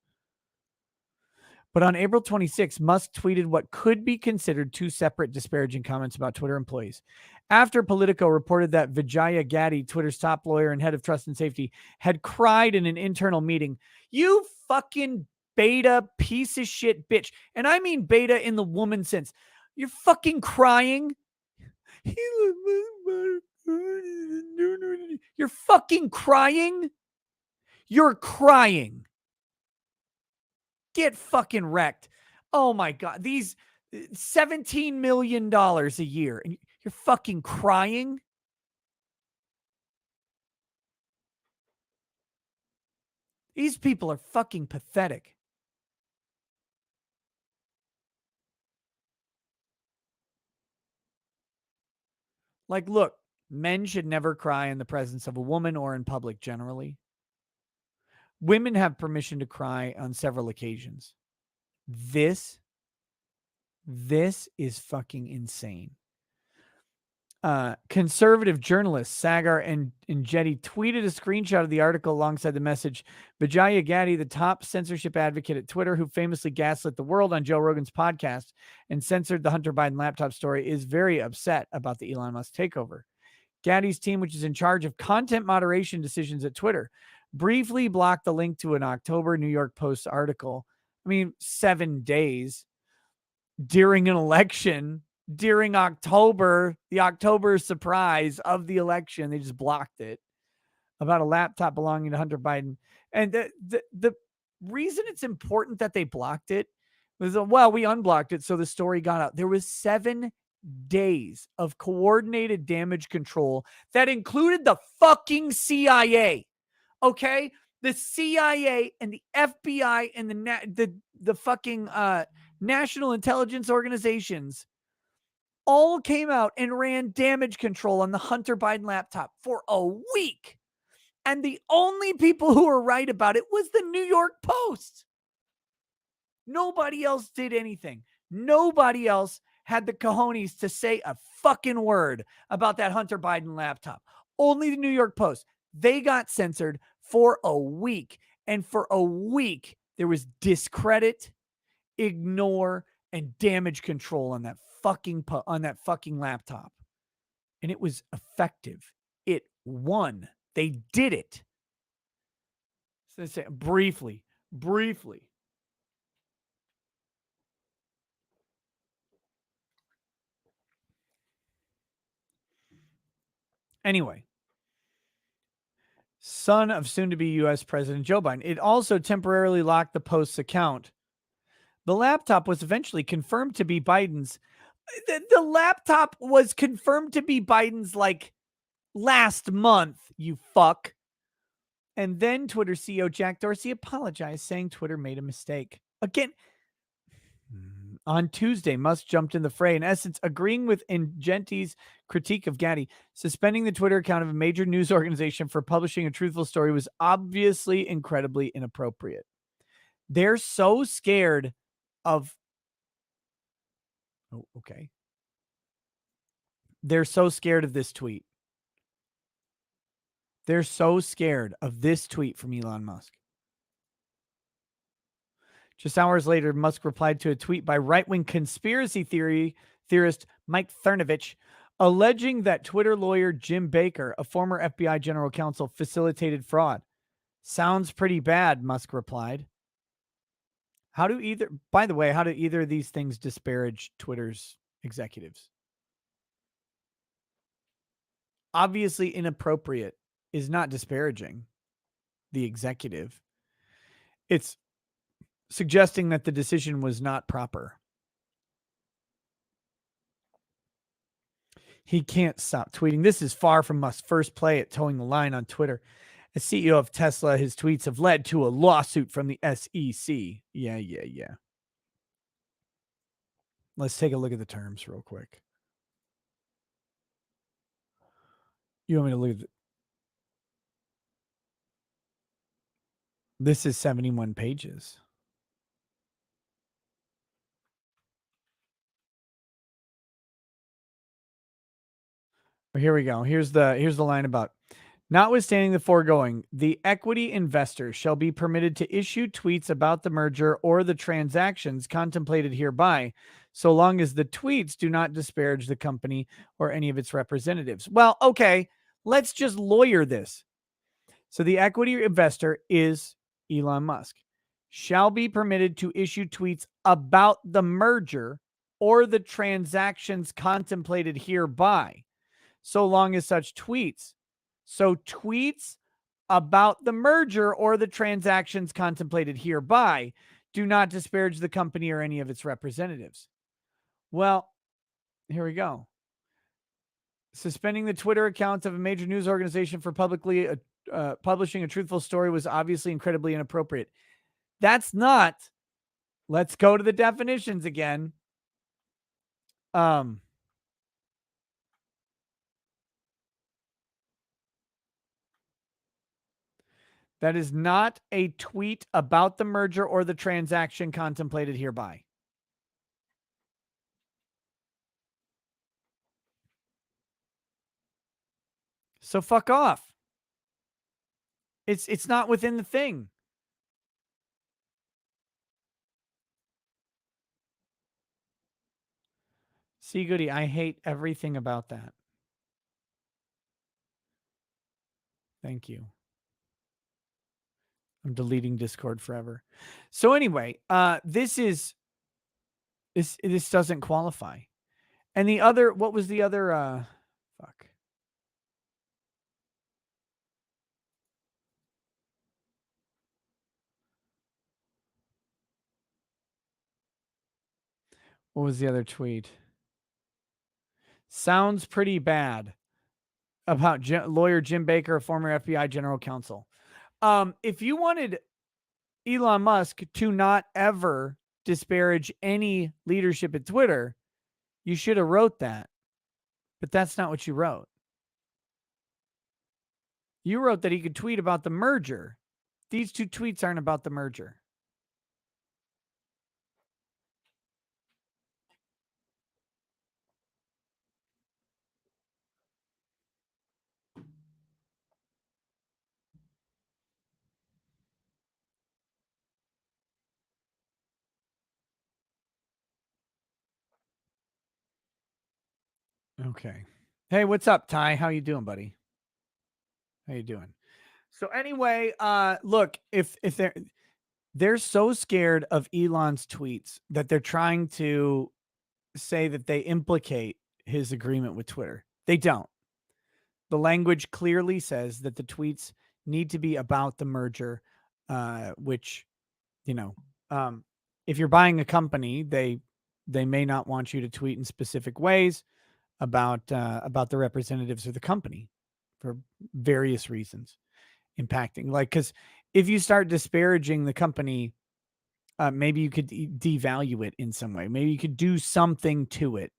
But on April 26, Musk tweeted what could be considered two separate disparaging comments about Twitter employees. After Politico reported that Vijaya Gadde, Twitter's top lawyer and head of trust and safety, had cried in an internal meeting, "You fucking beta piece of shit bitch." And I mean beta in the woman sense. You're fucking crying. You're fucking crying. You're crying. Get fucking wrecked. Oh my God. These $17 million a year. And you're fucking crying. These people are fucking pathetic. Like, look, men should never cry in the presence of a woman or in public generally. Women have permission to cry on several occasions. This is fucking insane. Conservative journalists Sagar and Jetty tweeted a screenshot of the article alongside the message. Vijaya Gadde, the top censorship advocate at Twitter, who famously gaslit the world on Joe Rogan's podcast and censored the Hunter Biden laptop story, is very upset about the Elon Musk takeover. Gadde's team, which is in charge of content moderation decisions at Twitter, briefly blocked the link to an October New York Post article. 7 days during an election, during October, the October surprise of the election. They just blocked it about a laptop belonging to Hunter Biden. And the reason it's important that they blocked it was, we unblocked it, so the story got out. There was 7 days of coordinated damage control that included the fucking CIA. Okay? The CIA and the FBI and the fucking national intelligence organizations all came out and ran damage control on the Hunter Biden laptop for a week. And the only people who were right about it was the New York Post. Nobody else did anything. Nobody else had the cojones to say a fucking word about that Hunter Biden laptop. Only the New York Post. They got censored for a week. And for a week, there was discredit, ignore, and damage control on that fucking laptop. And it was effective. It won. They did it. So say briefly. Anyway, son of soon-to-be U.S. President Joe Biden. It also temporarily locked the Post's account. The laptop was eventually confirmed to be Biden's. The laptop was confirmed to be Biden's like last month, you fuck. And then Twitter CEO Jack Dorsey apologized, saying Twitter made a mistake. Again, on Tuesday, Musk jumped in the fray, in essence, agreeing with Ingenti's critique of Gaddy. Suspending the Twitter account of a major news organization for publishing a truthful story was obviously incredibly inappropriate. They're so scared of... Oh, okay. They're so scared of this tweet. They're so scared of this tweet from Elon Musk. Just hours later, Musk replied to a tweet by right-wing conspiracy theorist Mike Cernovich, alleging that Twitter lawyer Jim Baker, a former FBI general counsel, facilitated fraud. Sounds pretty bad, Musk replied. By the way, how do either of these things disparage Twitter's executives? Obviously inappropriate is not disparaging the executive. It's suggesting that the decision was not proper. He can't stop tweeting. This is far from Musk's first play at towing the line on Twitter. As CEO of Tesla, his tweets have led to a lawsuit from the SEC. Yeah. Let's take a look at the terms real quick. You want me to look at the... This is 71 pages. Here we go. Here's the line about, notwithstanding the foregoing, the equity investor shall be permitted to issue tweets about the merger or the transactions contemplated hereby, so long as the tweets do not disparage the company or any of its representatives. Well, okay, let's just lawyer this. So the equity investor is Elon Musk, shall be permitted to issue tweets about the merger or the transactions contemplated hereby, so long as such tweets. So tweets about the merger or the transactions contemplated hereby do not disparage the company or any of its representatives. Well, here we go. Suspending the Twitter account of a major news organization for publicly publishing a truthful story was obviously incredibly inappropriate. That's not. Let's go to the definitions again. That is not a tweet about the merger or the transaction contemplated hereby. So fuck off. It's not within the thing. See, Goody, I hate everything about that. Thank you. I'm deleting Discord forever. So anyway, this doesn't qualify. And the other, what was the other, fuck. What was the other tweet? Sounds pretty bad about lawyer Jim Baker, a former FBI general counsel. If you wanted Elon Musk to not ever disparage any leadership at Twitter, you should have wrote that. But that's not what you wrote. You wrote that he could tweet about the merger. These two tweets aren't about the merger. Okay. Hey, what's up, Ty? How you doing, buddy? How you doing? So anyway, look, if they're so scared of Elon's tweets that they're trying to say that they implicate his agreement with Twitter. They don't. The language clearly says that the tweets need to be about the merger, which, you know, if you're buying a company, they may not want you to tweet in specific ways about the representatives of the company for various reasons. impacting. Like, because if you start disparaging the company, maybe you could devalue it in some way. Maybe you could do something to it.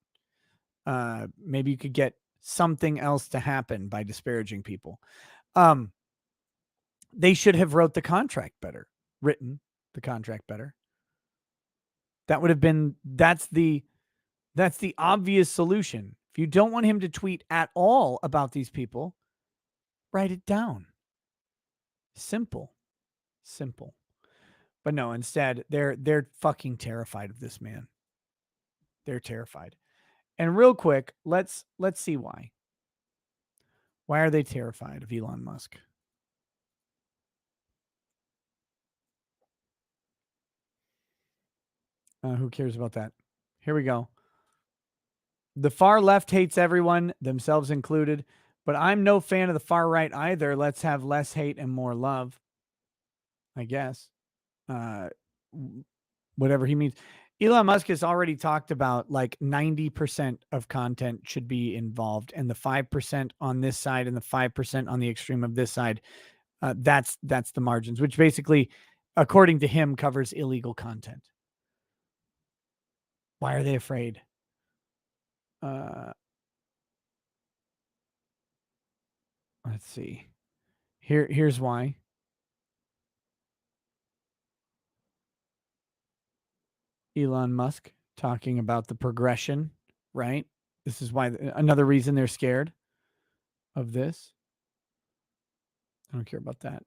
Maybe you could get something else to happen by disparaging people. They should have written the contract better. That would have been, that's the obvious solution. If you don't want him to tweet at all about these people, write it down. Simple. But no, instead they're fucking terrified of this man. They're terrified. And real quick, let's see why. Why are they terrified of Elon Musk? Who cares about that? Here we go. The far left hates everyone, themselves included, but I'm no fan of the far right either. Let's have less hate and more love, I guess. Whatever he means. Elon Musk has already talked about like 90% of content should be involved, and the 5% on this side and the 5% on the extreme of this side. That's the margins, which basically, according to him, covers illegal content. Why are they afraid? Let's see. Here's why. Elon Musk talking about the progression, right? This is why another reason they're scared of this. I don't care about that.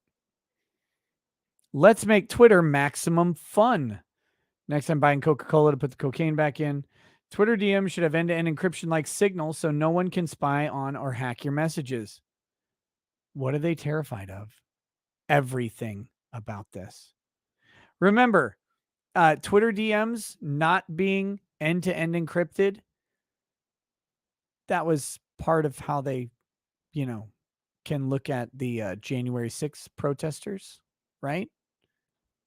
Let's make Twitter maximum fun. Next, I'm buying Coca-Cola to put the cocaine back in. Twitter DMs should have end-to-end encryption like Signal so no one can spy on or hack your messages. What are they terrified of? Everything about this. Remember, Twitter DMs not being end-to-end encrypted, that was part of how they, can look at the January 6th protesters, right?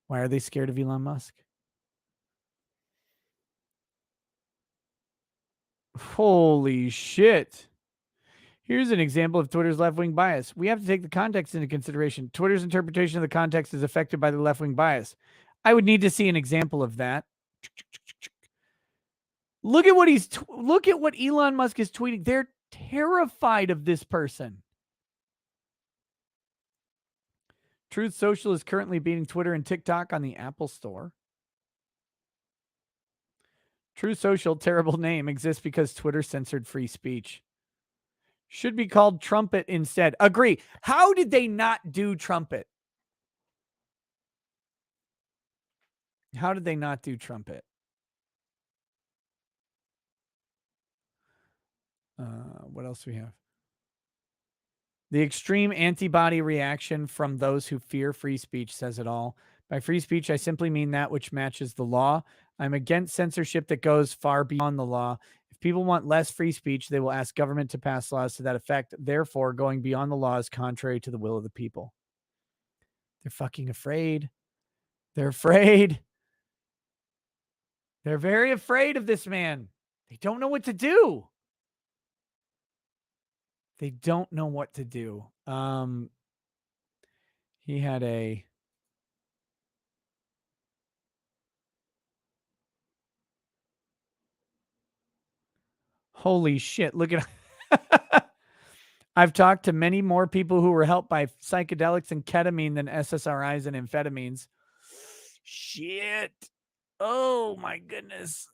Why are they scared of Elon Musk? Holy shit. Here's an example of Twitter's left-wing bias. We have to take the context into consideration. Twitter's interpretation of the context is affected by the left-wing bias. I would need to see an example of that. Look at what Elon Musk is tweeting. They're terrified of this person. Truth Social is currently beating Twitter and TikTok on the Apple Store. Truth Social, terrible name, exists because Twitter censored free speech. Should be called Trumpet instead. Agree. How did they not do Trumpet? How did they not do Trumpet? What else do we have? The extreme antibody reaction from those who fear free speech says it all. By free speech, I simply mean that which matches the law. I'm against censorship that goes far beyond the law. If people want less free speech, they will ask government to pass laws to that effect. Therefore, going beyond the law is contrary to the will of the people. They're fucking afraid. They're afraid. They're very afraid of this man. They don't know what to do. They don't know what to do. He had a... Holy shit. Look at... I've talked to many more people who were helped by psychedelics and ketamine than SSRIs and amphetamines. Shit. Oh, my goodness.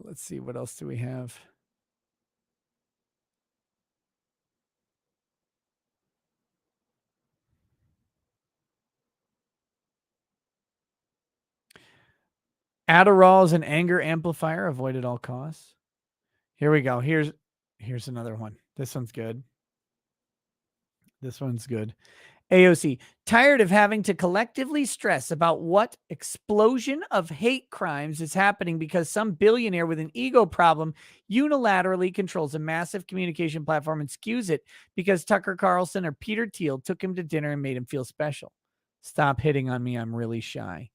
Let's see. What else do we have? Adderall is an anger amplifier. Avoid at all costs. Here we go. Here's another one. This one's good. This one's good. AOC, tired of having to collectively stress about what explosion of hate crimes is happening because some billionaire with an ego problem unilaterally controls a massive communication platform and skews it because Tucker Carlson or Peter Thiel took him to dinner and made him feel special. Stop hitting on me. I'm really shy.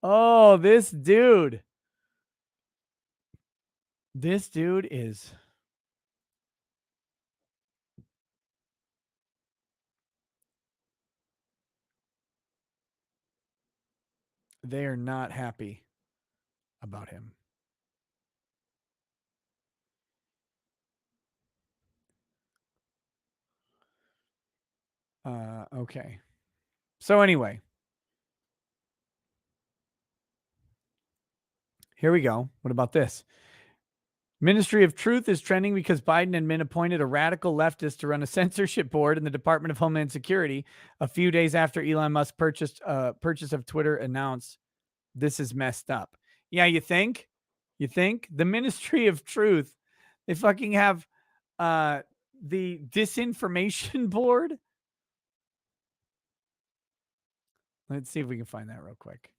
Oh, this dude. This dude is... They are not happy about him. Okay. So anyway, here we go. What about this? Ministry of Truth is trending because Biden admin appointed a radical leftist to run a censorship board in the Department of Homeland Security a few days after Elon Musk purchase of Twitter announced. This is messed up. Yeah, you think? You think? The Ministry of Truth, they fucking have the disinformation board. Let's see if we can find that real quick.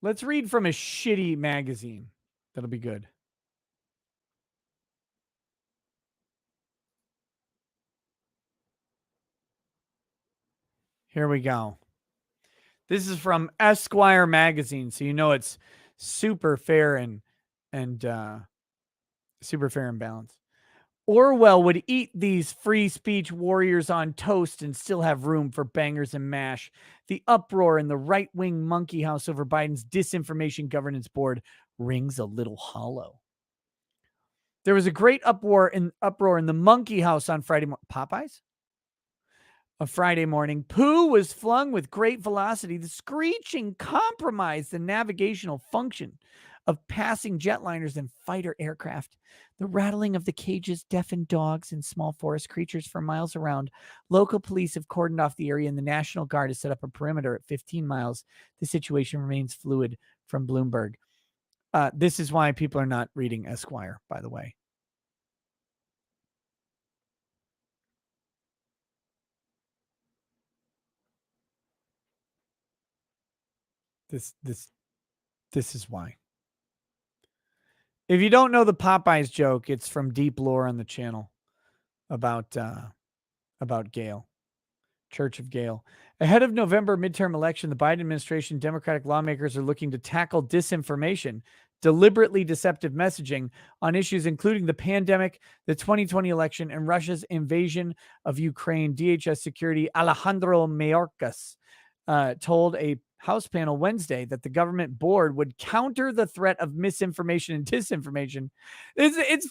Let's read from a shitty magazine. That'll be good. Here we go. This is from Esquire magazine, so you know it's super fair and super fair and balanced. Orwell would eat these free speech warriors on toast and still have room for bangers and mash. The uproar in the right-wing monkey house over Biden's disinformation governance board rings a little hollow. There was a great uproar in the monkey house on Friday morning. Popeyes? A Friday morning, poo was flung with great velocity. The screeching compromised the navigational function of passing jetliners and fighter aircraft. The rattling of the cages deafened dogs and small forest creatures for miles around. Local police have cordoned off the area, and the National Guard has set up a perimeter at 15 miles. The situation remains fluid. From Bloomberg. This is why people are not reading Esquire, by the way. This is why. If you don't know the Popeyes joke, it's from deep lore on the channel about Gale, Church of Gale. Ahead of November midterm election, the Biden administration Democratic lawmakers are looking to tackle disinformation, deliberately deceptive messaging on issues including the pandemic, the 2020 election, and Russia's invasion of Ukraine. DHS security Alejandro Mayorkas told a House panel Wednesday that the government board would counter the threat of misinformation and disinformation. It's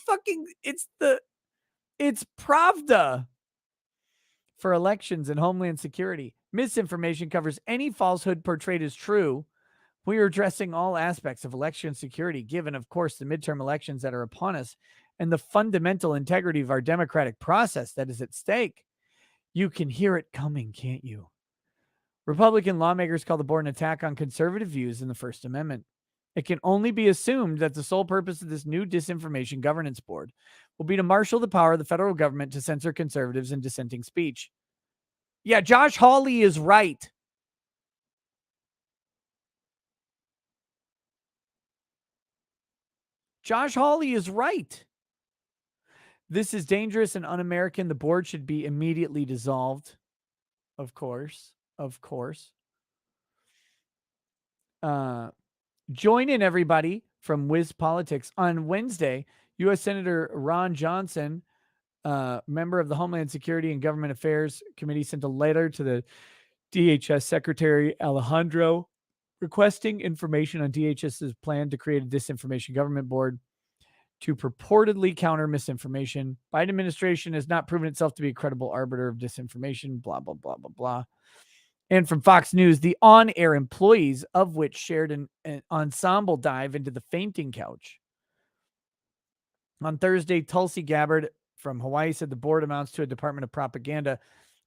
Pravda for elections and homeland security. Misinformation covers any falsehood portrayed as true. We are addressing all aspects of election security, given, of course, the midterm elections that are upon us and the fundamental integrity of our democratic process that is at stake. You can hear it coming, can't you? Republican lawmakers call the board an attack on conservative views in the First Amendment. It can only be assumed that the sole purpose of this new disinformation governance board will be to marshal the power of the federal government to censor conservatives and dissenting speech. Yeah, Josh Hawley is right. Josh Hawley is right. This is dangerous and un-American. The board should be immediately dissolved. Of course. Join in, everybody, from Wiz Politics. On Wednesday, U.S. Senator Ron Johnson, member of the Homeland Security and Government Affairs Committee, sent a letter to the DHS Secretary Alejandro requesting information on DHS's plan to create a disinformation government board to purportedly counter misinformation. Biden administration has not proven itself to be a credible arbiter of disinformation, blah, blah, blah, blah, blah. And from Fox News, the on-air employees of which shared an ensemble dive into the fainting couch. On Thursday, Tulsi Gabbard from Hawaii said the board amounts to a Department of Propaganda.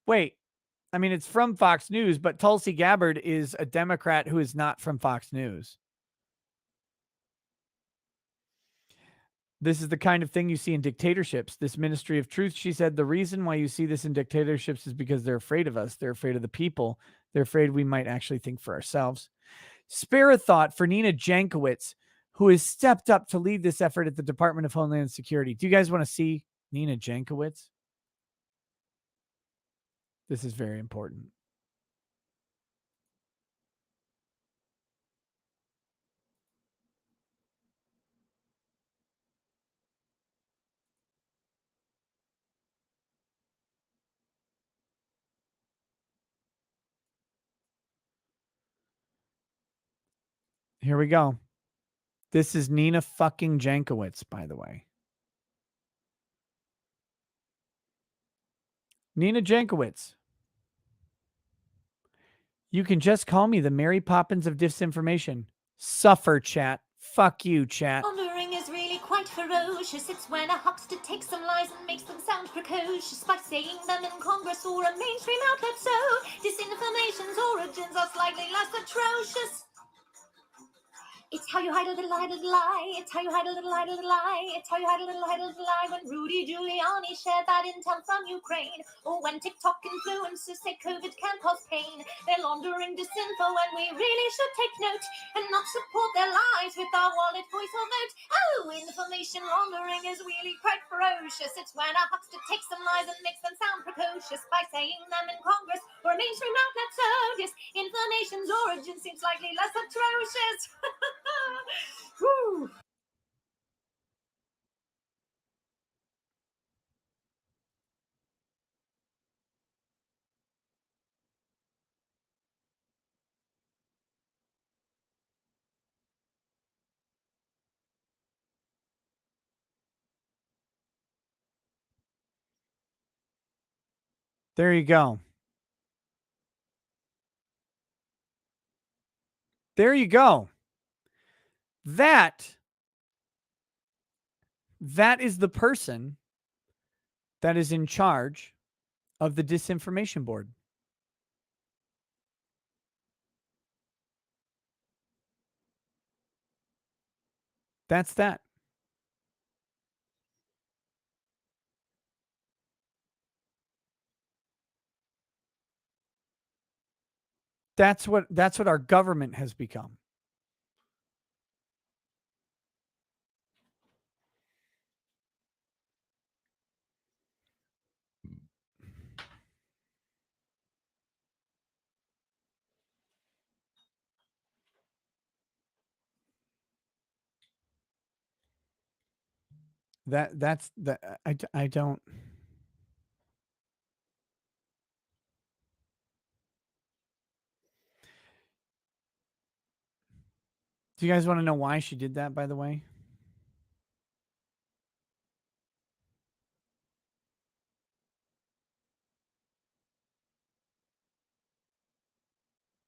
Wait, I mean, it's from Fox News, but Tulsi Gabbard is a Democrat who is not from Fox News. This is the kind of thing you see in dictatorships. This Ministry of Truth, she said, the reason why you see this in dictatorships is because they're afraid of us. They're afraid of the people. They're afraid we might actually think for ourselves. Spare a thought for Nina Jankowicz, who has stepped up to lead this effort at the Department of Homeland Security. Do you guys want to see Nina Jankowicz? This is very important. Here we go. This is Nina fucking Jankowicz, by the way. Nina Jankowicz. You can just call me the Mary Poppins of disinformation. Suffer, chat. Fuck you, chat. Laundering is really quite ferocious. It's when a huckster takes some lies and makes them sound precocious by saying them in Congress or a mainstream outlet. So disinformation's origins are slightly less atrocious. It's how you hide a little lie, little lie. It's how you hide a little lie, little lie. It's how you hide a little lie, little lie. When Rudy Giuliani shared that intel from Ukraine, or when TikTok influencers say COVID can cause pain, they're laundering disinfo, and we really should take note and not support their lies with our wallet, voice, or vote. Oh, information laundering is really quite ferocious. It's when a huckster takes some lies and makes them sound precocious by saying them in Congress or a mainstream outlet. So disinformation's origin seems slightly less atrocious. Woo. There you go. There you go. That is the person that is in charge of the disinformation board. That's that. That's what our government has become. That's that I don't. Do you guys want to know why she did that, by the way?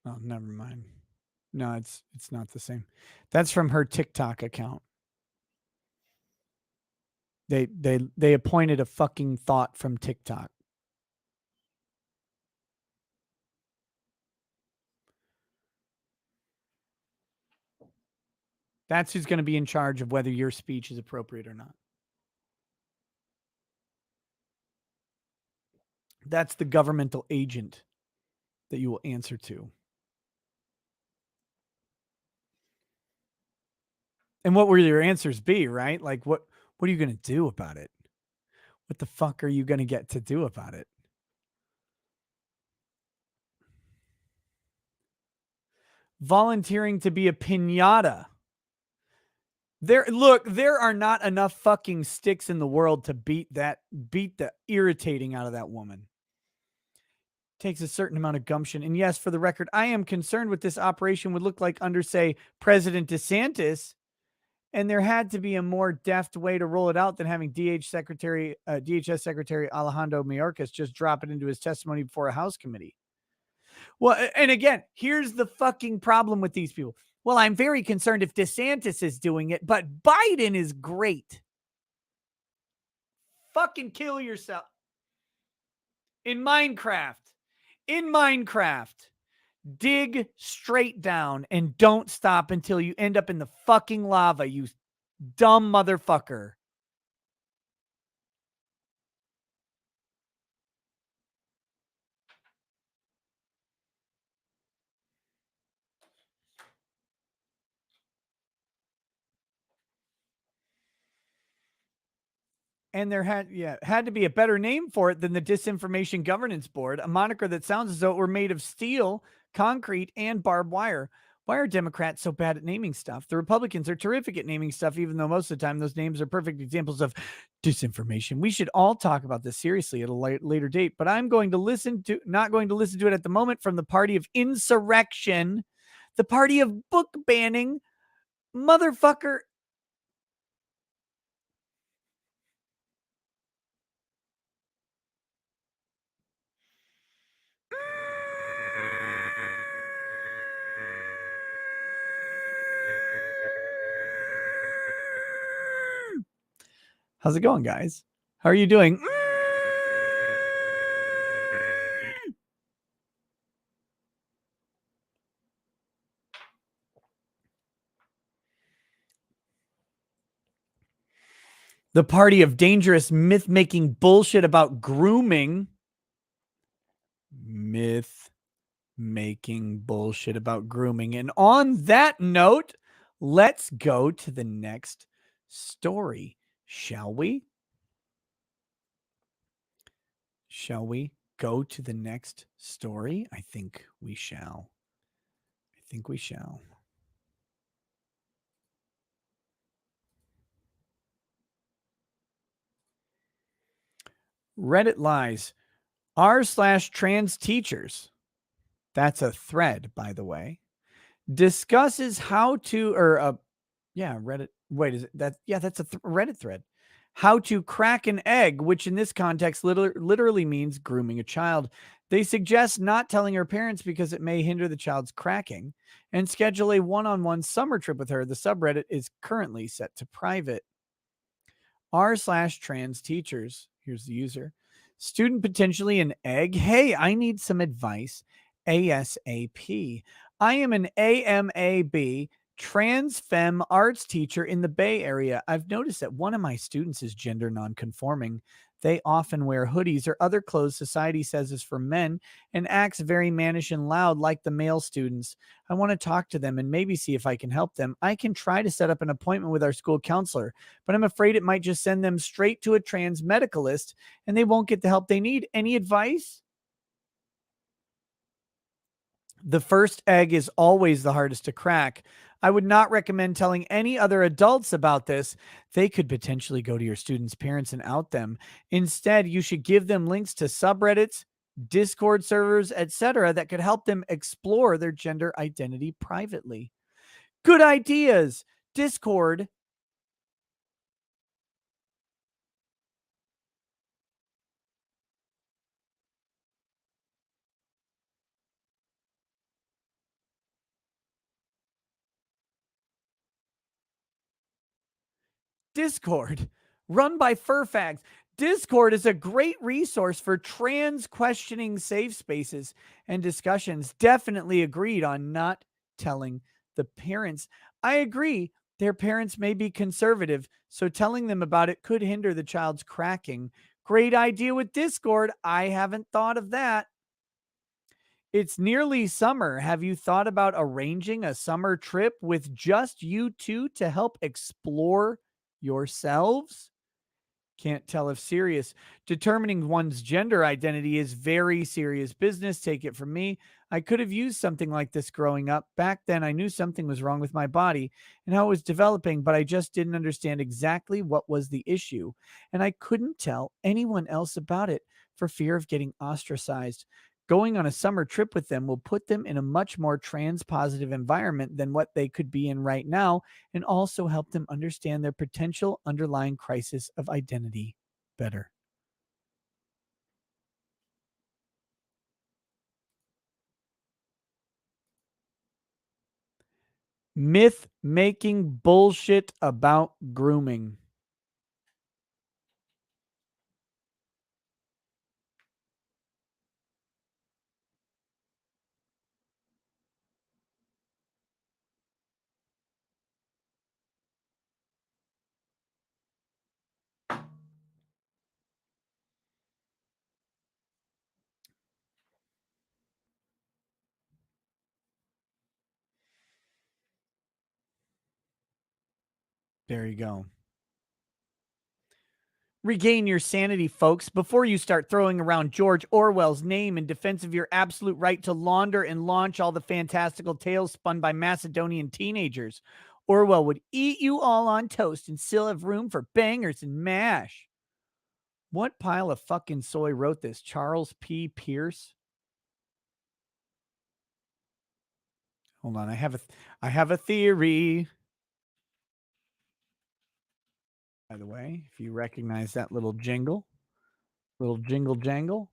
Oh, never mind. No, it's not the same. That's from her TikTok account. They appointed a fucking thought from TikTok. That's who's going to be in charge of whether your speech is appropriate or not. That's the governmental agent that you will answer to. And what will your answers be, right? Like what are you going to do about it? What the fuck are you going to get to do about it? Volunteering to be a piñata. There are not enough fucking sticks in the world to beat the irritating out of that woman. Takes a certain amount of gumption. And yes, for the record, I am concerned what this operation would look like under, say, President DeSantis. And there had to be a more deft way to roll it out than having DHS Secretary Alejandro Mayorkas just drop it into his testimony before a House committee. Well, and again, here's the fucking problem with these people. Well, I'm very concerned if DeSantis is doing it, but Biden is great. Fucking kill yourself. In Minecraft, dig straight down and don't stop until you end up in the fucking lava, you dumb motherfucker. And there had to be a better name for it than the Disinformation Governance Board, a moniker that sounds as though it were made of steel, concrete, and barbed wire. Why are Democrats so bad at naming stuff? The Republicans are terrific at naming stuff, even though most of the time those names are perfect examples of disinformation. We should all talk about this seriously at a later date, but I'm going to not going to listen to it at the moment from the party of insurrection, the party of book banning, motherfucker. How's it going, guys? How are you doing? The party of dangerous myth-making bullshit about grooming. Myth-making bullshit about grooming. And on that note, let's go to the next story, shall we? Shall we go to the next story? I think we shall. I think we shall. Reddit lies. r/trans teachers. That's a thread, by the way. Discusses how to, Reddit. Wait, is it that? Yeah, that's a Reddit thread. How to crack an egg, which in this context literally means grooming a child. They suggest not telling her parents because it may hinder the child's cracking, and schedule a one-on-one summer trip with her. The subreddit is currently set to private. r/trans teachers. Here's the user. Student potentially an egg. Hey, I need some advice. ASAP. I am an AMAB trans femme arts teacher in the Bay Area. I've noticed that one of my students is gender nonconforming. They often wear hoodies or other clothes society says is for men and acts very mannish and loud like the male students. I want to talk to them and maybe see if I can help them. I can try to set up an appointment with our school counselor, but I'm afraid it might just send them straight to a trans medicalist and they won't get the help they need. Any advice? The first egg is always the hardest to crack. I would not recommend telling any other adults about this. They could potentially go to your students' parents and out them. Instead, you should give them links to subreddits, Discord servers, etc. that could help them explore their gender identity privately. Good ideas. Discord. Discord, run by furfags. Discord is a great resource for trans questioning safe spaces and discussions. Definitely agreed on not telling the parents. I agree. Their parents may be conservative, so telling them about it could hinder the child's cracking. Great idea with Discord. I haven't thought of that. It's nearly summer. Have you thought about arranging a summer trip with just you two to help explore yourselves? Can't tell if serious. Determining one's gender identity is very serious business. Take it from me. I could have used something like this growing up. Back then, I knew something was wrong with my body and how it was developing, but I just didn't understand exactly what was the issue. And I couldn't tell anyone else about it for fear of getting ostracized. Going on a summer trip with them will put them in a much more trans positive environment than what they could be in right now, and also help them understand their potential underlying crisis of identity better. Myth making bullshit about grooming. There you go. Regain your sanity, folks, before you start throwing around George Orwell's name in defense of your absolute right to launder and launch all the fantastical tales spun by Macedonian teenagers. Orwell would eat you all on toast and still have room for bangers and mash. What pile of fucking soy wrote this? Charles P. Pierce? Hold on, I have a theory. By the way, if you recognize that little jingle jangle.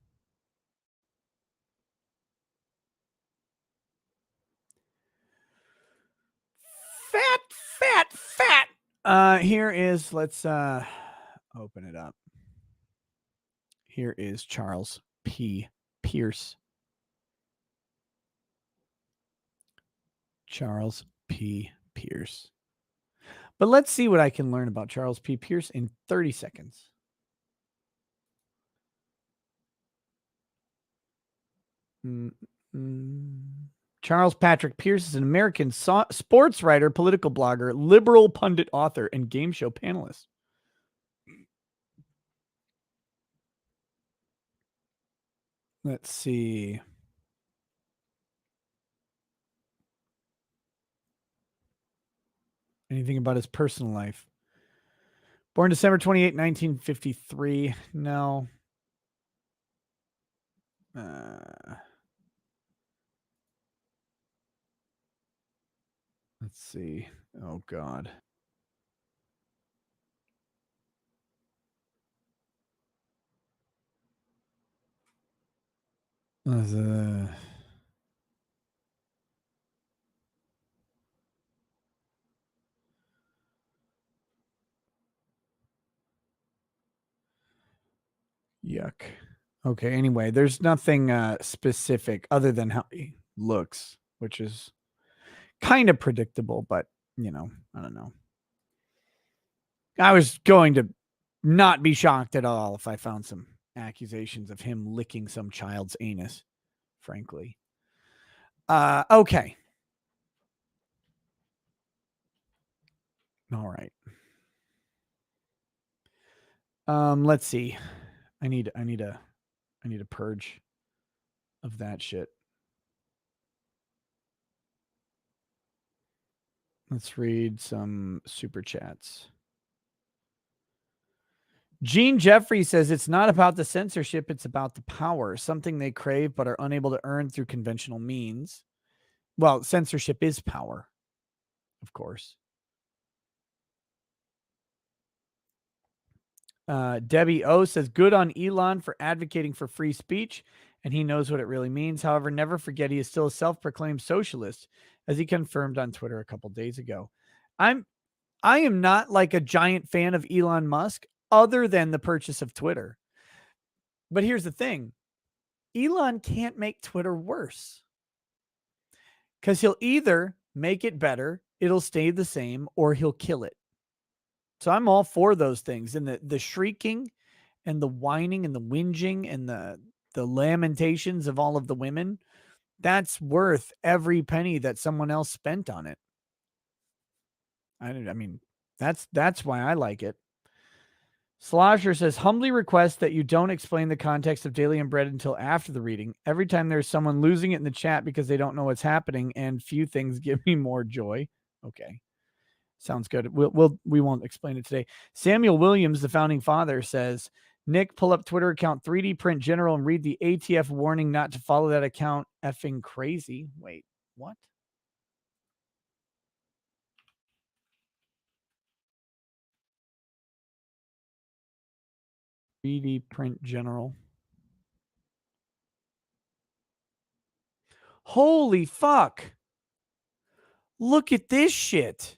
Fat. Here is, let's open it up. Here is Charles P. Pierce. Charles P. Pierce. But let's see what I can learn about Charles P. Pierce in 30 seconds. Charles Patrick Pierce is an American sports writer, political blogger, liberal pundit, author, and game show panelist. Let's see. Anything about his personal life? Born December 28, 1953. No. Let's see. Oh, God. Yuck. Okay, anyway, there's nothing specific other than how he looks, which is kind of predictable, but, you know, I don't know. I was going to not be shocked at all if I found some accusations of him licking some child's anus, frankly. Okay. All right. Let's see. I need a purge of that shit. Let's read some super chats. Gene Jeffrey says it's not about the censorship, it's about the power, something they crave but are unable to earn through conventional means. Well, censorship is power, of course. Debbie O says, good on Elon for advocating for free speech, and he knows what it really means. However, never forget he is still a self-proclaimed socialist, as he confirmed on Twitter a couple days ago. I am not like a giant fan of Elon Musk other than the purchase of Twitter. But here's the thing. Elon can't make Twitter worse. Because he'll either make it better, it'll stay the same, or he'll kill it. So I'm all for those things. And the shrieking and the whining and the whinging and the lamentations of all of the women, that's worth every penny that someone else spent on it. I mean, that's why I like it. Slosher says, humbly request that you don't explain the context of Daily and Bread until after the reading. Every time there's someone losing it in the chat because they don't know what's happening, and few things give me more joy. Okay. Sounds good. We won't explain it today. Samuel Williams, the founding father, says, Nick, pull up Twitter account 3D Print General and read the ATF warning not to follow that account. Effing crazy. Wait, what? BD Print General. Holy fuck. Look at this shit.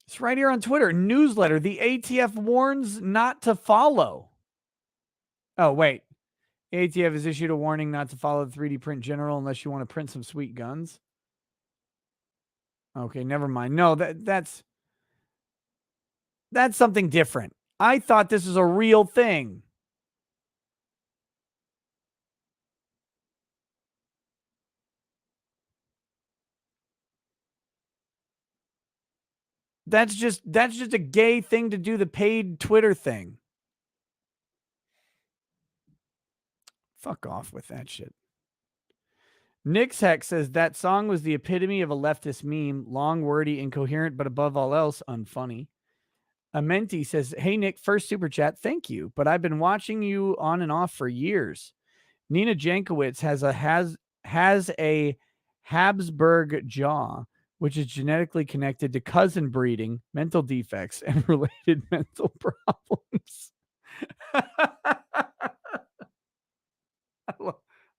It's right here on Twitter. Newsletter. The ATF warns not to follow. Oh, wait. ATF has issued a warning not to follow the 3D Print General unless you want to print some sweet guns. Okay, never mind. No, that's something different. I thought this was a real thing. That's just a gay thing to do, the paid Twitter thing. Fuck off with that shit. Nick's Heck says that song was the epitome of a leftist meme. Long, wordy, incoherent, but above all else, unfunny. Amenti says, hey, Nick, first super chat. Thank you. But I've been watching you on and off for years. Nina Jankowicz has a Habsburg jaw, which is genetically connected to cousin breeding, mental defects, and related mental problems.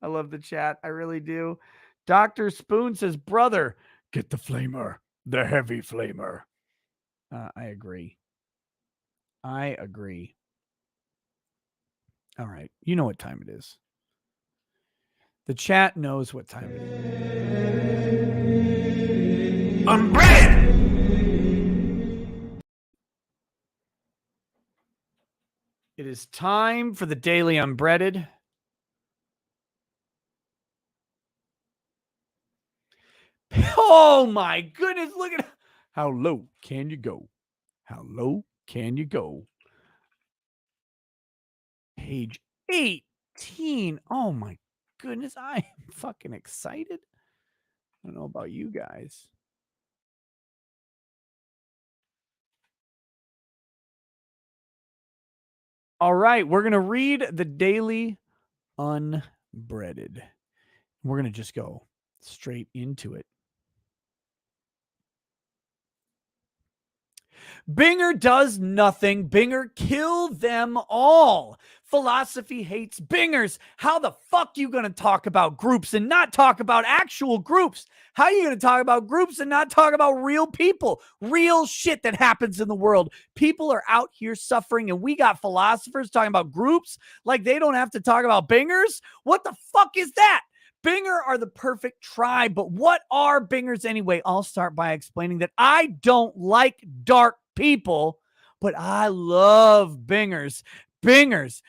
I love the chat. I really do. Dr. Spoon says, brother, get the flamer, the heavy flamer. I agree. I agree. All right. You know what time it is. The chat knows what time it is. Unbread! It is time for the Daily Unbreaded. Oh my goodness, look at how low can you go? How low can you go? Page 18. Oh my goodness, I am fucking excited. I don't know about you guys. All right, we're going to read the Daily Unbreaded. We're going to just go straight into it. Binger does nothing. Binger kill them all. Philosophy hates bingers. How the fuck you going to talk about groups and not talk about actual groups? How are you going to talk about groups and not talk about real people? Real shit that happens in the world. People are out here suffering, and we got philosophers talking about groups like they don't have to talk about bingers? What the fuck is that? Binger are the perfect tribe, but what are bingers anyway? I'll start by explaining that I don't like dark people, but I love bingers. Bingers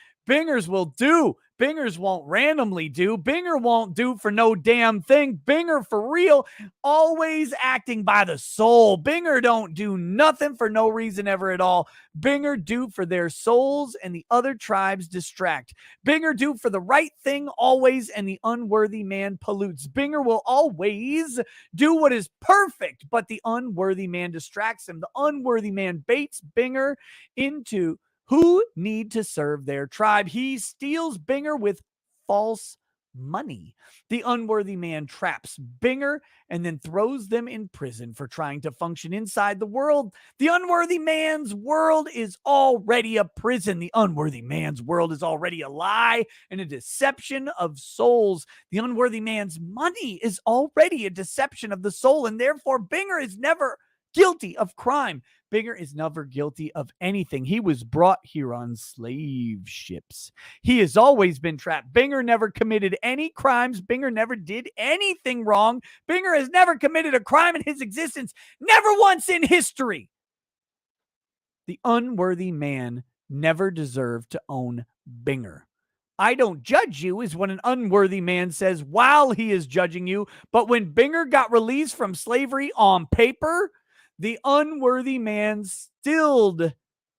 will do. Bingers won't randomly do. Binger won't do for no damn thing. Binger for real, always acting by the soul. Binger don't do nothing for no reason ever at all. Binger do for their souls, and the other tribes distract. Binger do for the right thing always, and the unworthy man pollutes. Binger will always do what is perfect, but the unworthy man distracts him. The unworthy man baits Binger into who need to serve their tribe. He steals Binger with false money. The unworthy man traps Binger and then throws them in prison for trying to function inside the world. The unworthy man's world is already a prison. The unworthy man's world is already a lie and a deception of souls. The unworthy man's money is already a deception of the soul, and therefore Binger is never guilty of crime. Binger is never guilty of anything. He was brought here on slave ships. He has always been trapped. Binger never committed any crimes. Binger never did anything wrong. Binger has never committed a crime in his existence, never once in history. The unworthy man never deserved to own Binger. I don't judge you is what an unworthy man says while he is judging you. But when Binger got released from slavery on paper, the unworthy man still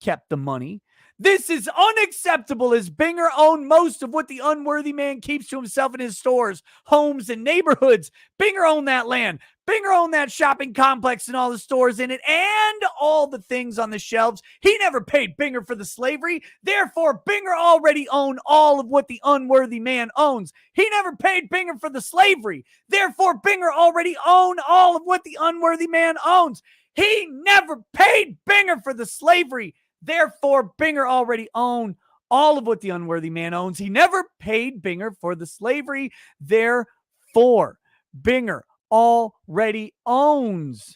kept the money. This is unacceptable, as Binger owned most of what the unworthy man keeps to himself in his stores, homes, and neighborhoods. Binger owned that land. Binger owned that shopping complex and all the stores in it and all the things on the shelves. He never paid Binger for the slavery. Therefore, Binger already owned all of what the unworthy man owns. He never paid Binger for the slavery. Therefore, Binger already owned all of what the unworthy man owns. He never paid Binger for the slavery. Therefore, Binger already owned all of what the unworthy man owns. He never paid Binger for the slavery. Therefore, Binger already owns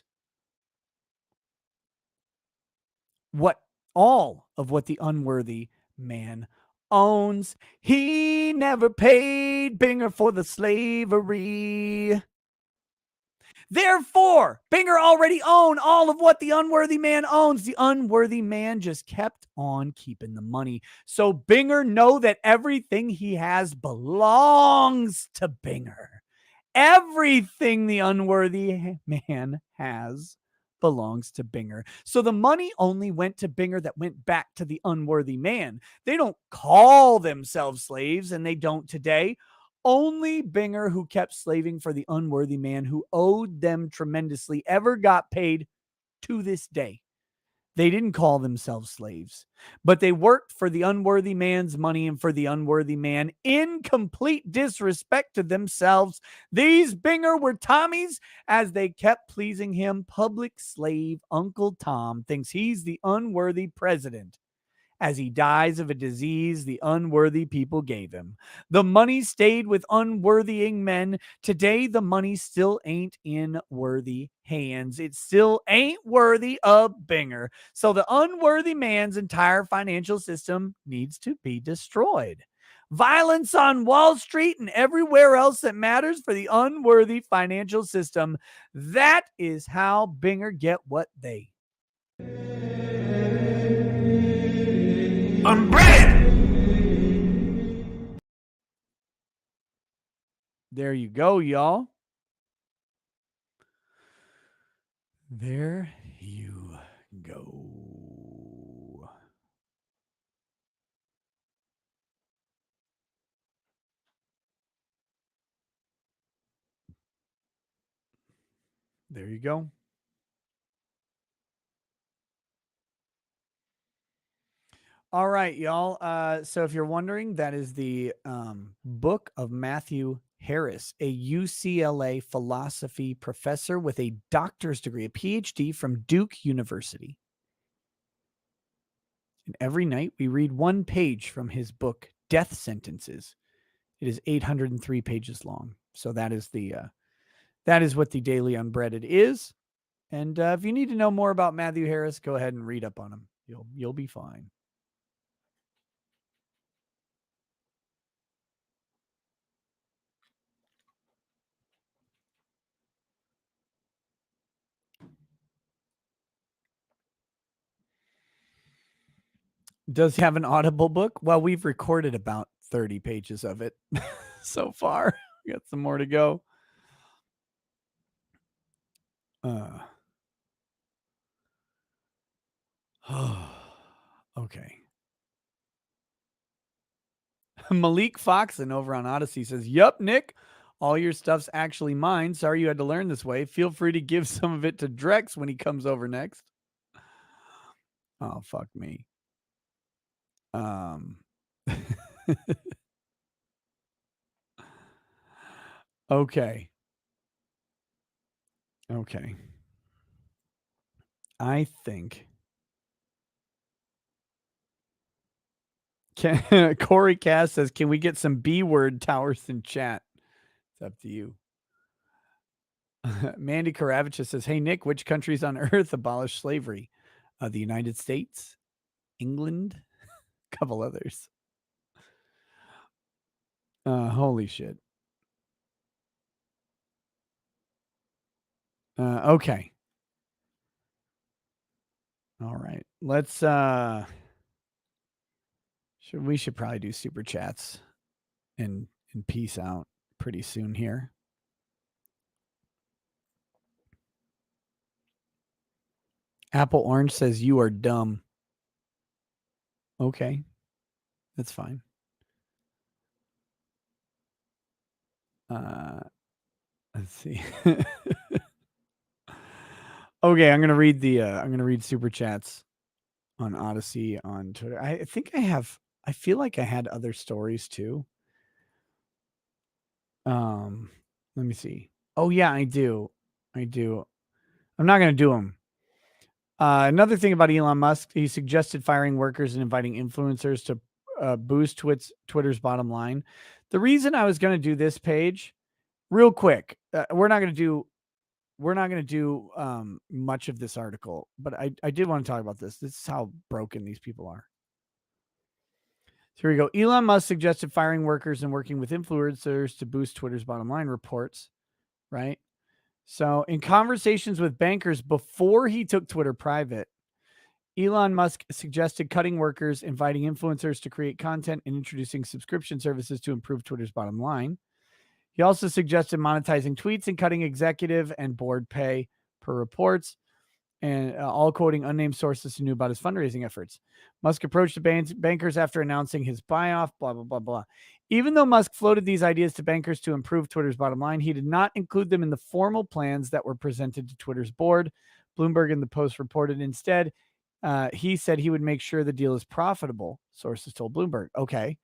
all of what the unworthy man owns. He never paid Binger for the slavery. Therefore, Binger already owned all of what the unworthy man owns. The unworthy man just kept on keeping the money. So Binger know that everything he has belongs to Binger. Everything the unworthy man has belongs to Binger. So the money only went to Binger that went back to the unworthy man. They don't call themselves slaves, and they don't today. Only Binger, who kept slaving for the unworthy man who owed them tremendously, ever got paid to this day. They didn't call themselves slaves, but they worked for the unworthy man's money and for the unworthy man in complete disrespect to themselves. These Binger were Tommies as they kept pleasing him. Public slave Uncle Tom thinks he's the unworthy president as he dies of a disease the unworthy people gave him. The money stayed with unworthying men. Today, the money still ain't in worthy hands. It still ain't worthy of Binger. So the unworthy man's entire financial system needs to be destroyed. Violence on Wall Street and everywhere else that matters for the unworthy financial system. That is how Binger get what they. I'm bread! There you go, y'all. There you go. There you go. All right, y'all. So if you're wondering, that is the book of Matthew Harris, a UCLA philosophy professor with a doctor's degree, a PhD from Duke University. And every night we read one page from his book, Death Sentences. It is 803 pages long. So that is what the Daily Unbreaded is. And if you need to know more about Matthew Harris, go ahead and read up on him. You'll be fine. Does he have an Audible book? Well, we've recorded about 30 pages of it so far. We got some more to go. Okay. Malik Foxon over on Odyssey says, "Yup, Nick, all your stuff's actually mine. Sorry you had to learn this way. Feel free to give some of it to Drex when he comes over next." Oh, fuck me. Okay. I think Corey Cass says, "Can we get some B-word towers in chat?" It's up to you. Mandy Karavich says, "Hey, Nick, which countries on earth abolished slavery? The United States, England, a couple others." Holy shit. Okay. All right. Let's we should probably do super chats and peace out pretty soon here. Apple Orange says, "You are dumb." Okay. That's fine. Let's see. Okay, I'm gonna read super chats on Odyssey on Twitter. I think I feel like I had other stories too. Let me see. Oh yeah, I do. I'm not gonna do them. Another thing about Elon Musk, he suggested firing workers and inviting influencers to boost Twitter's bottom line. The reason I was gonna do this page, real quick, we're not gonna do much of this article, but I did want to talk about this. This is how broken these people are. So here we go. Elon Musk suggested firing workers and working with influencers to boost Twitter's bottom line, reports, right? So in conversations with bankers before he took Twitter private, Elon Musk suggested cutting workers, inviting influencers to create content, and introducing subscription services to improve Twitter's bottom line. He also suggested monetizing tweets and cutting executive and board pay, per reports. and all quoting unnamed sources who knew about his fundraising efforts. Musk approached the bankers after announcing his buy-off, blah, blah, blah, blah. Even though Musk floated these ideas to bankers to improve Twitter's bottom line, he did not include them in the formal plans that were presented to Twitter's board. Bloomberg and the Post reported instead, he said he would make sure the deal is profitable, sources told Bloomberg. Okay.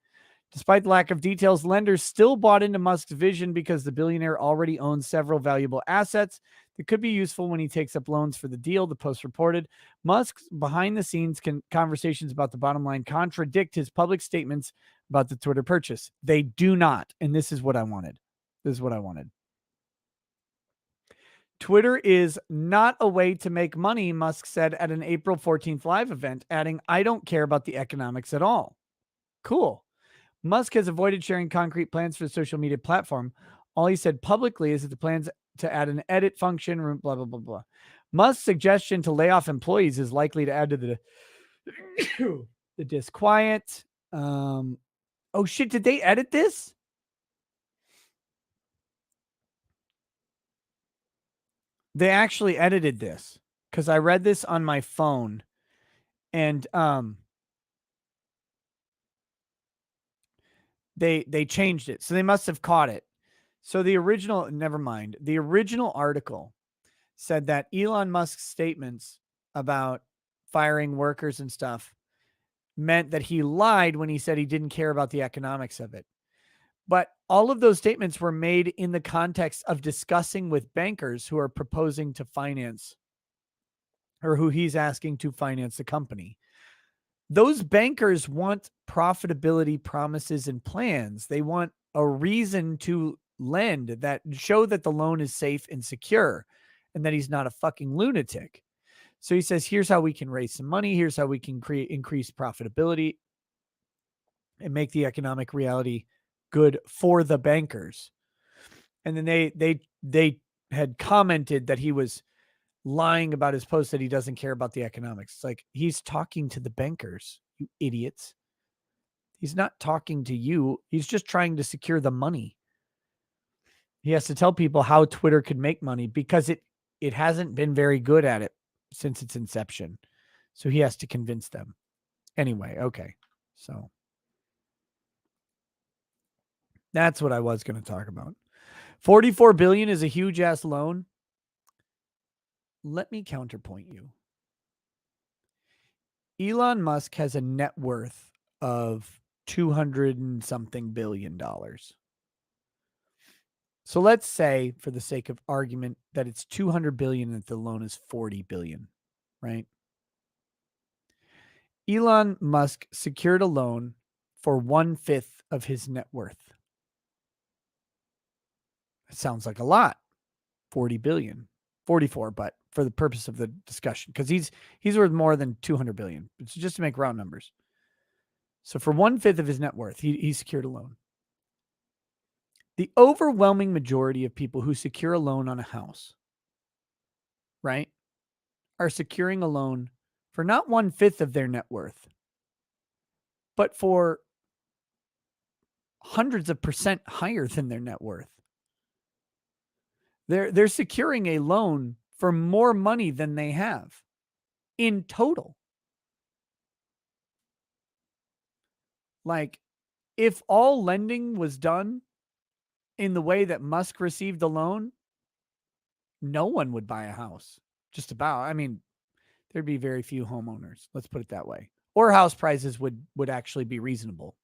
Despite the lack of details, lenders still bought into Musk's vision because the billionaire already owns several valuable assets that could be useful when he takes up loans for the deal, the Post reported. Musk's behind-the-scenes conversations about the bottom line contradict his public statements about the Twitter purchase. They do not, and this is what I wanted. Twitter is not a way to make money, Musk said at an April 14th live event, adding, I don't care about the economics at all. Cool. Musk has avoided sharing concrete plans for the social media platform. All he said publicly is that the plans to add an edit function, blah, blah, blah, blah. Musk's suggestion to lay off employees is likely to add to the disquiet. Oh, shit. Did they edit this? They actually edited this because I read this on my phone and they changed it. So they must have caught it. So the original, never mind. The original article said that Elon Musk's statements about firing workers and stuff meant that he lied when he said he didn't care about the economics of it. But all of those statements were made in the context of discussing with bankers who are proposing to finance or who he's asking to finance the company. Those bankers want profitability promises and plans. They want a reason to lend that show that the loan is safe and secure and that he's not a fucking lunatic. So he says, here's how we can raise some money. Here's how we can increase profitability and make the economic reality good for the bankers. And then they had commented that he was lying about his post that he doesn't care about the economics. It's like, he's talking to the bankers, you idiots. He's not talking to you. He's just trying to secure the money. He has to tell people how Twitter could make money because it hasn't been very good at it since its inception. So he has to convince them. Anyway, okay. So that's what I was going to talk about. 44 billion is a huge ass loan. Let me counterpoint you. Elon Musk has a net worth of 200 and something billion dollars. So let's say, for the sake of argument, that it's 200 billion and that the loan is 40 billion, right? Elon Musk secured a loan for 1/5 of his net worth. That sounds like a lot. 40 billion. 44, but for the purpose of the discussion, because he's worth more than 200 billion. It's just to make round numbers. So for 1/5 of his net worth, he secured a loan. The overwhelming majority of people who secure a loan on a house, right, are securing a loan for not 1/5 of their net worth, but for hundreds of percent higher than their net worth. They're securing a loan for more money than they have in total. Like, if all lending was done in the way that Musk received the loan, no one would buy a house. Just about. I mean, there'd be very few homeowners. Let's put it that way. Or house prices would actually be reasonable.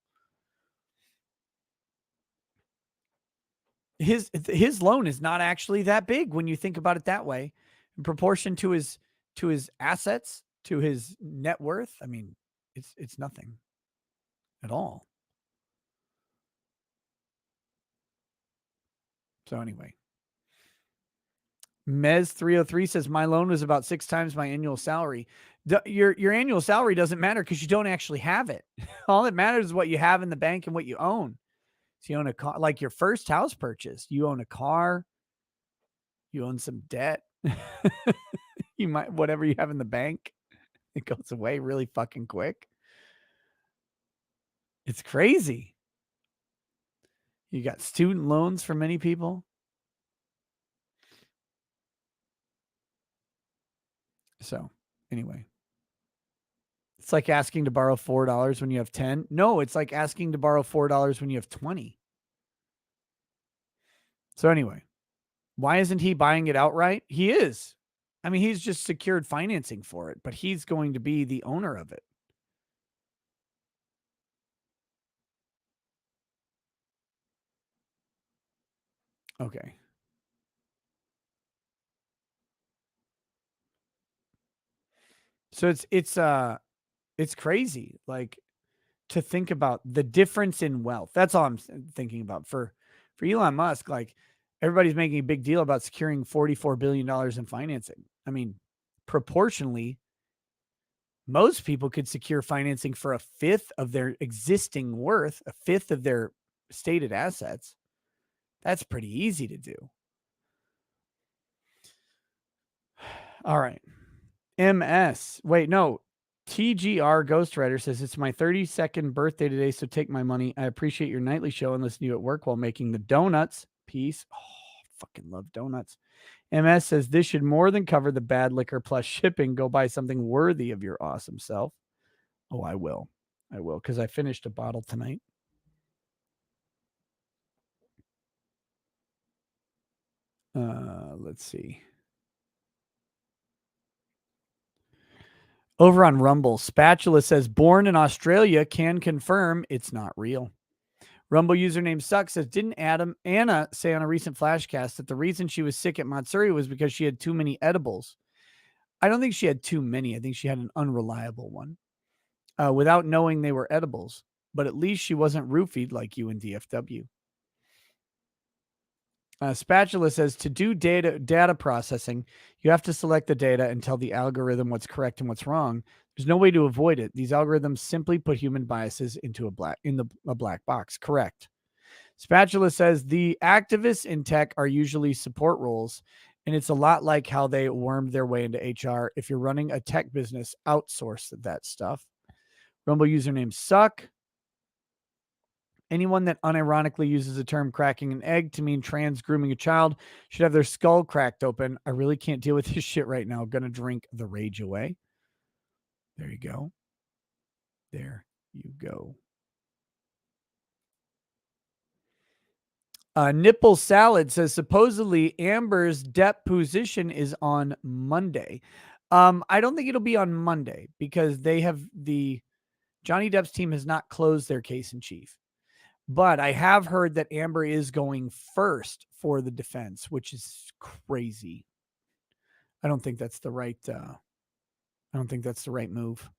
His loan is not actually that big when you think about it that way, in proportion to his assets, to his net worth. I mean, it's nothing at all. So anyway, Mez 303 says my loan was about 6 times my annual salary. Your annual salary doesn't matter because you don't actually have it. All that matters is what you have in the bank and what you own. So you own a car, like your first house purchase. You own a car. You own some debt. You might, whatever you have in the bank, it goes away really fucking quick. It's crazy. You got student loans for many people. So anyway, it's like asking to borrow $4 when you have 10. No, it's like asking to borrow $4 when you have 20. So anyway, why isn't he buying it outright? He is. I mean, he's just secured financing for it, but he's going to be the owner of it. Okay. So it's crazy, like, to think about the difference in wealth. That's all I'm thinking about for Elon Musk. Like, everybody's making a big deal about securing $44 billion in financing. I mean, proportionally, most people could secure financing for a fifth of their existing worth, a fifth of their stated assets. That's pretty easy to do. All right. MS. Wait, no. TGR Ghostwriter says, it's my 32nd birthday today, so take my money. I appreciate your nightly show and listen to you at work while making the donuts. Peace. Oh, fucking love donuts. MS says, this should more than cover the bad liquor plus shipping. Go buy something worthy of your awesome self. Oh, I will. I will, because I finished a bottle tonight. Let's see. Over on Rumble, Spatula says, born in Australia, can confirm it's not real. Rumble username Sucks says, didn't Anna say on a recent Flashcast that the reason she was sick at Matsuri was because she had too many edibles? I don't think she had too many. I think she had an unreliable one without knowing they were edibles. But at least she wasn't roofied like you in DFW. Spatula says, to do data processing, you have to select the data and tell the algorithm what's correct and what's wrong. There's no way to avoid it. These algorithms simply put human biases into a black box. Correct. Spatula says, the activists in tech are usually support roles, and it's a lot like how they wormed their way into HR. If you're running a tech business, outsource that stuff. Rumble username Suck. Anyone that unironically uses the term cracking an egg to mean trans grooming a child should have their skull cracked open. I really can't deal with this shit right now. Gonna drink the rage away. There you go. There you go. Nipple Salad says, supposedly Amber's deposition is on Monday. I don't think it'll be on Monday because Johnny Depp's team has not closed their case in chief. But I have heard that Amber is going first for the defense, which is crazy. I don't think that's the right move.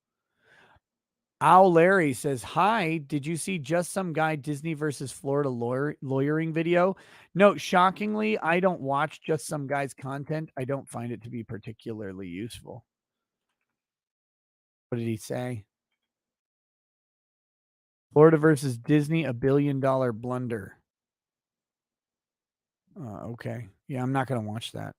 Owl Larry says, hi, did you see Just Some Guy Disney versus Florida lawyering video? No, shockingly, I don't watch Just Some Guy's content. I don't find it to be particularly useful. What did he say? Florida versus Disney, $1 billion blunder. Okay. Yeah, I'm not going to watch that.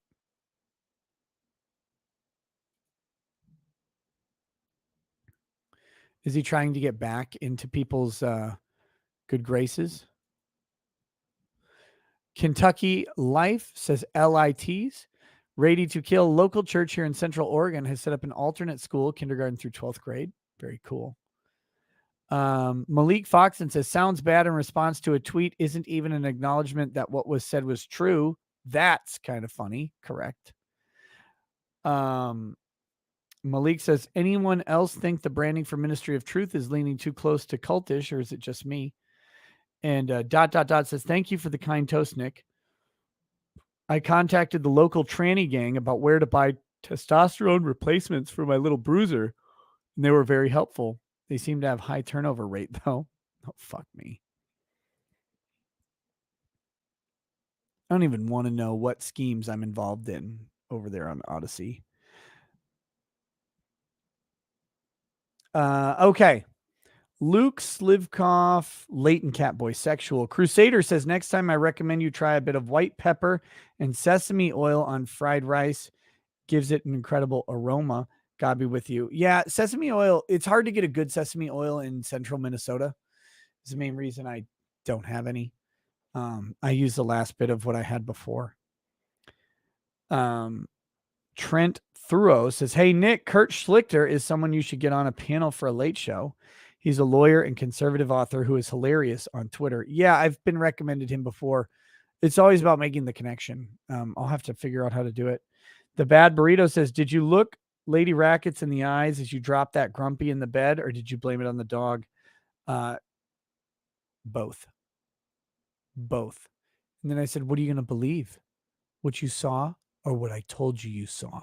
Is he trying to get back into people's good graces? Kentucky Life says LITs. Ready to Kill local church here in Central Oregon has set up an alternate school, kindergarten through 12th grade. Very cool. Malik Foxon says, sounds bad in response to a tweet. Isn't even an acknowledgement that what was said was true. That's kind of funny. Correct. Malik says, anyone else think the branding for Ministry of Truth is leaning too close to cultish, or is it just me? And ... says, thank you for the kind toast, Nick. I contacted the local tranny gang about where to buy testosterone replacements for my little bruiser, and they were very helpful. They seem to have high turnover rate, though. Oh, fuck me. I don't even want to know what schemes I'm involved in over there on Odyssey. Okay. Luke Slivkov, Latent Catboy Sexual. Crusader says, next time I recommend you try a bit of white pepper and sesame oil on fried rice. Gives it an incredible aroma. God be with you. Yeah, sesame oil. It's hard to get a good sesame oil in central Minnesota. It's the main reason I don't have any. I use the last bit of what I had before. Trent Thurow says, hey, Nick, Kurt Schlichter is someone you should get on a panel for a late show. He's a lawyer and conservative author who is hilarious on Twitter. Yeah, I've been recommended him before. It's always about making the connection. I'll have to figure out how to do it. The Bad Burrito says, did you look Lady Rackets in the eyes as you dropped that grumpy in the bed, or did you blame it on the dog? Both. And then I said, what are you going to believe? What you saw or what I told you you saw?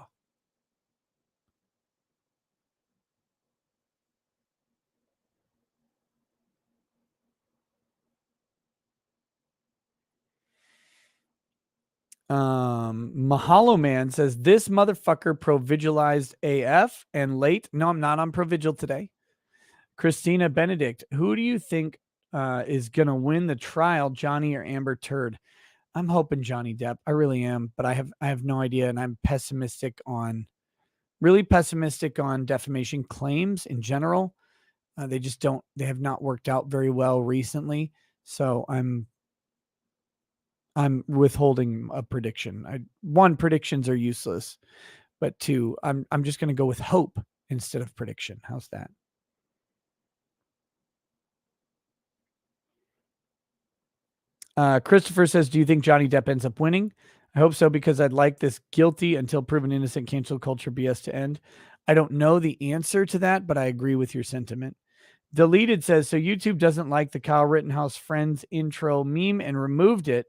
Mahalo Man says, this motherfucker provigilized AF and late. No, I'm not on Provigil today. Christina Benedict, who do you think is going to win the trial, Johnny or Amber Turd? I'm hoping Johnny Depp. I really am, but I have no idea. And I'm really pessimistic on defamation claims in general. They have not worked out very well recently. So I'm withholding a prediction. One, predictions are useless, but two, I'm just going to go with hope instead of prediction. How's that? Christopher says, do you think Johnny Depp ends up winning? I hope so, because I'd like this guilty until proven innocent cancel culture BS to end. I don't know the answer to that, but I agree with your sentiment. Deleted says, so YouTube doesn't like the Kyle Rittenhouse Friends intro meme and removed it.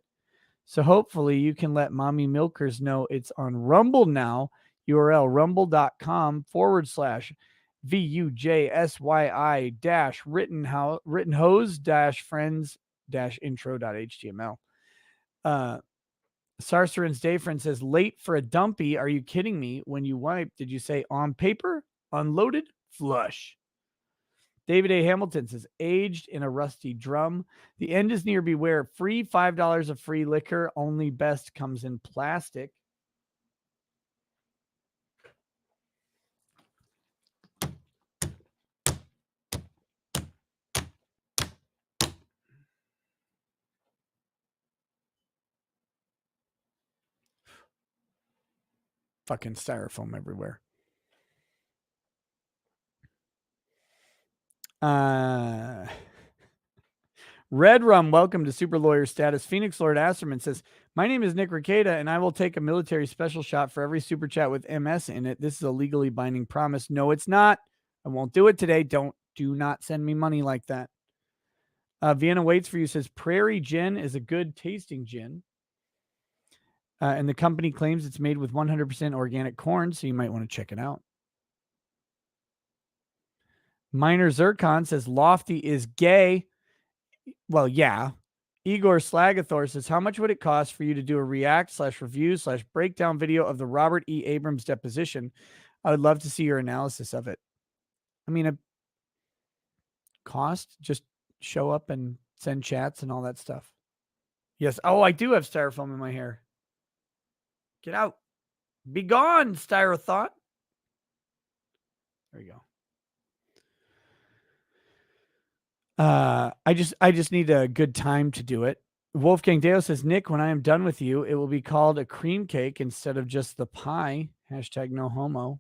So hopefully you can let Mommy Milkers know it's on Rumble now. URL rumble.com/VUJSYI-Rittenhose-friends-intro.html. Sarceran's Dayfriend says, late for a dumpy. Are you kidding me? When you wipe, did you say on paper, unloaded, flush? David A. Hamilton says, aged in a rusty drum. The end is near. Beware. Free $5 of free liquor. Only best comes in plastic. Fucking styrofoam everywhere. Red Rum, welcome to Super Lawyer Status. Phoenix Lord Asserman says, my name is Nick Ricada, and I will take a military special shot for every super chat with MS in it. This is a legally binding promise. No, it's not. I won't do it today. Do not send me money like that. Vienna Waits for You says, Prairie Gin is a good tasting gin. And the company claims it's made with 100% organic corn, so you might want to check it out. Minor Zircon says, Lofty is gay. Well, yeah. Igor Slagathor says, how much would it cost for you to do a react/review/breakdown video of the Robert E. Abrams deposition? I would love to see your analysis of it. I mean, a cost, just show up and send chats and all that stuff. Yes. Oh, I do have styrofoam in my hair. Get out. Be gone, Styrothought. There you go. I just need a good time to do it. Wolfgang Deo says, Nick, when I am done with you, it will be called a cream cake instead of just the pie. #no homo.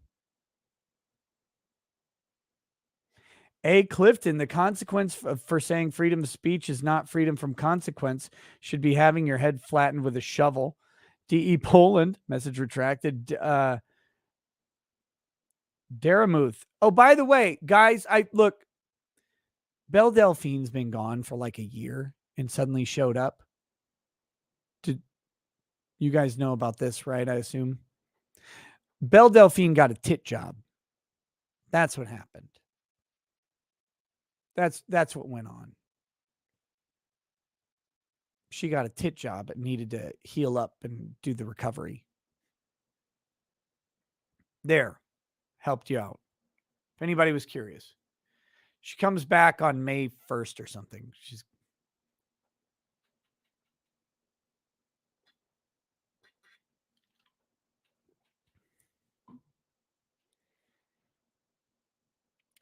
A. Clifton, the consequence for saying freedom of speech is not freedom from consequence should be having your head flattened with a shovel. D.E. Poland, message retracted. Daramuth. Oh, by the way, guys, look, Belle Delphine's been gone for like a year and suddenly showed up. Did you guys know about this, right? I assume. Belle Delphine got a tit job. That's what happened. That's what went on. She got a tit job and needed to heal up and do the recovery. There. Helped you out. If anybody was curious. She comes back on May 1st or something.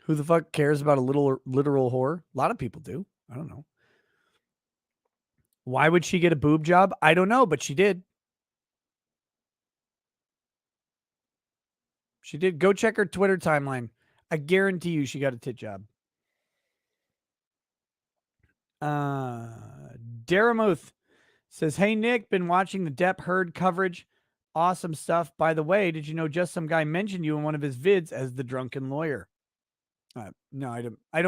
Who the fuck cares about a literal whore? A lot of people do. I don't know. Why would she get a boob job? I don't know, but she did. She did. Go check her Twitter timeline. I guarantee you she got a tit job. Daramuth says, hey, Nick, been watching the Depp Heard coverage. Awesome stuff. By the way, did you know just some guy mentioned you in one of his vids as the drunken lawyer? No, I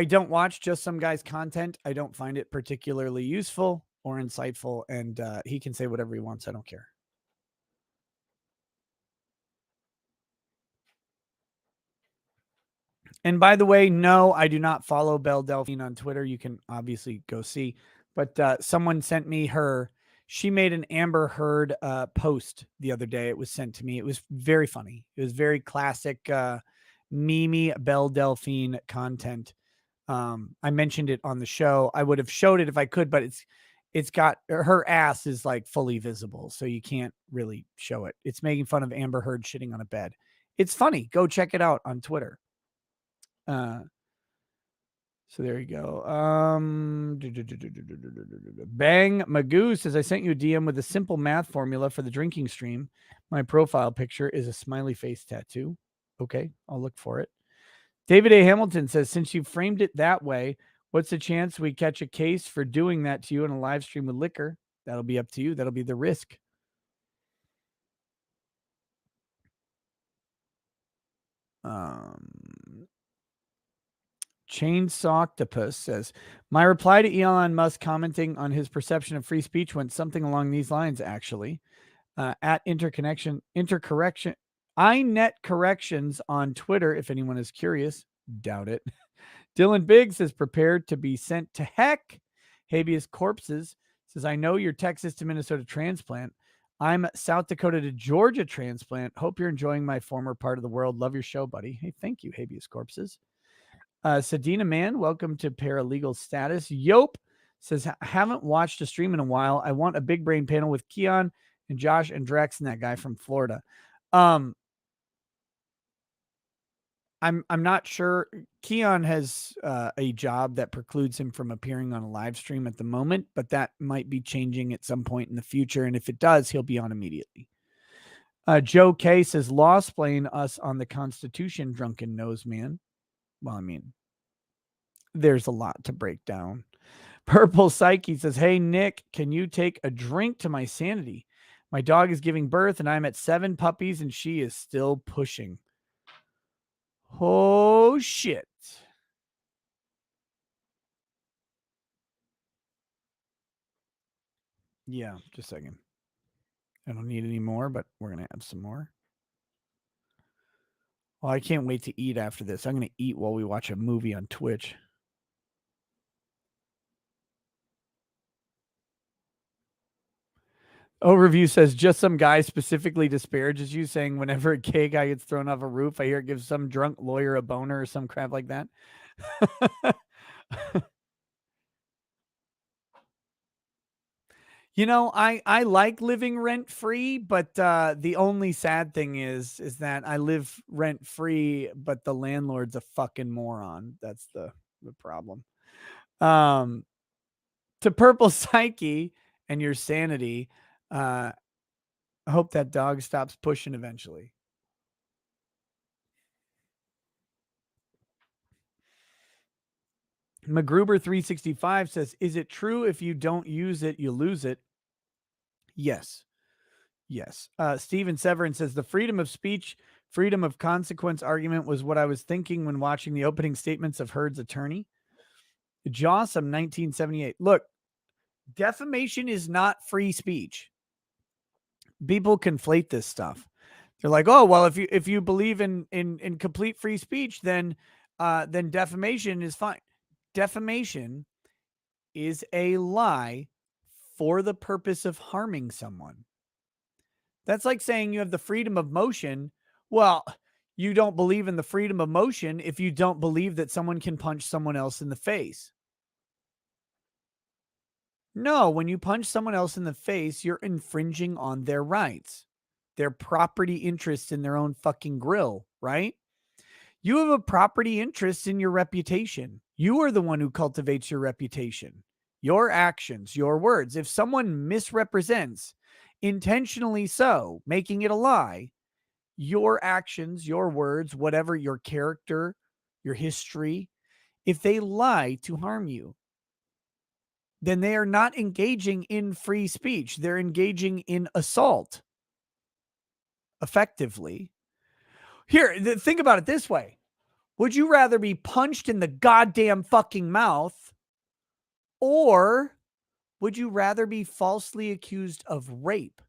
don't watch just some guy's content. I don't find it particularly useful or insightful, and he can say whatever he wants. I don't care. And by the way, no, I do not follow Belle Delphine on Twitter. You can obviously go see. But someone sent me her. She made an Amber Heard post the other day. It was sent to me. It was very funny. It was very classic meme Belle Delphine content. I mentioned it on the show. I would have showed it if I could, but it's got her ass is like fully visible, so you can't really show it. It's making fun of Amber Heard shitting on a bed. It's funny. Go check it out on Twitter. So there you go. Bang Magoo says, I sent you a DM with a simple math formula for the drinking stream. My profile picture is a smiley face tattoo. Okay, I'll look for it. David A. Hamilton says, since you framed it that way, what's the chance we catch a case for doing that to you in a live stream with liquor? That'll be up to you. That'll be the risk. Chainsaw Octopus says, my reply to Elon Musk commenting on his perception of free speech went something along these lines, actually. At intercorrection, iNet corrections on Twitter, if anyone is curious. Doubt it. Dylan Biggs is prepared to be sent to heck. Habeas Corpses says, I know you're Texas to Minnesota transplant. I'm South Dakota to Georgia transplant. Hope you're enjoying my former part of the world. Love your show, buddy. Hey, thank you, Habeas Corpses. Sadina Man, welcome to paralegal status. Yope says, haven't watched a stream in a while. I want a big brain panel with Keon and Josh and Drex and that guy from Florida. I'm not sure. Keon has a job that precludes him from appearing on a live stream at the moment, but that might be changing at some point in the future. And if it does, he'll be on immediately. Joe K says, law explain us on the Constitution, drunken nose man. Well, I mean, there's a lot to break down. Purple Psyche says, hey, Nick, can you take a drink to my sanity? My dog is giving birth and I'm at 7 puppies and she is still pushing. Oh, shit. Yeah, just a second. I don't need any more, but we're going to have some more. Well, I can't wait to eat after this. I'm going to eat while we watch a movie on Twitch. Overview says, just some guy specifically disparages you, saying whenever a gay guy gets thrown off a roof, I hear it gives some drunk lawyer a boner or some crap like that. You know, I like living rent free, but the only sad thing is that I live rent free, but the landlord's a fucking moron. That's the problem. To Purple Psyche and your sanity, I hope that dog stops pushing eventually. MacGruber365 says, is it true if you don't use it, you lose it? Yes. Yes. Steven Severin says, the freedom of speech, freedom of consequence argument was what I was thinking when watching the opening statements of Heard's attorney. Jawsome 1978. Look, defamation is not free speech. People conflate this stuff. They're like, oh, well, if you believe in complete free speech, then defamation is fine. Defamation is a lie for the purpose of harming someone. That's like saying you have the freedom of motion. Well, you don't believe in the freedom of motion if you don't believe that someone can punch someone else in the face. No, when you punch someone else in the face, you're infringing on their rights, their property interests in their own fucking grill, right? You have a property interest in your reputation. You are the one who cultivates your reputation, your actions, your words. If someone misrepresents, intentionally so, making it a lie, your actions, your words, whatever your character, your history, if they lie to harm you, then they are not engaging in free speech. They're engaging in assault. Effectively. Here, think about it this way. Would you rather be punched in the goddamn fucking mouth, or would you rather be falsely accused of rape?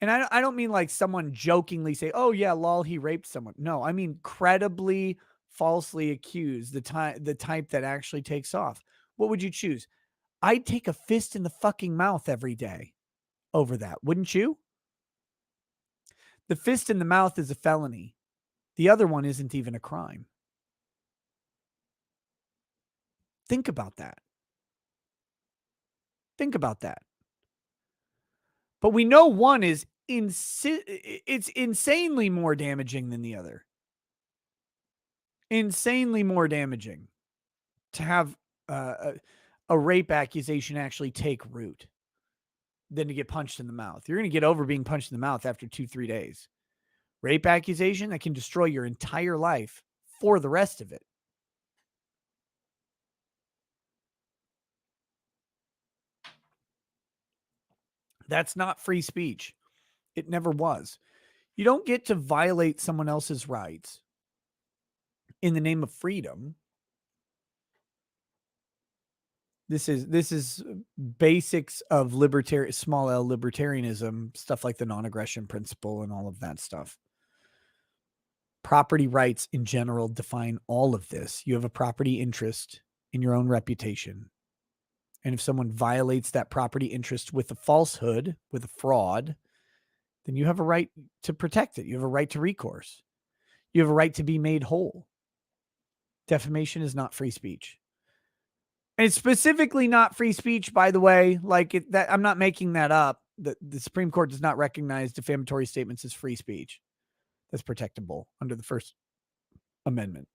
And I don't mean like someone jokingly say, oh yeah, lol, he raped someone. No, I mean credibly falsely accused, the type that actually takes off. What would you choose? I'd take a fist in the fucking mouth every day over that, wouldn't you? The fist in the mouth is a felony. The other one isn't even a crime. Think about that. Think about that. But we know one is it's insanely more damaging than the other. Insanely more damaging to have a rape accusation actually take root than to get punched in the mouth. You're going to get over being punched in the mouth after 2-3 days. Rape accusation, that can destroy your entire life for the rest of it. That's not free speech. It never was. You don't get to violate someone else's rights in the name of freedom. This is basics of small L libertarianism, stuff like the non-aggression principle and all of that stuff. Property rights in general define all of this. You have a property interest in your own reputation. And if someone violates that property interest with a falsehood, with a fraud, then you have a right to protect it. You have a right to recourse. You have a right to be made whole. Defamation is not free speech. And it's specifically not free speech, by the way. That I'm not making that up. The Supreme Court does not recognize defamatory statements as free speech. That's protectable under the First Amendment.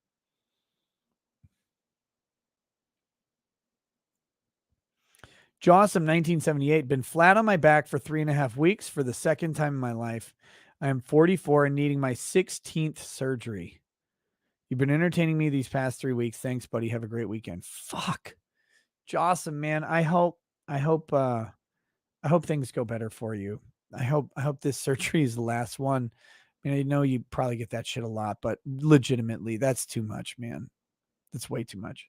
Jawsome 1978, been flat on my back for 3.5 weeks for the second time in my life. I am 44 and needing my 16th surgery. You've been entertaining me these past 3 weeks. Thanks, buddy. Have a great weekend. Fuck. Jawsome, man. I hope things go better for you. I hope this surgery is the last one. I mean, I know you probably get that shit a lot, but legitimately, that's too much, man. That's way too much.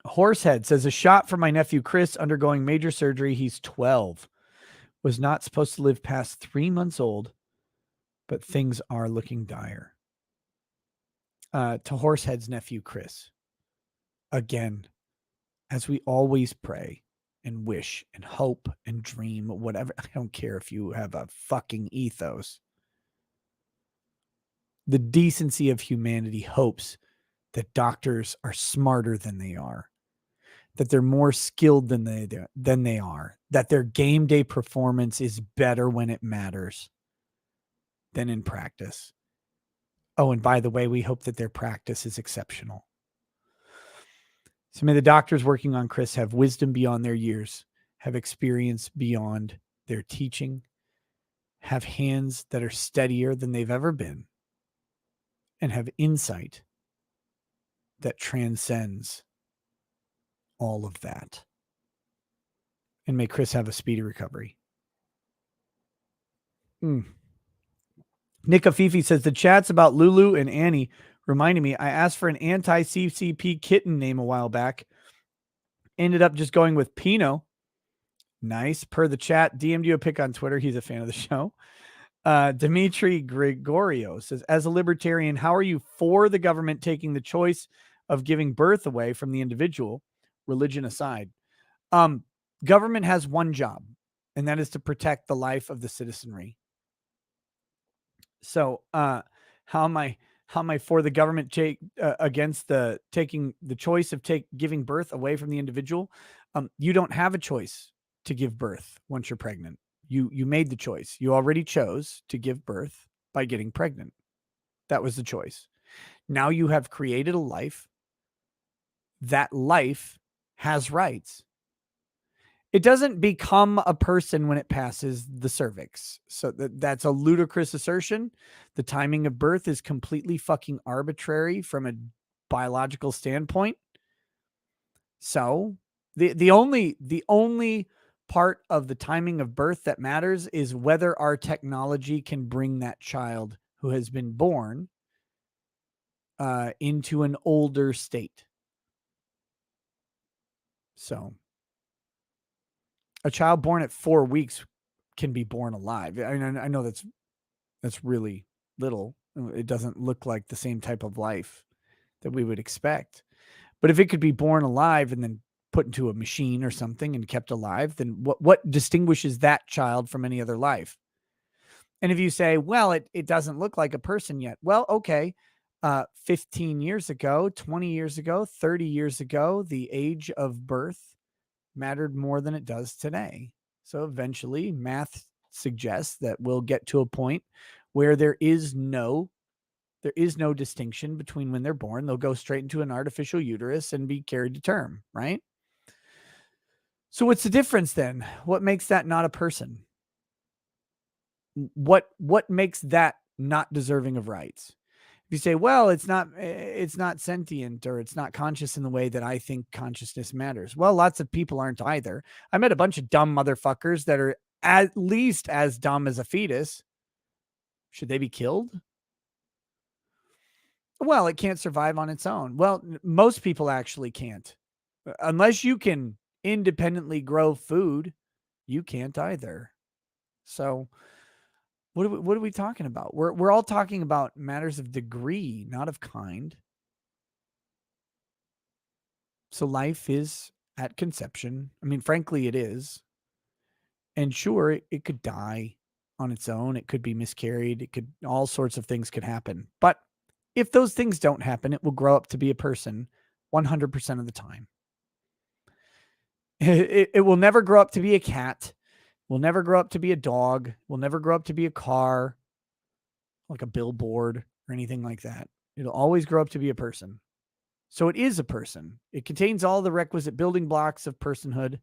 Horsehead says, a shot for my nephew Chris undergoing major surgery. He's 12. Was not supposed to live past 3 months old, but things are looking dire. To Horsehead's nephew Chris, again, as we always pray and wish and hope and dream, whatever. I don't care if you have a fucking ethos. The decency of humanity hopes that doctors are smarter than they are, that they're more skilled than they are, that their game day performance is better when it matters than in practice. Oh, and by the way, we hope that their practice is exceptional. So may the doctors working on Chris have wisdom beyond their years, have experience beyond their teaching, have hands that are steadier than they've ever been, and have insight that transcends all of that. And may Chris have a speedy recovery. Nick Afifi says, the chats about Lulu and Annie reminded me, I asked for an anti-CCP kitten name a while back. Ended up just going with Pino. Nice. Per the chat, DM'd you a pic on Twitter. He's a fan of the show. Dimitri Gregorio says, as a libertarian, how are you for the government taking the choice of giving birth away from the individual, religion aside? Government has one job, and that is to protect the life of the citizenry. So how am I for the government against taking the choice of giving birth away from the individual? You don't have a choice to give birth once you're pregnant. You made the choice. You already chose to give birth by getting pregnant. That was the choice. Now you have created a life. That life has rights. It doesn't become a person when it passes the cervix. So that's a ludicrous assertion. The timing of birth is completely fucking arbitrary from a biological standpoint. So the only part of the timing of birth that matters is whether our technology can bring that child who has been born into an older state. So a child born at 4 weeks can be born alive. I mean, I know that's really little. It doesn't look like the same type of life that we would expect. But if it could be born alive and then put into a machine or something and kept alive, then what distinguishes that child from any other life? And if you say, well, it doesn't look like a person yet. Well, okay. 15 years ago, 20 years ago, 30 years ago, the age of birth mattered more than it does today. So eventually math suggests that we'll get to a point where there is no distinction between when they're born. They'll go straight into an artificial uterus and be carried to term, right? So what's the difference then? What makes that not a person? What makes that not deserving of rights? If you say, well, it's not sentient, or it's not conscious in the way that I think consciousness matters. Well, lots of people aren't either. I met a bunch of dumb motherfuckers that are at least as dumb as a fetus. Should they be killed? Well, it can't survive on its own. Well, most people actually can't. Unless you can independently grow food, you can't either. So what are we talking about? We're all talking about matters of degree, not of kind. So life is at conception. I mean, frankly, it is. And sure, it could die on its own. It could be miscarried. All sorts of things could happen. But if those things don't happen, it will grow up to be a person 100% of the time. It will never grow up to be a cat. Will never grow up to be a dog. Will never grow up to be a car, like a billboard or anything like that. It'll always grow up to be a person. So it is a person. It contains all the requisite building blocks of personhood.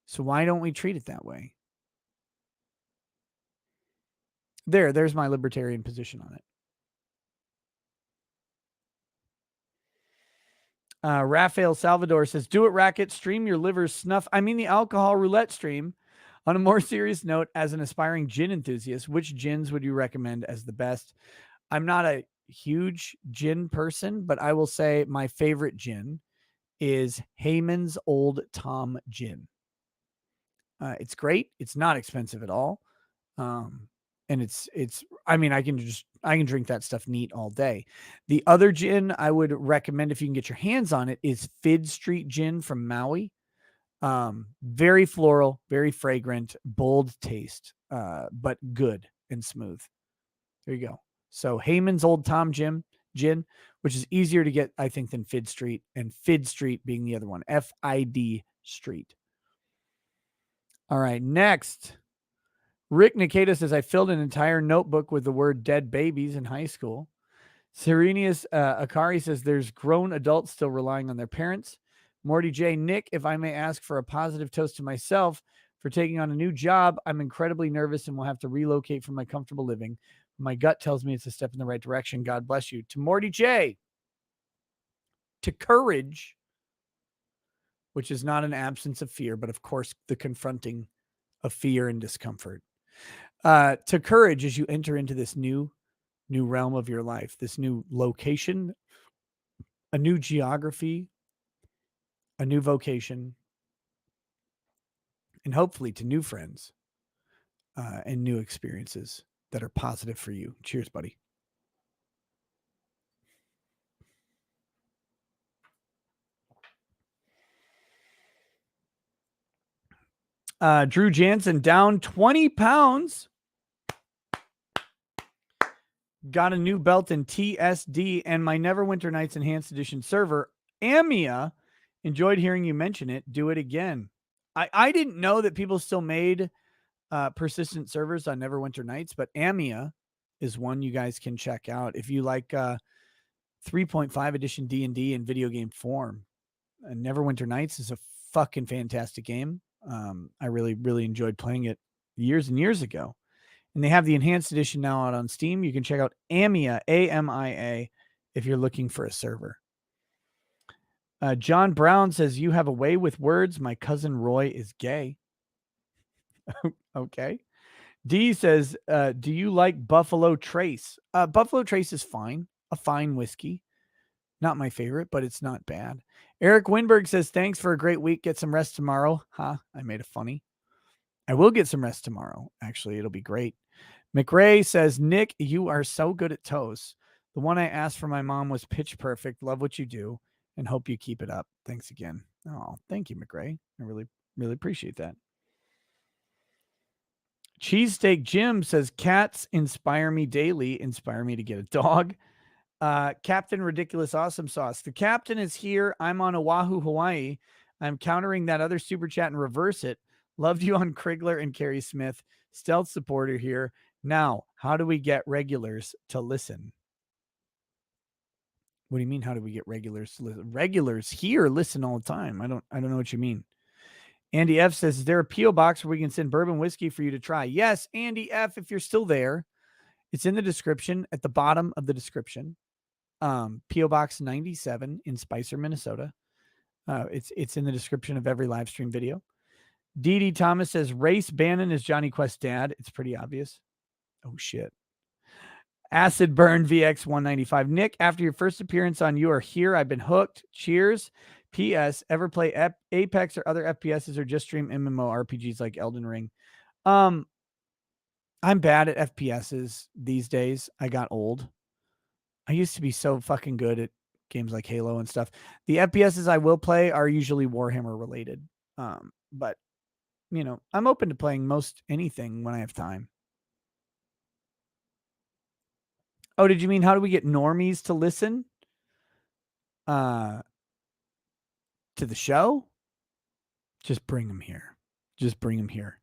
So why don't we treat it that way? There's my libertarian position on it. Rafael Salvador says, do it, Racket. Stream your liver's snuff. I mean, the alcohol roulette stream. On a more serious note, as an aspiring gin enthusiast, which gins would you recommend as the best? I'm not a huge gin person, but I will say my favorite gin is Heyman's Old Tom Gin. It's great. It's not expensive at all. And it's, I mean, I can drink that stuff neat all day. The other gin I would recommend, if you can get your hands on it, is Fid Street Gin from Maui. Very floral, very fragrant, bold taste, but good and smooth. There you go. So Heyman's Old Tom Gin, which is easier to get, I think, than Fid Street, and Fid Street being the other one, FID Street. All right, next. Rick Nikita says, I filled an entire notebook with the word dead babies in high school. Serenius Akari says, there's grown adults still relying on their parents. Morty J. Nick, if I may ask for a positive toast to myself for taking on a new job, I'm incredibly nervous and will have to relocate from my comfortable living. My gut tells me it's a step in the right direction. God bless you. To Morty J. To courage, which is not an absence of fear, but of course the confronting of fear and discomfort. To courage as you enter into this new realm of your life, this new location, a new geography, a new vocation, and hopefully to new friends and new experiences that are positive for you. Cheers, buddy. Drew Jansen down 20 pounds. Got a new belt in TSD and my Neverwinter Nights Enhanced Edition server. Amia, enjoyed hearing you mention it. Do it again. I didn't know that people still made persistent servers on Neverwinter Nights, but Amia is one you guys can check out if you like 3.5 edition D&D in video game form. Neverwinter Nights is a fucking fantastic game. I really, really enjoyed playing it years and years ago. And they have the enhanced edition now out on Steam. You can check out AMIA, AMIA, if you're looking for a server. John Brown says, you have a way with words. My cousin Roy is gay. Okay. D says, do you like Buffalo Trace? Buffalo Trace is fine. A fine whiskey. Not my favorite, but it's not bad. Eric Winberg says, thanks for a great week. Get some rest tomorrow. I made it funny. I will get some rest tomorrow. Actually, it'll be great. McRae says, Nick, you are so good at toast. The one I asked for my mom was pitch perfect. Love what you do and hope you keep it up. Thanks again. Oh, thank you, McRae. I really, really appreciate that. Cheesesteak Jim says, cats inspire me daily. Inspire me to get a dog. Captain Ridiculous Awesome Sauce. The captain is here. I'm on Oahu, Hawaii. I'm countering that other super chat and reverse it. Loved you on Krigler and Carrie Smith. Stealth supporter here. Now, how do we get regulars to listen? What do you mean? How do we get regulars to listen? Regulars here listen all the time. I don't know what you mean. Andy F says, is there a P.O. box where we can send bourbon whiskey for you to try? Yes, Andy F, if you're still there. It's in the description, at the bottom of the description. P.O. Box 97 in Spicer, Minnesota. It's in the description of every live stream video. D.D. Thomas says, Race Bannon is Johnny Quest's dad. It's pretty obvious. Oh, shit. Acid Burn VX 195. Nick, after your first appearance on You Are Here, I've been hooked. Cheers. P.S. Ever play Apex or other FPSs or just stream MMO RPGs like Elden Ring? I'm bad at FPSs these days. I got old. I used to be so fucking good at games like Halo and stuff. The FPSs I will play are usually Warhammer related. But, you know, I'm open to playing most anything when I have time. Oh, did you mean how do we get normies to listen? To the show? Just bring them here. Just bring them here.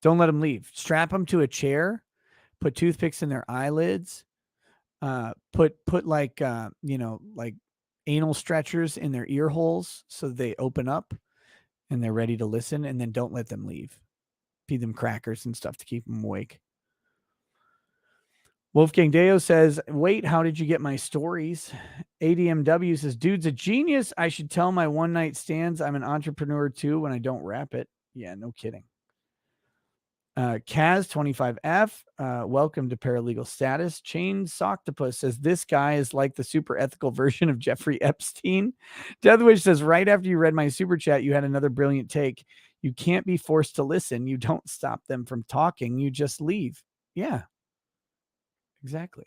Don't let them leave. Strap them to a chair. Put toothpicks in their eyelids. Put like, like anal stretchers in their ear holes so they open up and they're ready to listen, and then don't let them leave. Feed them crackers and stuff to keep them awake. Wolfgang Deo says, wait, how did you get my stories? ADMW says, dude's a genius. I should tell my one night stands I'm an entrepreneur too when I don't rap it. Yeah, no kidding. Kaz25F, welcome to Paralegal Status. Chain Soctopus says, this guy is like the super ethical version of Jeffrey Epstein. Deathwish says, right after you read my super chat, you had another brilliant take. You can't be forced to listen. You don't stop them from talking. You just leave. Yeah, exactly.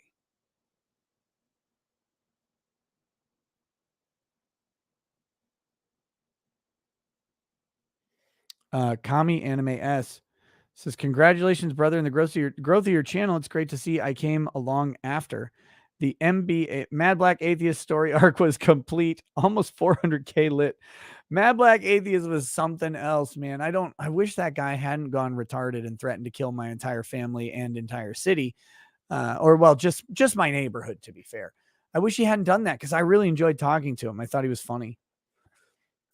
Kami Anime S says, congratulations, brother, in the growth of your channel. It's great to see I came along after. The Mad Black Atheist story arc was complete. Almost 400K lit. Mad Black Atheist was something else, man. I wish that guy hadn't gone retarded and threatened to kill my entire family and entire city. Just my neighborhood, to be fair. I wish he hadn't done that because I really enjoyed talking to him. I thought he was funny.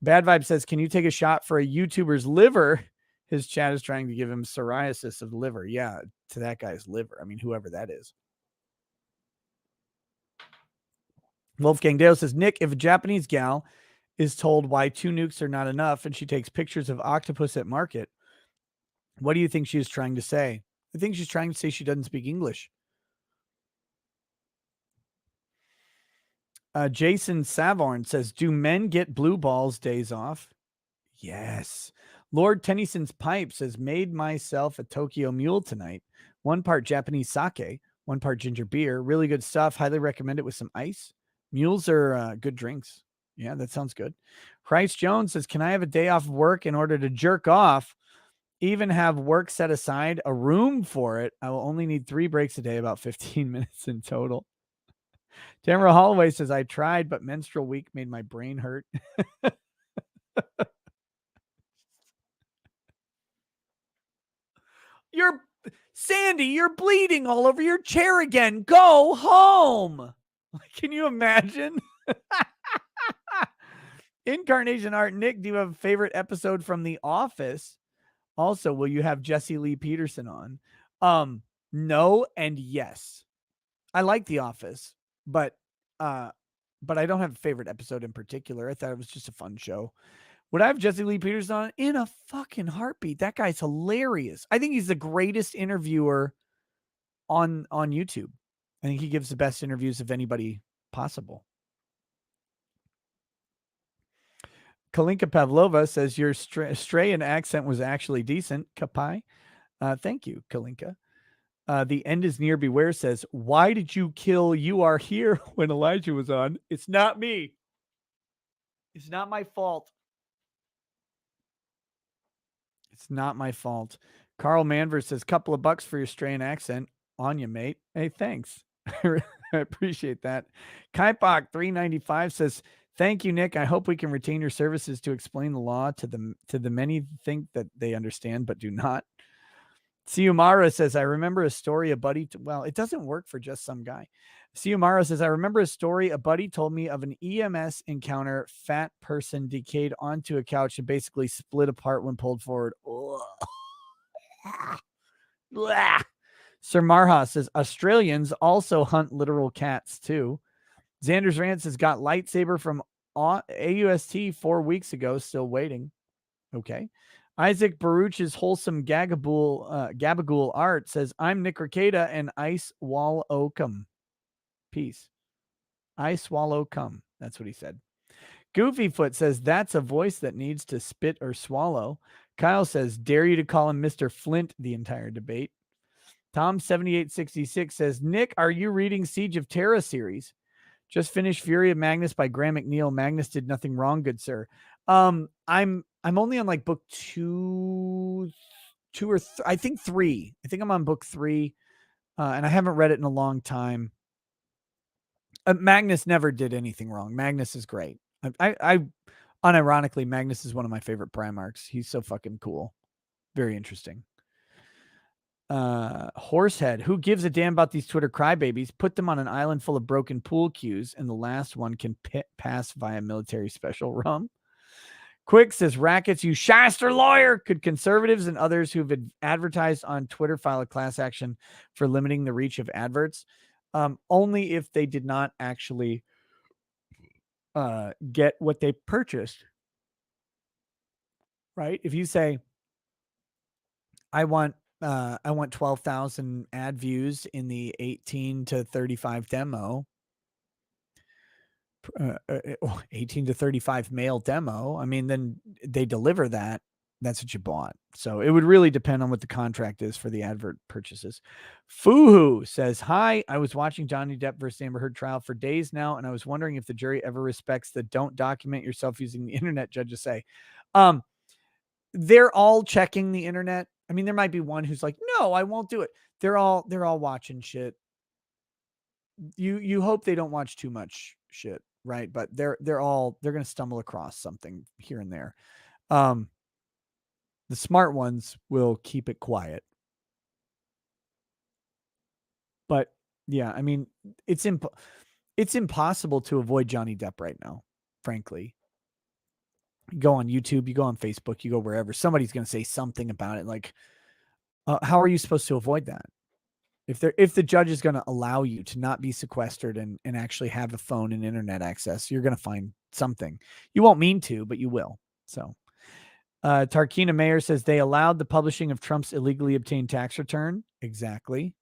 Bad Vibe says, can you take a shot for a YouTuber's liver? His chat is trying to give him psoriasis of the liver. Yeah, to that guy's liver. I mean, whoever that is. Wolfgang Dale says, Nick, if a Japanese gal is told why 2 nukes are not enough and she takes pictures of octopus at market, what do you think she is trying to say? I think she's trying to say she doesn't speak English. Jason Savorn says, do men get blue balls days off? Yes. Lord Tennyson's Pipe says, made myself a Tokyo Mule tonight. 1 part Japanese sake, 1 part ginger beer. Really good stuff. Highly recommend it with some ice. Mules are good drinks. Yeah, that sounds good. Christ Jones says, can I have a day off of work in order to jerk off? Even have work set aside a room for it. I will only need 3 breaks a day, about 15 minutes in total. Tamara Holloway says, I tried, but menstrual week made my brain hurt. Sandy, you're bleeding all over your chair again. Go home. Can you imagine? Incarnation Art, Nick, do you have a favorite episode from The Office? Also, will you have Jesse Lee Peterson on? No and yes. I like The Office, but I don't have a favorite episode in particular. I thought it was just a fun show. Would I have Jesse Lee Peterson on? In a fucking heartbeat. That guy's hilarious. I think he's the greatest interviewer on YouTube. I think he gives the best interviews of anybody possible. Kalinka Pavlova says your Australian accent was actually decent. Kapai. Thank you, Kalinka. The end is near. Beware says, why did you kill You Are Here when Elijah was on? It's not me. It's not my fault. It's not my fault. Carl Manver says, couple of bucks for your Australian accent. On you, mate. Hey, thanks. I appreciate that. Kaipok 395 says, thank you, Nick. I hope we can retain your services to explain the law to the many think that they understand but do not. Siumara says, I remember a story a buddy... well, it doesn't work for just some guy. Siumara says, I remember a story a buddy told me of an EMS encounter. Fat person decayed onto a couch and basically split apart when pulled forward. Sir Marha says, Australians also hunt literal cats too. Xander's Rants has got lightsaber from AUST 4 weeks ago, still waiting. Okay. Isaac Baruch's wholesome gabagool art says, I'm Nick Ricada and I swallow cum. Peace. I swallow cum. That's what he said. Goofyfoot says, that's a voice that needs to spit or swallow. Kyle says, dare you to call him Mr. Flint the entire debate. Tom7866 says, Nick, are you reading Siege of Terra series? Just finished Fury of Magnus by Graham McNeil. Magnus did nothing wrong, good sir. I'm only on like book two or I think 3. I think I'm on book 3, and I haven't read it in a long time. Magnus never did anything wrong. Magnus is great. I unironically, Magnus is one of my favorite Primarchs. He's so fucking cool. Very interesting. Horsehead, who gives a damn about these Twitter crybabies? Put them on an island full of broken pool cues, and the last one can pass via military special rum. Quick says, rackets, you shaster lawyer. Could conservatives and others who've advertised on Twitter file a class action for limiting the reach of adverts? Only if they did not actually get what they purchased. Right? If you say, I want 12,000 ad views in the 18 to 35 demo, 18 to 35 male demo. I mean, then they deliver that. That's what you bought. So it would really depend on what the contract is for the advert purchases. Fuhu says, hi, I was watching Johnny Depp versus Amber Heard trial for days now, and I was wondering if the jury ever respects the don't document yourself using the internet judges say. They're all checking the internet. I mean, there might be one who's like, no, I won't do it. They're all watching shit. You hope they don't watch too much shit, right? But they're going to stumble across something here and there. The smart ones will keep it quiet. But yeah, I mean, it's impossible to avoid Johnny Depp right now, frankly. You go on YouTube, you go on Facebook, you go wherever, somebody's going to say something about it. Like, how are you supposed to avoid that? If the judge is going to allow you to not be sequestered and actually have a phone and internet access, you're going to find something. You won't mean to, but you will. So Tarkina Mayer says they allowed the publishing of Trump's illegally obtained tax return. Exactly.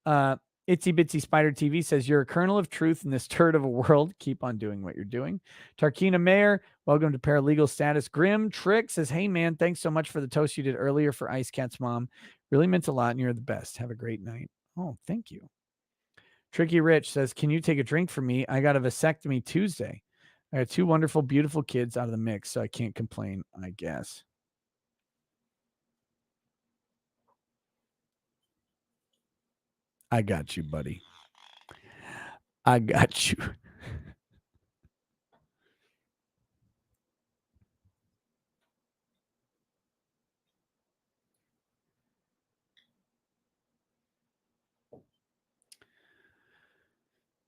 Itsy Bitsy Spider TV says, you're a kernel of truth in this turd of a world. Keep on doing what you're doing. Tarkina Mayer, welcome to Paralegal Status. Grim Trick says, hey, man, thanks so much for the toast you did earlier for Ice Cat's mom. Really meant a lot, and you're the best. Have a great night. Oh, thank you. Tricky Rich says, can you take a drink for me? I got a vasectomy Tuesday. I got 2 wonderful, beautiful kids out of the mix, so I can't complain, I guess. I got you, buddy. I got you.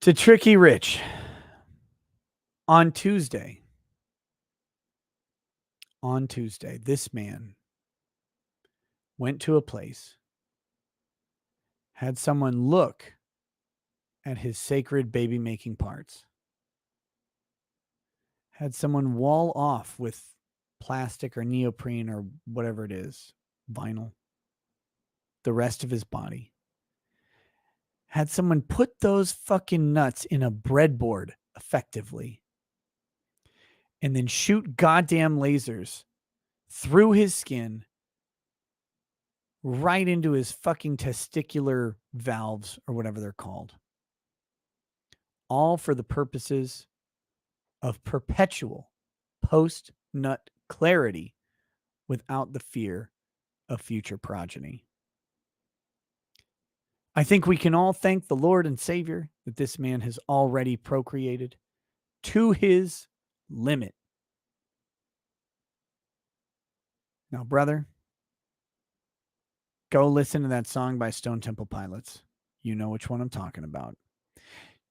To Tricky Rich, on Tuesday, this man went to a place, had someone look at his sacred baby making parts, had someone wall off with plastic or neoprene or whatever it is, vinyl, the rest of his body, had someone put those fucking nuts in a breadboard effectively, and then shoot goddamn lasers through his skin right into his fucking testicular valves or whatever they're called. All for the purposes of perpetual post-nut clarity without the fear of future progeny. I think we can all thank the Lord and Savior that this man has already procreated to his limit. Now, brother, go listen to that song by Stone Temple Pilots. You know which one I'm talking about.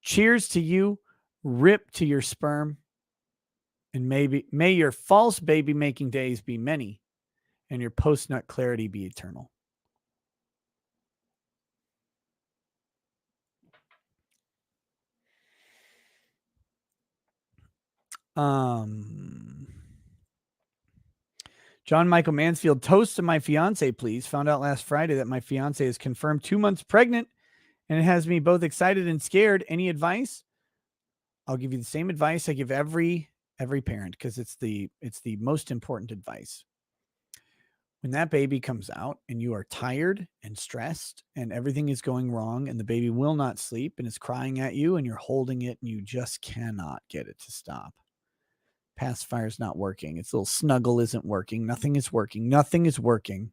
Cheers to you. Rip to your sperm. And may your false baby making days be many and your post-nut clarity be eternal. John Michael Mansfield, toast to my fiance, please. Found out last Friday that my fiance is confirmed 2 months pregnant, and it has me both excited and scared. Any advice? I'll give you the same advice I give every parent, because it's the most important advice. When that baby comes out and you are tired and stressed and everything is going wrong and the baby will not sleep and is crying at you and you're holding it and you just cannot get it to stop. Pacifier's not working. Its little snuggle isn't working. Nothing is working. Nothing is working.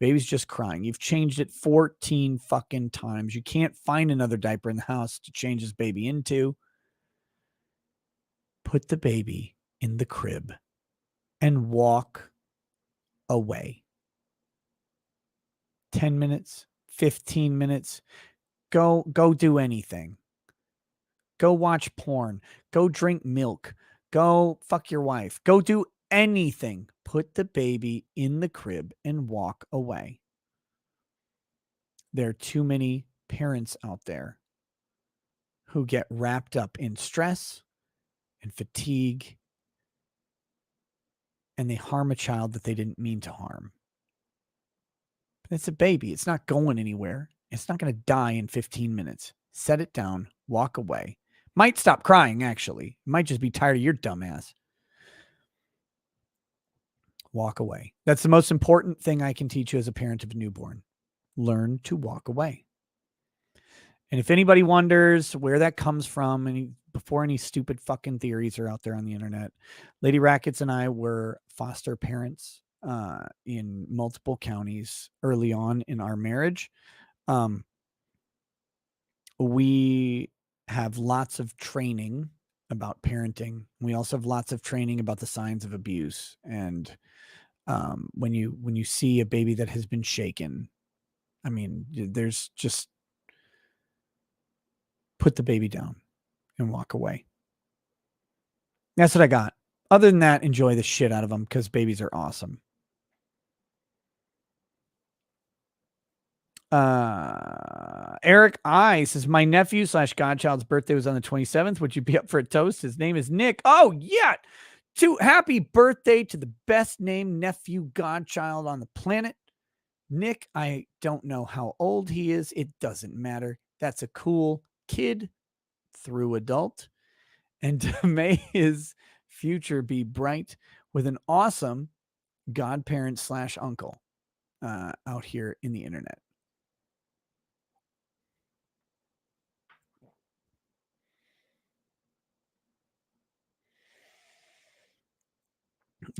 The baby's just crying. You've changed it 14 fucking times. You can't find another diaper in the house to change this baby into. Put the baby in the crib and walk away. 10 minutes, 15 minutes. Go do anything. Go watch porn. Go drink milk. Go fuck your wife. Go do anything. Put the baby in the crib and walk away. There are too many parents out there who get wrapped up in stress and fatigue, and they harm a child that they didn't mean to harm. But it's a baby. It's not going anywhere. It's not going to die in 15 minutes. Set it down. Walk away. Might stop crying, actually. Might just be tired of your dumbass. Walk away. That's the most important thing I can teach you as a parent of a newborn. Learn to walk away. And if anybody wonders where that comes from, before any stupid fucking theories are out there on the internet, Lady Rackets and I were foster parents in multiple counties early on in our marriage. We have lots of training about parenting. We also have lots of training about the signs of abuse. And when you see a baby that has been shaken, I mean, there's just put the baby down and walk away. That's what I got. Other than that, enjoy the shit out of them because babies are awesome. Eric I says, my nephew / godchild's birthday was on the 27th. Would you be up for a toast? His name is Nick. Oh, yeah. Happy birthday to the best named nephew godchild on the planet. Nick, I don't know how old he is. It doesn't matter. That's a cool kid through adult. And may his future be bright with an awesome godparent / uncle out here in the internet.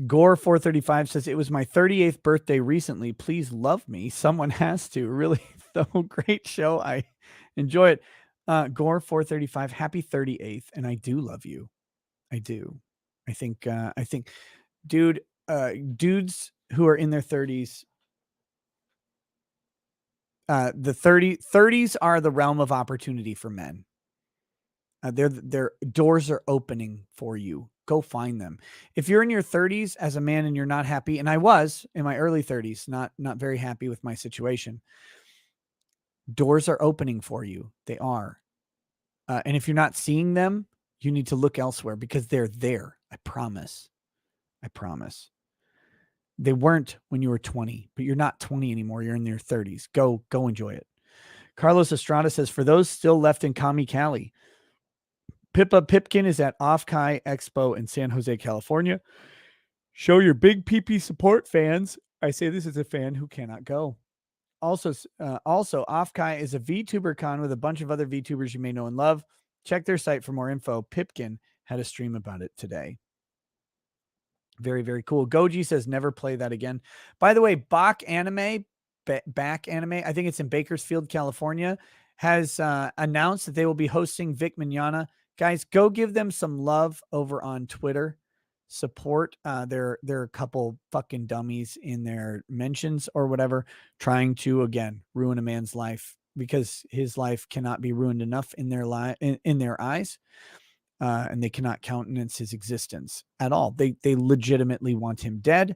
Gore 435 says, it was my 38th birthday recently. Please love me. Someone has to. Really, though, great show. I enjoy it. Gore 435, happy 38th. And I do love you. I do. I think, dudes who are in their 30s, the 30s are the realm of opportunity for men. Their doors are opening for you. Go find them. If you're in your 30s as a man and you're not happy, and I was in my early 30s, not very happy with my situation, doors are opening for you. They are. And if you're not seeing them, you need to look elsewhere because they're there. I promise. I promise. They weren't when you were 20, but you're not 20 anymore. You're in your 30s. Go enjoy it. Carlos Estrada says, for those still left in Kami Cali, Pippa Pipkin is at Off-Kai Expo in San Jose, California. Show your big PP support, fans. I say this as a fan who cannot go. Also, Off-Kai is a VTuber con with a bunch of other VTubers you may know and love. Check their site for more info. Pipkin had a stream about it today. Very, very cool. Goji says, never play that again. By the way, Back Anime, I think it's in Bakersfield, California, has announced that they will be hosting Vic Mignogna. Guys, go give them some love over on Twitter. Support. They're a couple fucking dummies in their mentions or whatever, trying to, again, ruin a man's life because his life cannot be ruined enough in their in their eyes. And they cannot countenance his existence at all. They legitimately want him dead.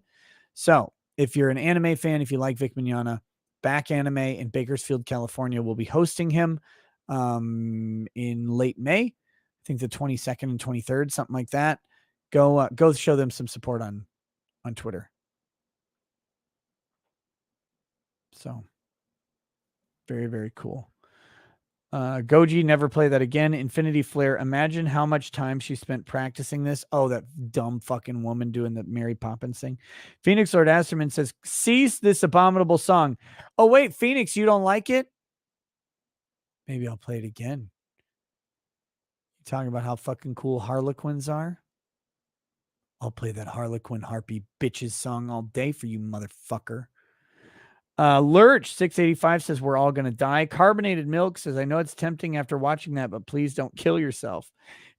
So if you're an anime fan, if you like Vic Mignogna, Back Anime in Bakersfield, California will be hosting him in late May. I think the 22nd and 23rd, something like that. Go show them some support on Twitter. So very, very cool. Goji, never play that again. Infinity Flare. Imagine how much time she spent practicing this. Oh, that dumb fucking woman doing the Mary Poppins thing. Phoenix Lord Asterman says, cease this abominable song. Oh, wait, Phoenix, you don't like it? Maybe I'll play it again. You talking about how fucking cool Harlequins are? I'll play that Harlequin Harpy bitches song all day for you, motherfucker. Lurch 685 says we're all gonna die. Carbonated Milk says I know it's tempting after watching that, but please don't kill yourself.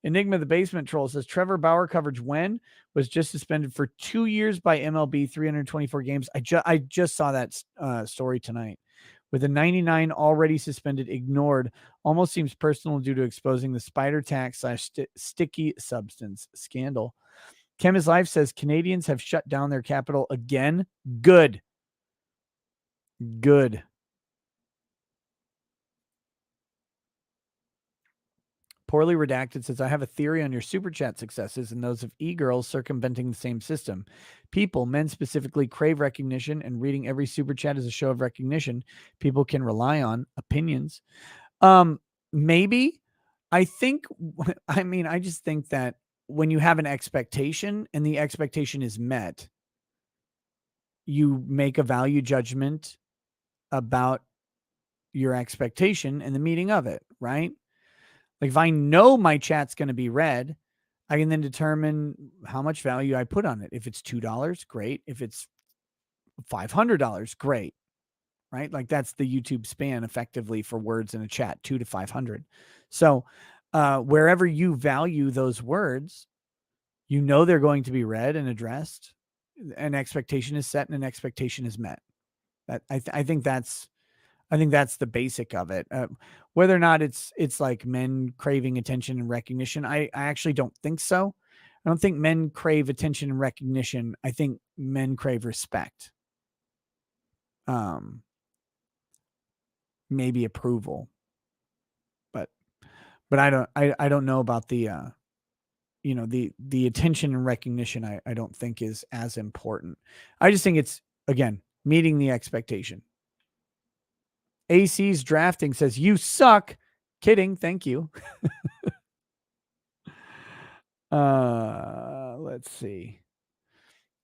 Enigma the Basement Troll says Trevor Bauer coverage when was just suspended for 2 years by MLB, 324 games. I just saw that story tonight. With a 99 already suspended, ignored, almost seems personal due to exposing the spider tax / sticky substance scandal. Chemist Life says Canadians have shut down their capital again. Good. Poorly Redacted says, I have a theory on your super chat successes and those of e-girls circumventing the same system. People, men specifically, crave recognition, and reading every super chat is a show of recognition. People can rely on opinions. Maybe. I just think that when you have an expectation and the expectation is met, you make a value judgment about your expectation and the meaning of it, right? Like if I know my chat's going to be read, I can then determine how much value I put on it. If it's $2, great. If it's $500, great. Right? Like that's the YouTube span effectively for words in a chat, 2 to 500. So wherever you value those words, you know they're going to be read and addressed. An expectation is set and an expectation is met. That I think that's the basic of it. Whether or not it's like men craving attention and recognition, I actually don't think so. I don't think men crave attention and recognition. I think men crave respect. Maybe approval, but I don't know about the the attention and recognition. I don't think is as important. I just think it's, again, meeting the expectation. AC's Drafting says, you suck. Kidding. Thank you. Let's see.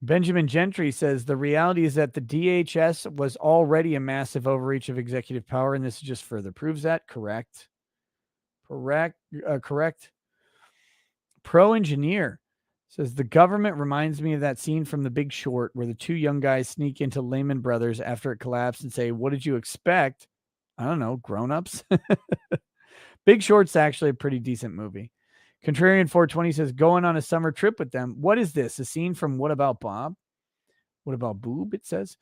Benjamin Gentry says, the reality is that the DHS was already a massive overreach of executive power, and this just further proves that. Correct. Pro Engineer says, the government reminds me of that scene from The Big Short where the two young guys sneak into Lehman Brothers after it collapsed and say, what did you expect? I don't know, grown-ups. Big Short's actually a pretty decent movie. Contrarian 420 says, going on a summer trip with them. What is this? A scene from What About Bob? What About Boob? It says.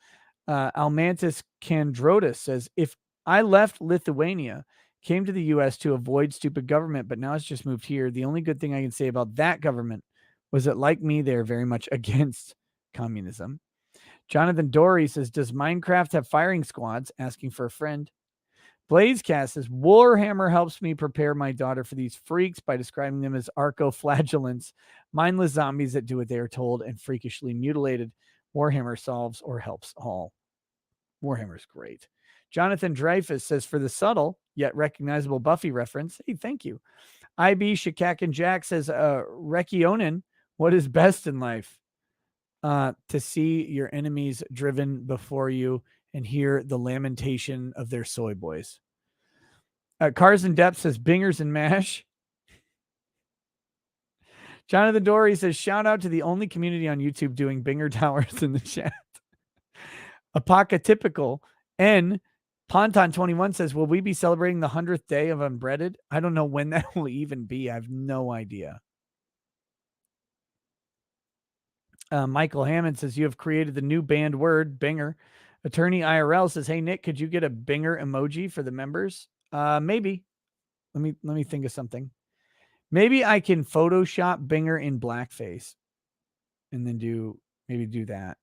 Almantis Kandrotis says, if I left Lithuania, Came to the U.S. to avoid stupid government, but now it's just moved here. The only good thing I can say about that government was that, like me, they're very much against communism. Jonathan Dory says, does Minecraft have firing squads? Asking for a friend. Blazecast says, Warhammer helps me prepare my daughter for these freaks by describing them as arco-flagellants, mindless zombies that do what they are told and freakishly mutilated. Warhammer solves or helps all. Warhammer's great. Jonathan Dreyfus says, for the subtle yet recognizable Buffy reference, hey, thank you. IB Shikak and Jack says, Rekionin, what is best in life? To see your enemies driven before you and hear the lamentation of their soy boys. Cars in Depth says, bingers and mash. Jonathan Dory says, shout out to the only community on YouTube doing binger towers in the chat. Apocatypical N Ponton21 says, will we be celebrating the 100th day of Unbreaded? I don't know when that will even be. I have no idea. Michael Hammond says, you have created the new banned word, binger. Attorney IRL says, hey, Nick, could you get a binger emoji for the members? Maybe. Let me think of something. Maybe I can Photoshop binger in blackface and then do that.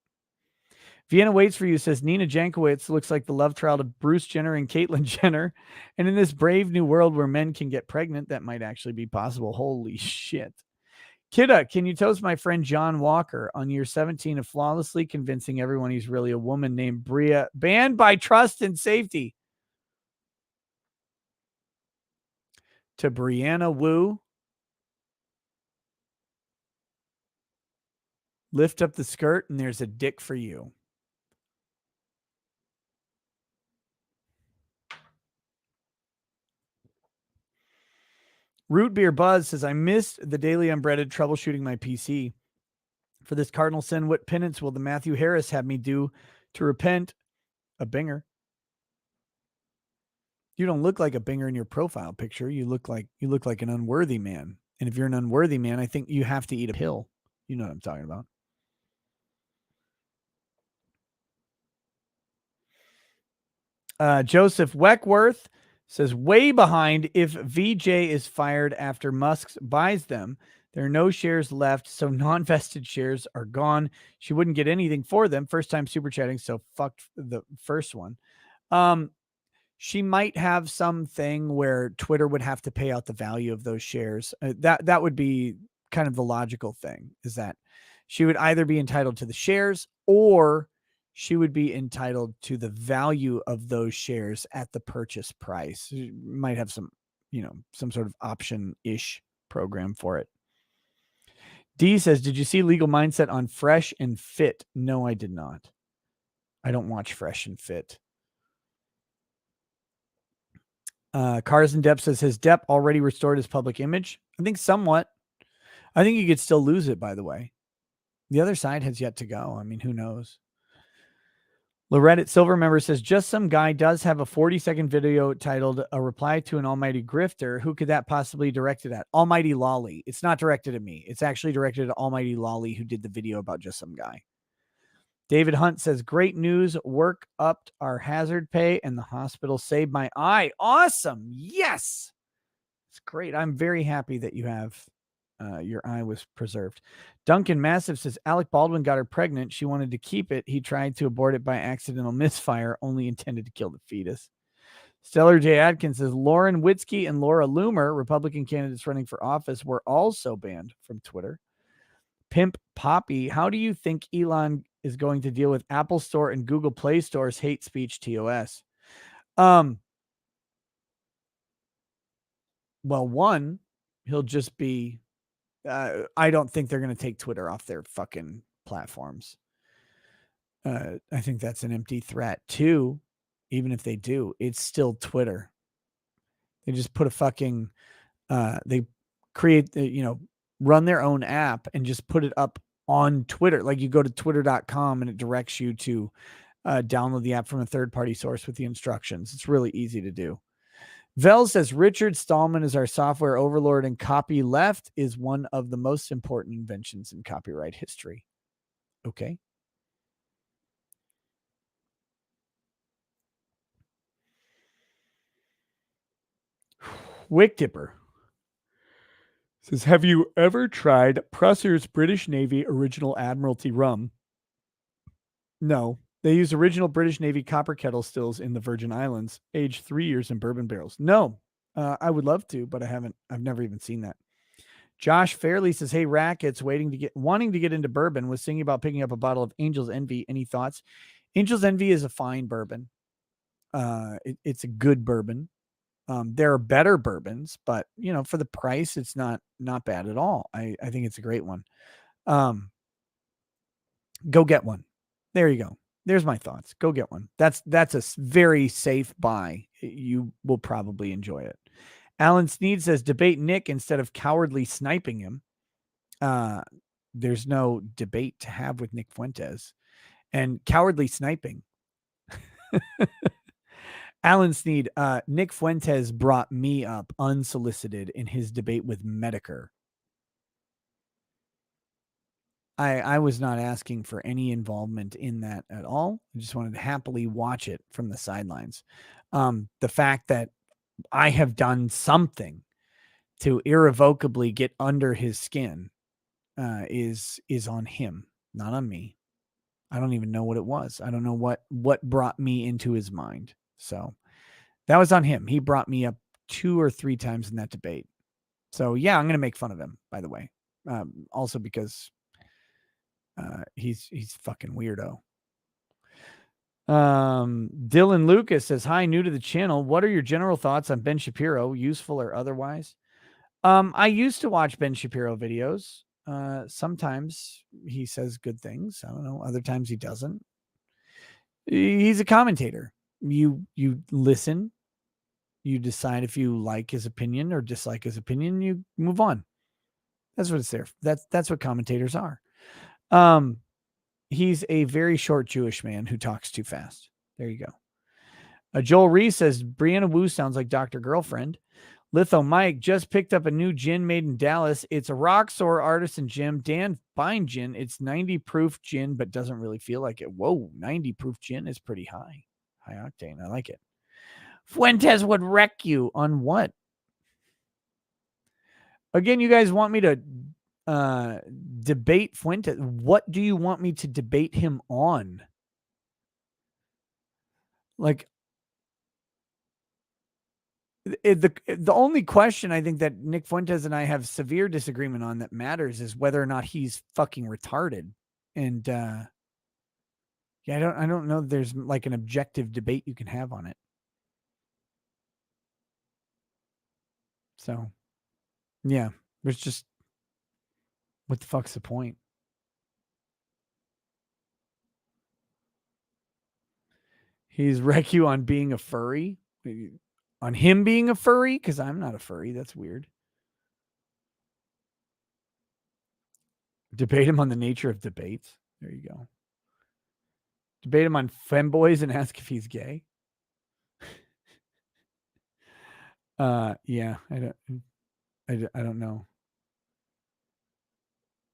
Vienna Waits for You says, Nina Jankowicz looks like the love child of Bruce Jenner and Caitlyn Jenner. And in this brave new world where men can get pregnant, that might actually be possible. Holy shit. Kidda, can you toast my friend John Walker on year 17 of flawlessly convincing everyone he's really a woman named Bria, banned by trust and safety? To Brianna Wu. Lift up the skirt and there's a dick for you. Root Beer Buzz says, I missed the daily unbreaded troubleshooting my PC. For this cardinal sin, what penance will the Matthew Harris have me do to repent? A binger. You don't look like a binger in your profile picture. You look like an unworthy man. And if you're an unworthy man, I think you have to eat a pill. You know what I'm talking about. Joseph Weckworth says, way behind if VJ is fired after Musk buys them. There are no shares left, so non-vested shares are gone. She wouldn't get anything for them. First time super chatting, so fucked the first one. She might have something where Twitter would have to pay out the value of those shares. That would be kind of the logical thing, is that she would either be entitled to the shares or she would be entitled to the value of those shares at the purchase price. She might have some sort of option-ish program for it. D says, did you see Legal Mindset on Fresh and Fit? No, I did not. I don't watch Fresh and Fit. Cars in Depp says, has Depp already restored his public image? I think somewhat. I think he could still lose it, by the way. The other side has yet to go. I mean, who knows? Loretta Silver member says, just some guy does have a 40-second video titled A Reply to an Almighty Grifter. Who could that possibly directed at? Almighty Lolly. It's not directed at me. It's actually directed at Almighty Lolly, who did the video about just some guy. David Hunt says, great news. Work upped our hazard pay and the hospital saved my eye. Awesome. Yes. It's great. I'm very happy that you have your eye was preserved. Duncan Massive says, Alec Baldwin got her pregnant. She wanted to keep it. He tried to abort it by accidental misfire, only intended to kill the fetus. Stellar J. Adkins says, Lauren Witzke and Laura Loomer, Republican candidates running for office, were also banned from Twitter. Pimp Poppy, how do you think Elon is going to deal with Apple Store and Google Play Store's hate speech TOS? Well, one, he'll just be, I don't think they're going to take Twitter off their fucking platforms. I think that's an empty threat. Two, even if they do, it's still Twitter. They just put a fucking, they create, run their own app and just put it up on Twitter. Like you go to twitter.com and it directs you to download the app from a third-party source with the instructions. It's really easy to do. Vel says, Richard Stallman is our software overlord and copyleft is one of the most important inventions in copyright history. Okay. Wick Dipper says, have you ever tried Prusser's British Navy Original Admiralty rum? No. They use original British Navy copper kettle stills in the Virgin Islands, aged 3 years in bourbon barrels. No. I would love to, but I've never even seen that. Josh Fairley says, hey, Rackets, wanting to get into bourbon, was thinking about picking up a bottle of Angel's Envy. Any thoughts? Angel's Envy is a fine bourbon. It's a good bourbon. There are better bourbons, but for the price, it's not bad at all. I think it's a great one. Go get one. There you go. There's my thoughts. Go get one. That's a very safe buy. You will probably enjoy it. Alan Sneed says, debate Nick instead of cowardly sniping him. There's no debate to have with Nick Fuentes. And cowardly sniping. Alan Sneed, Nick Fuentes brought me up unsolicited in his debate with Medicare. I was not asking for any involvement in that at all. I just wanted to happily watch it from the sidelines. The fact that I have done something to irrevocably get under his skin is on him, not on me. I don't even know what it was. I don't know what brought me into his mind. So that was on him. He brought me up 2 or 3 times in that debate. So yeah, I'm going to make fun of him, by the way. Also because he's fucking weirdo. Dylan Lucas says, hi, new to the channel. What are your general thoughts on Ben Shapiro, useful or otherwise? I used to watch Ben Shapiro videos. Sometimes he says good things. I don't know. Other times he doesn't. He's a commentator. You listen, you decide if you like his opinion or dislike his opinion, you move on. That's what it's there. That's what commentators are. He's a very short Jewish man who talks too fast. There you go. Joel Reese says, Brianna Wu sounds like Dr. Girlfriend. Litho Mike just picked up a new gin made in Dallas. It's a Roxor artisan gin. Dan, fine gin. It's 90 proof gin, but doesn't really feel like it. Whoa, 90 proof gin is pretty high. High octane. I like it. Fuentes would wreck you on what? Again, you guys want me to debate Fuentes. What do you want me to debate him on? Like, the only question I think that Nick Fuentes and I have severe disagreement on that matters is whether or not he's fucking retarded. And yeah, I don't know if there's like an objective debate you can have on it. So yeah, there's just, what the fuck's the point? He's wreck you on being a furry. On him being a furry? Because I'm not a furry. That's weird. Debate him on the nature of debates. There you go. Debate him on femboys and ask if he's gay. Yeah, I don't know.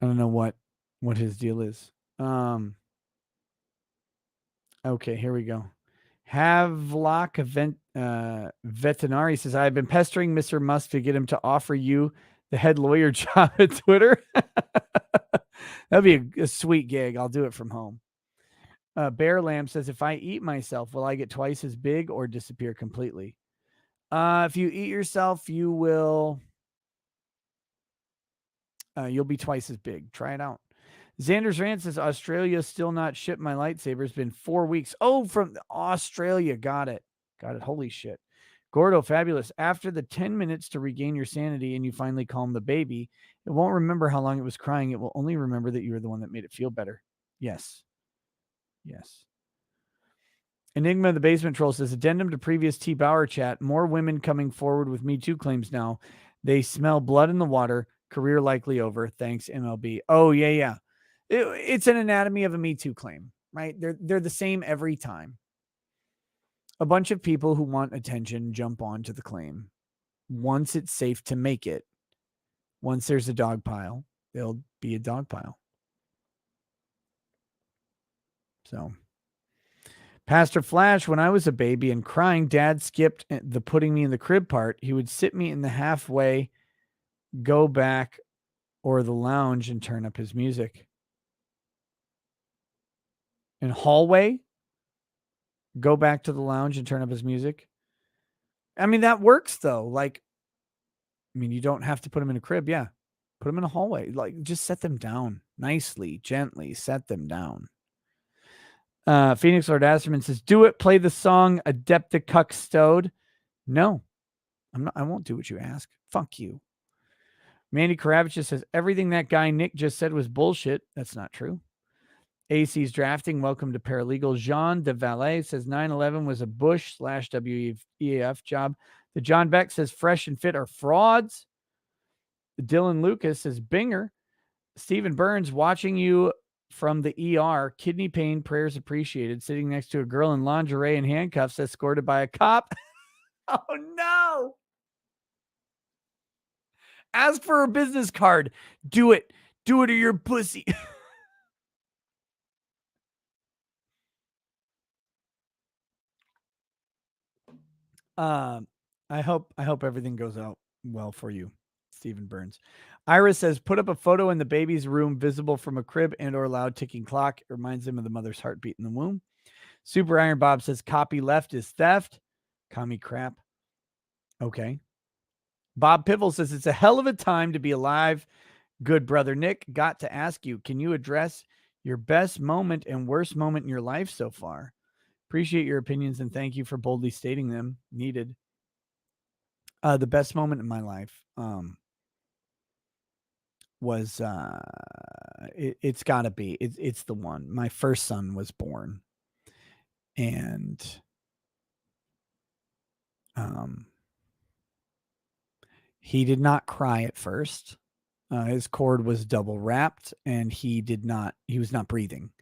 I don't know what his deal is. Okay, here we go. Havelock event veterinary says, I've been pestering Mr. Musk to get him to offer you the head lawyer job at Twitter. That'd be a sweet gig. I'll do it from home. Bear Lamb says, if I eat myself, will I get twice as big or disappear completely? If you eat yourself, you will. You'll be twice as big. Try it out. Xander's Rant says, Australia still not shipped my lightsaber. It's been 4 weeks. Oh, from Australia. Got it. Holy shit. Gordo, fabulous. After the 10 minutes to regain your sanity and you finally calm the baby, it won't remember how long it was crying. It will only remember that you were the one that made it feel better. Yes. Enigma the Basement Troll says, addendum to previous T. Bauer chat. More women coming forward with Me Too claims now. They smell blood in the water. Career likely over. Thanks, MLB. Oh, yeah. It's an anatomy of a Me Too claim, right? They're the same every time. A bunch of people who want attention jump onto the claim. Once it's safe to make it, once there's a dog pile, there'll be a dog pile. So Pastor Flash, when I was a baby and crying, Dad skipped the putting me in the crib part. He would sit me in the halfway, go back, or the lounge and turn up his music. In hallway, go back to the lounge and turn up his music. I mean, that works though. Like, I mean, you don't have to put him in a crib. Yeah. Put them in a hallway. Like, just set them down nicely, gently. Set them down. Phoenix Lord Asterman says, "Do it. Play the song Adepta Cuckstode." No, I'm not. I won't do what you ask. Fuck you. Mandy Karavich says, "Everything that guy Nick just said was bullshit." That's not true. AC's drafting. Welcome to Paralegal. Jean de Valet says 9/11 was a Bush/WEF job. The John Beck says fresh and fit are frauds. Dylan Lucas says Binger. Stephen Burns, watching you from the ER. Kidney pain, prayers appreciated. Sitting next to a girl in lingerie and handcuffs escorted by a cop. Oh, no. Ask for a business card. Do it. Do it or you're pussy. I hope everything goes out well for you, Stephen Burns. Iris says, put up a photo in the baby's room visible from a crib and or loud ticking clock. It reminds him of the mother's heartbeat in the womb. Super Iron Bob says, copy left is theft. Commie crap. Okay. Bob Pivel says, it's a hell of a time to be alive. Good brother Nick, got to ask you, can you address your best moment and worst moment in your life so far? Appreciate your opinions and thank you for boldly stating them. Needed. The best moment in my life was it's got to be it's the one. My first son was born, and he did not cry at first. His cord was double wrapped, and he was not breathing.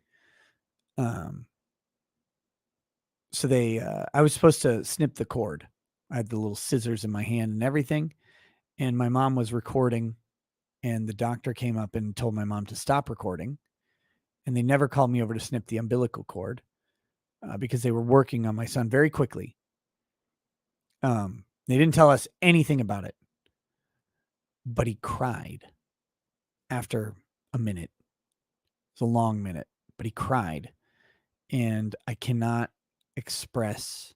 So I was supposed to snip the cord. I had the little scissors in my hand and everything, and my mom was recording, and the doctor came up and told my mom to stop recording, and they never called me over to snip the umbilical cord because they were working on my son very quickly. They didn't tell us anything about it, but he cried after a minute. It's a long minute, but he cried, and I cannot express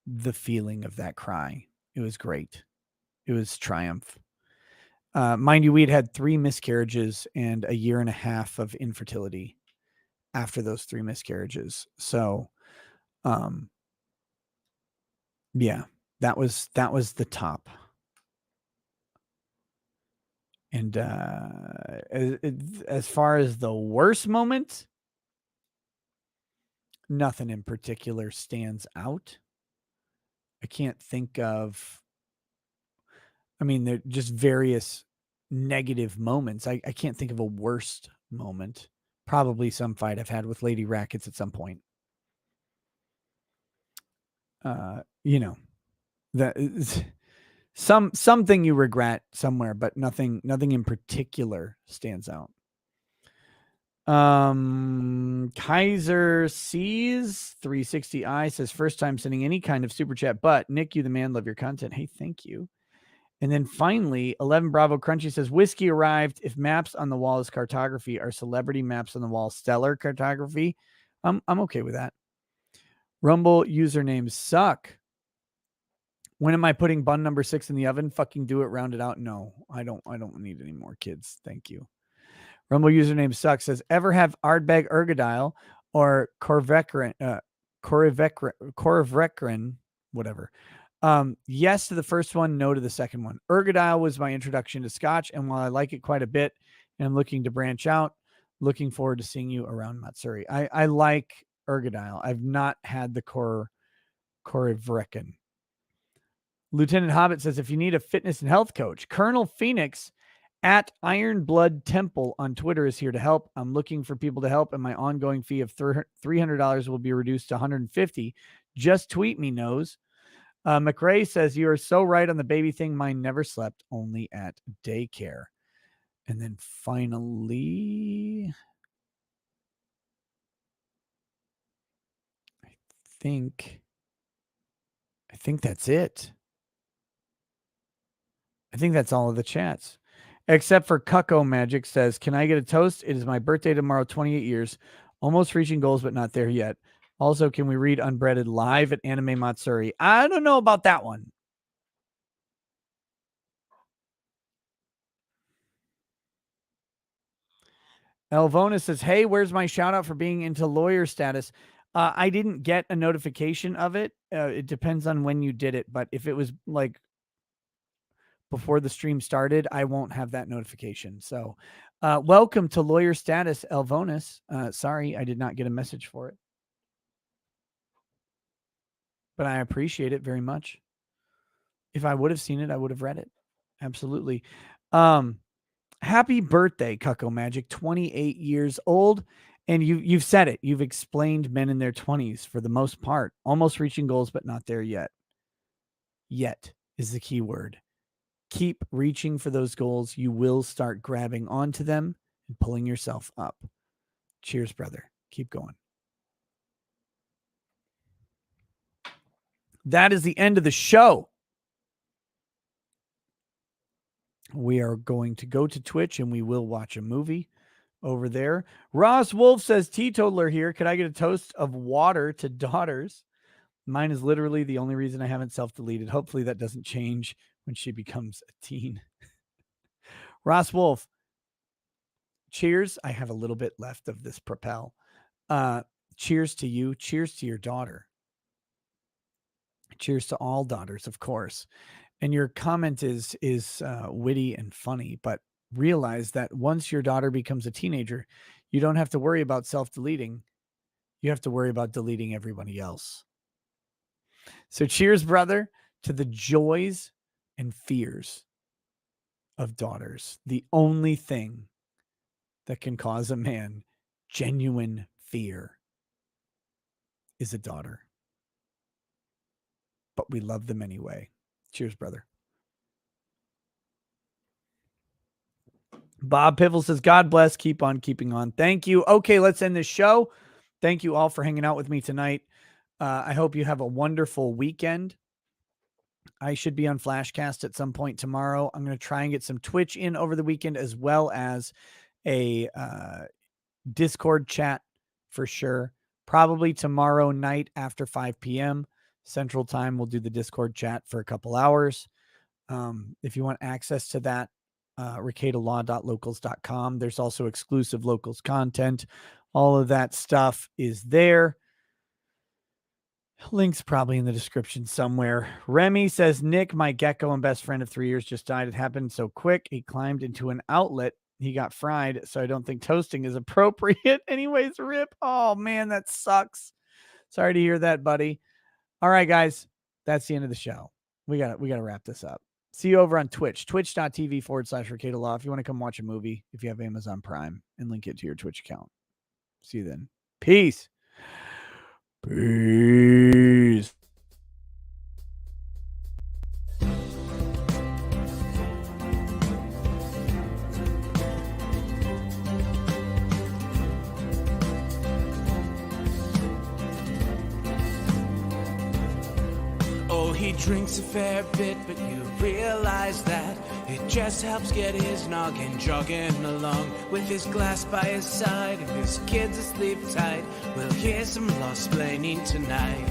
the feeling of that cry. It was great. It was triumph. Mind you, we had 3 miscarriages and a year and a half of infertility after those 3 miscarriages. So, yeah, that was the top. And as far as the worst moment, nothing in particular stands out. I can't think of, I mean, they're just various negative moments. I can't think of a worst moment. Probably some fight I've had with Lady Rackets at some point. That is something you regret somewhere, but nothing in particular stands out. Kaiser Sees 360i says, first time sending any kind of super chat, but Nick, you the man, love your content. Hey, thank you. And then finally, 11 Bravo Crunchy says, whiskey arrived. If maps on the wall is cartography, are celebrity maps on the wall stellar cartography? I'm okay with that. Rumble usernames suck. When am I putting bun number 6 in the oven? Fucking do it, round it out. No, I don't need any more kids. Thank you. Rumble username sucks says, ever have Ardbeg Ergodile or Corvecrin, whatever. Yes to the first one, no to the second one. Ergodile was my introduction to Scotch, and while I like it quite a bit and I'm looking to branch out, looking forward to seeing you around Matsuri. I like Ergodile. I've not had the Corvecrin. Lieutenant Hobbit says, if you need a fitness and health coach, Colonel Phoenix at Iron Blood Temple on Twitter is here to help. I'm looking for people to help, and my ongoing fee of $300 will be reduced to $150. Just tweet me, Nose. McRae says, you are so right on the baby thing. Mine never slept, only at daycare. And then finally, think that's it. I think that's all of the chats. Except for Cucko Magic says, can I get a toast? It is my birthday tomorrow, 28 years. Almost reaching goals, but not there yet. Also, can we read Unbreaded live at Anime Matsuri? I don't know about that one. Elvona says, hey, where's my shout out for being into lawyer status? I didn't get a notification of it. It depends on when you did it. But if it was like before the stream started, I won't have that notification. So welcome to lawyer status, Elvonis. Sorry, I did not get a message for it. But I appreciate it very much. If I would have seen it, I would have read it. Absolutely. Happy birthday, Cucko Magic, 28 years old. And you've said it. You've explained men in their 20s for the most part. Almost reaching goals, but not there yet. Yet is the key word. Keep reaching for those goals. You will start grabbing onto them and pulling yourself up. Cheers, brother. Keep going. That is the end of the show. We are going to go to Twitch and we will watch a movie over there. Ross Wolf says, teetotaler here. Could I get a toast of water to daughters? Mine is literally the only reason I haven't self-deleted. Hopefully that doesn't change when she becomes a teen. Ross Wolf, cheers. I have a little bit left of this Propel. Cheers to you. Cheers to your daughter. Cheers to all daughters, of course. And your comment is witty and funny, but realize that once your daughter becomes a teenager, you don't have to worry about self-deleting. You have to worry about deleting everybody else. So cheers, brother, to the joys and fears of daughters. The only thing that can cause a man genuine fear is a daughter. But we love them anyway. Cheers, brother. Bob Pivel says, God bless. Keep on keeping on. Thank you. Okay, let's end this show. Thank you all for hanging out with me tonight. I hope you have a wonderful weekend. I should be on Flashcast at some point tomorrow. I'm going to try and get some Twitch in over the weekend as well as a Discord chat for sure. Probably tomorrow night after 5 p.m. Central Time, we'll do the Discord chat for a couple hours. If you want access to that, ricadalaw.locals.com. There's also exclusive Locals content. All of that stuff is there. Link's probably in the description somewhere. Remy says, Nick, my gecko and best friend of 3 years, just died. It happened so quick. He climbed into an outlet. He got fried, so I don't think toasting is appropriate. Anyways, rip. Oh, man, that sucks. Sorry to hear that, buddy. All right, guys, that's the end of the show. We got to wrap this up. See you over on Twitch, twitch.tv/RicadaLaw. If you want to come watch a movie, if you have Amazon Prime, and link it to your Twitch account. See you then. Peace. Peace. Oh, he drinks a fair bit, but you realize that it just helps get his noggin jogging along. With his glass by his side and his kids asleep tight, we'll hear some lost-plaining tonight.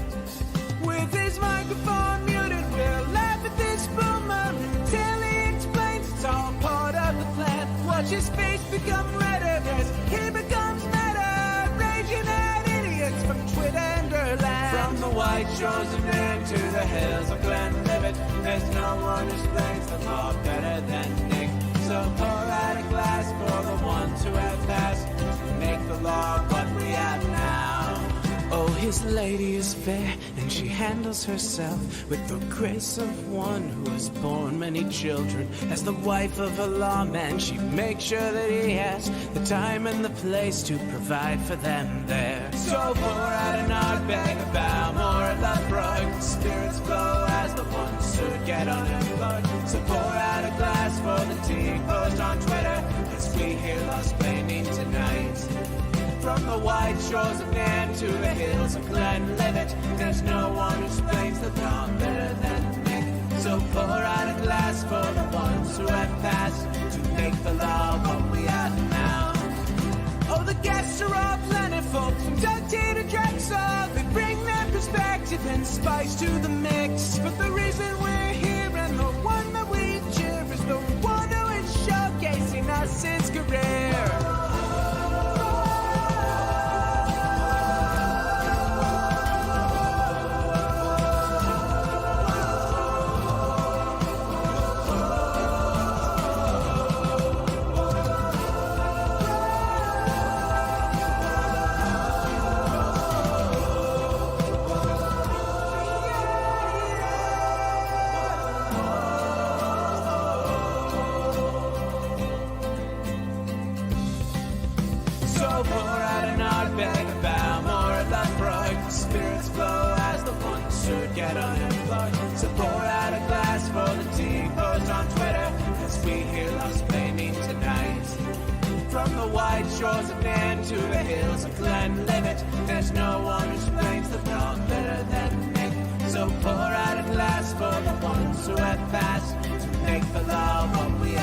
With his microphone muted, we'll laugh at this boomer till he explains it's all part of the plan. Watch his face become redder as he becomes meta, raging at idiots from Twitter and Erlang. From the white shores of Maine to the hills of Glenlivet, there's no one who explains the law better than Nick. So pour out a glass for the ones who have passed, make the law what we have now. Oh, his lady is fair, and she handles herself with the grace of one who has borne many children. As the wife of a lawman, she makes sure that he has the time and the place to provide for them there. So pour out an odd bag of Balmore and Lafroig, the spirits flow as the ones who get unemployed. So pour out a glass for the tea post on Twitter, as we hear lost blaming tonight. From the white shores of Nairn to the hills of Glenlivet, there's no one who explains the wrong better than Nick. So pour out a glass for the ones who have passed to make the law what we are now. Oh, the guests are all plentiful, from Dante to Drexel. They bring their perspective and spice to the mix. But the reason we're here and the one that we cheer is the one who is showcasing us his career. Get unemployed. So pour out a glass for the T-Post on Twitter as we hear lost blaming tonight. From the white shores of Nairn to the hills of Glenlivet, there's no one who explains the wrong better than Nick. So pour out a glass for the ones who have passed to make the law what we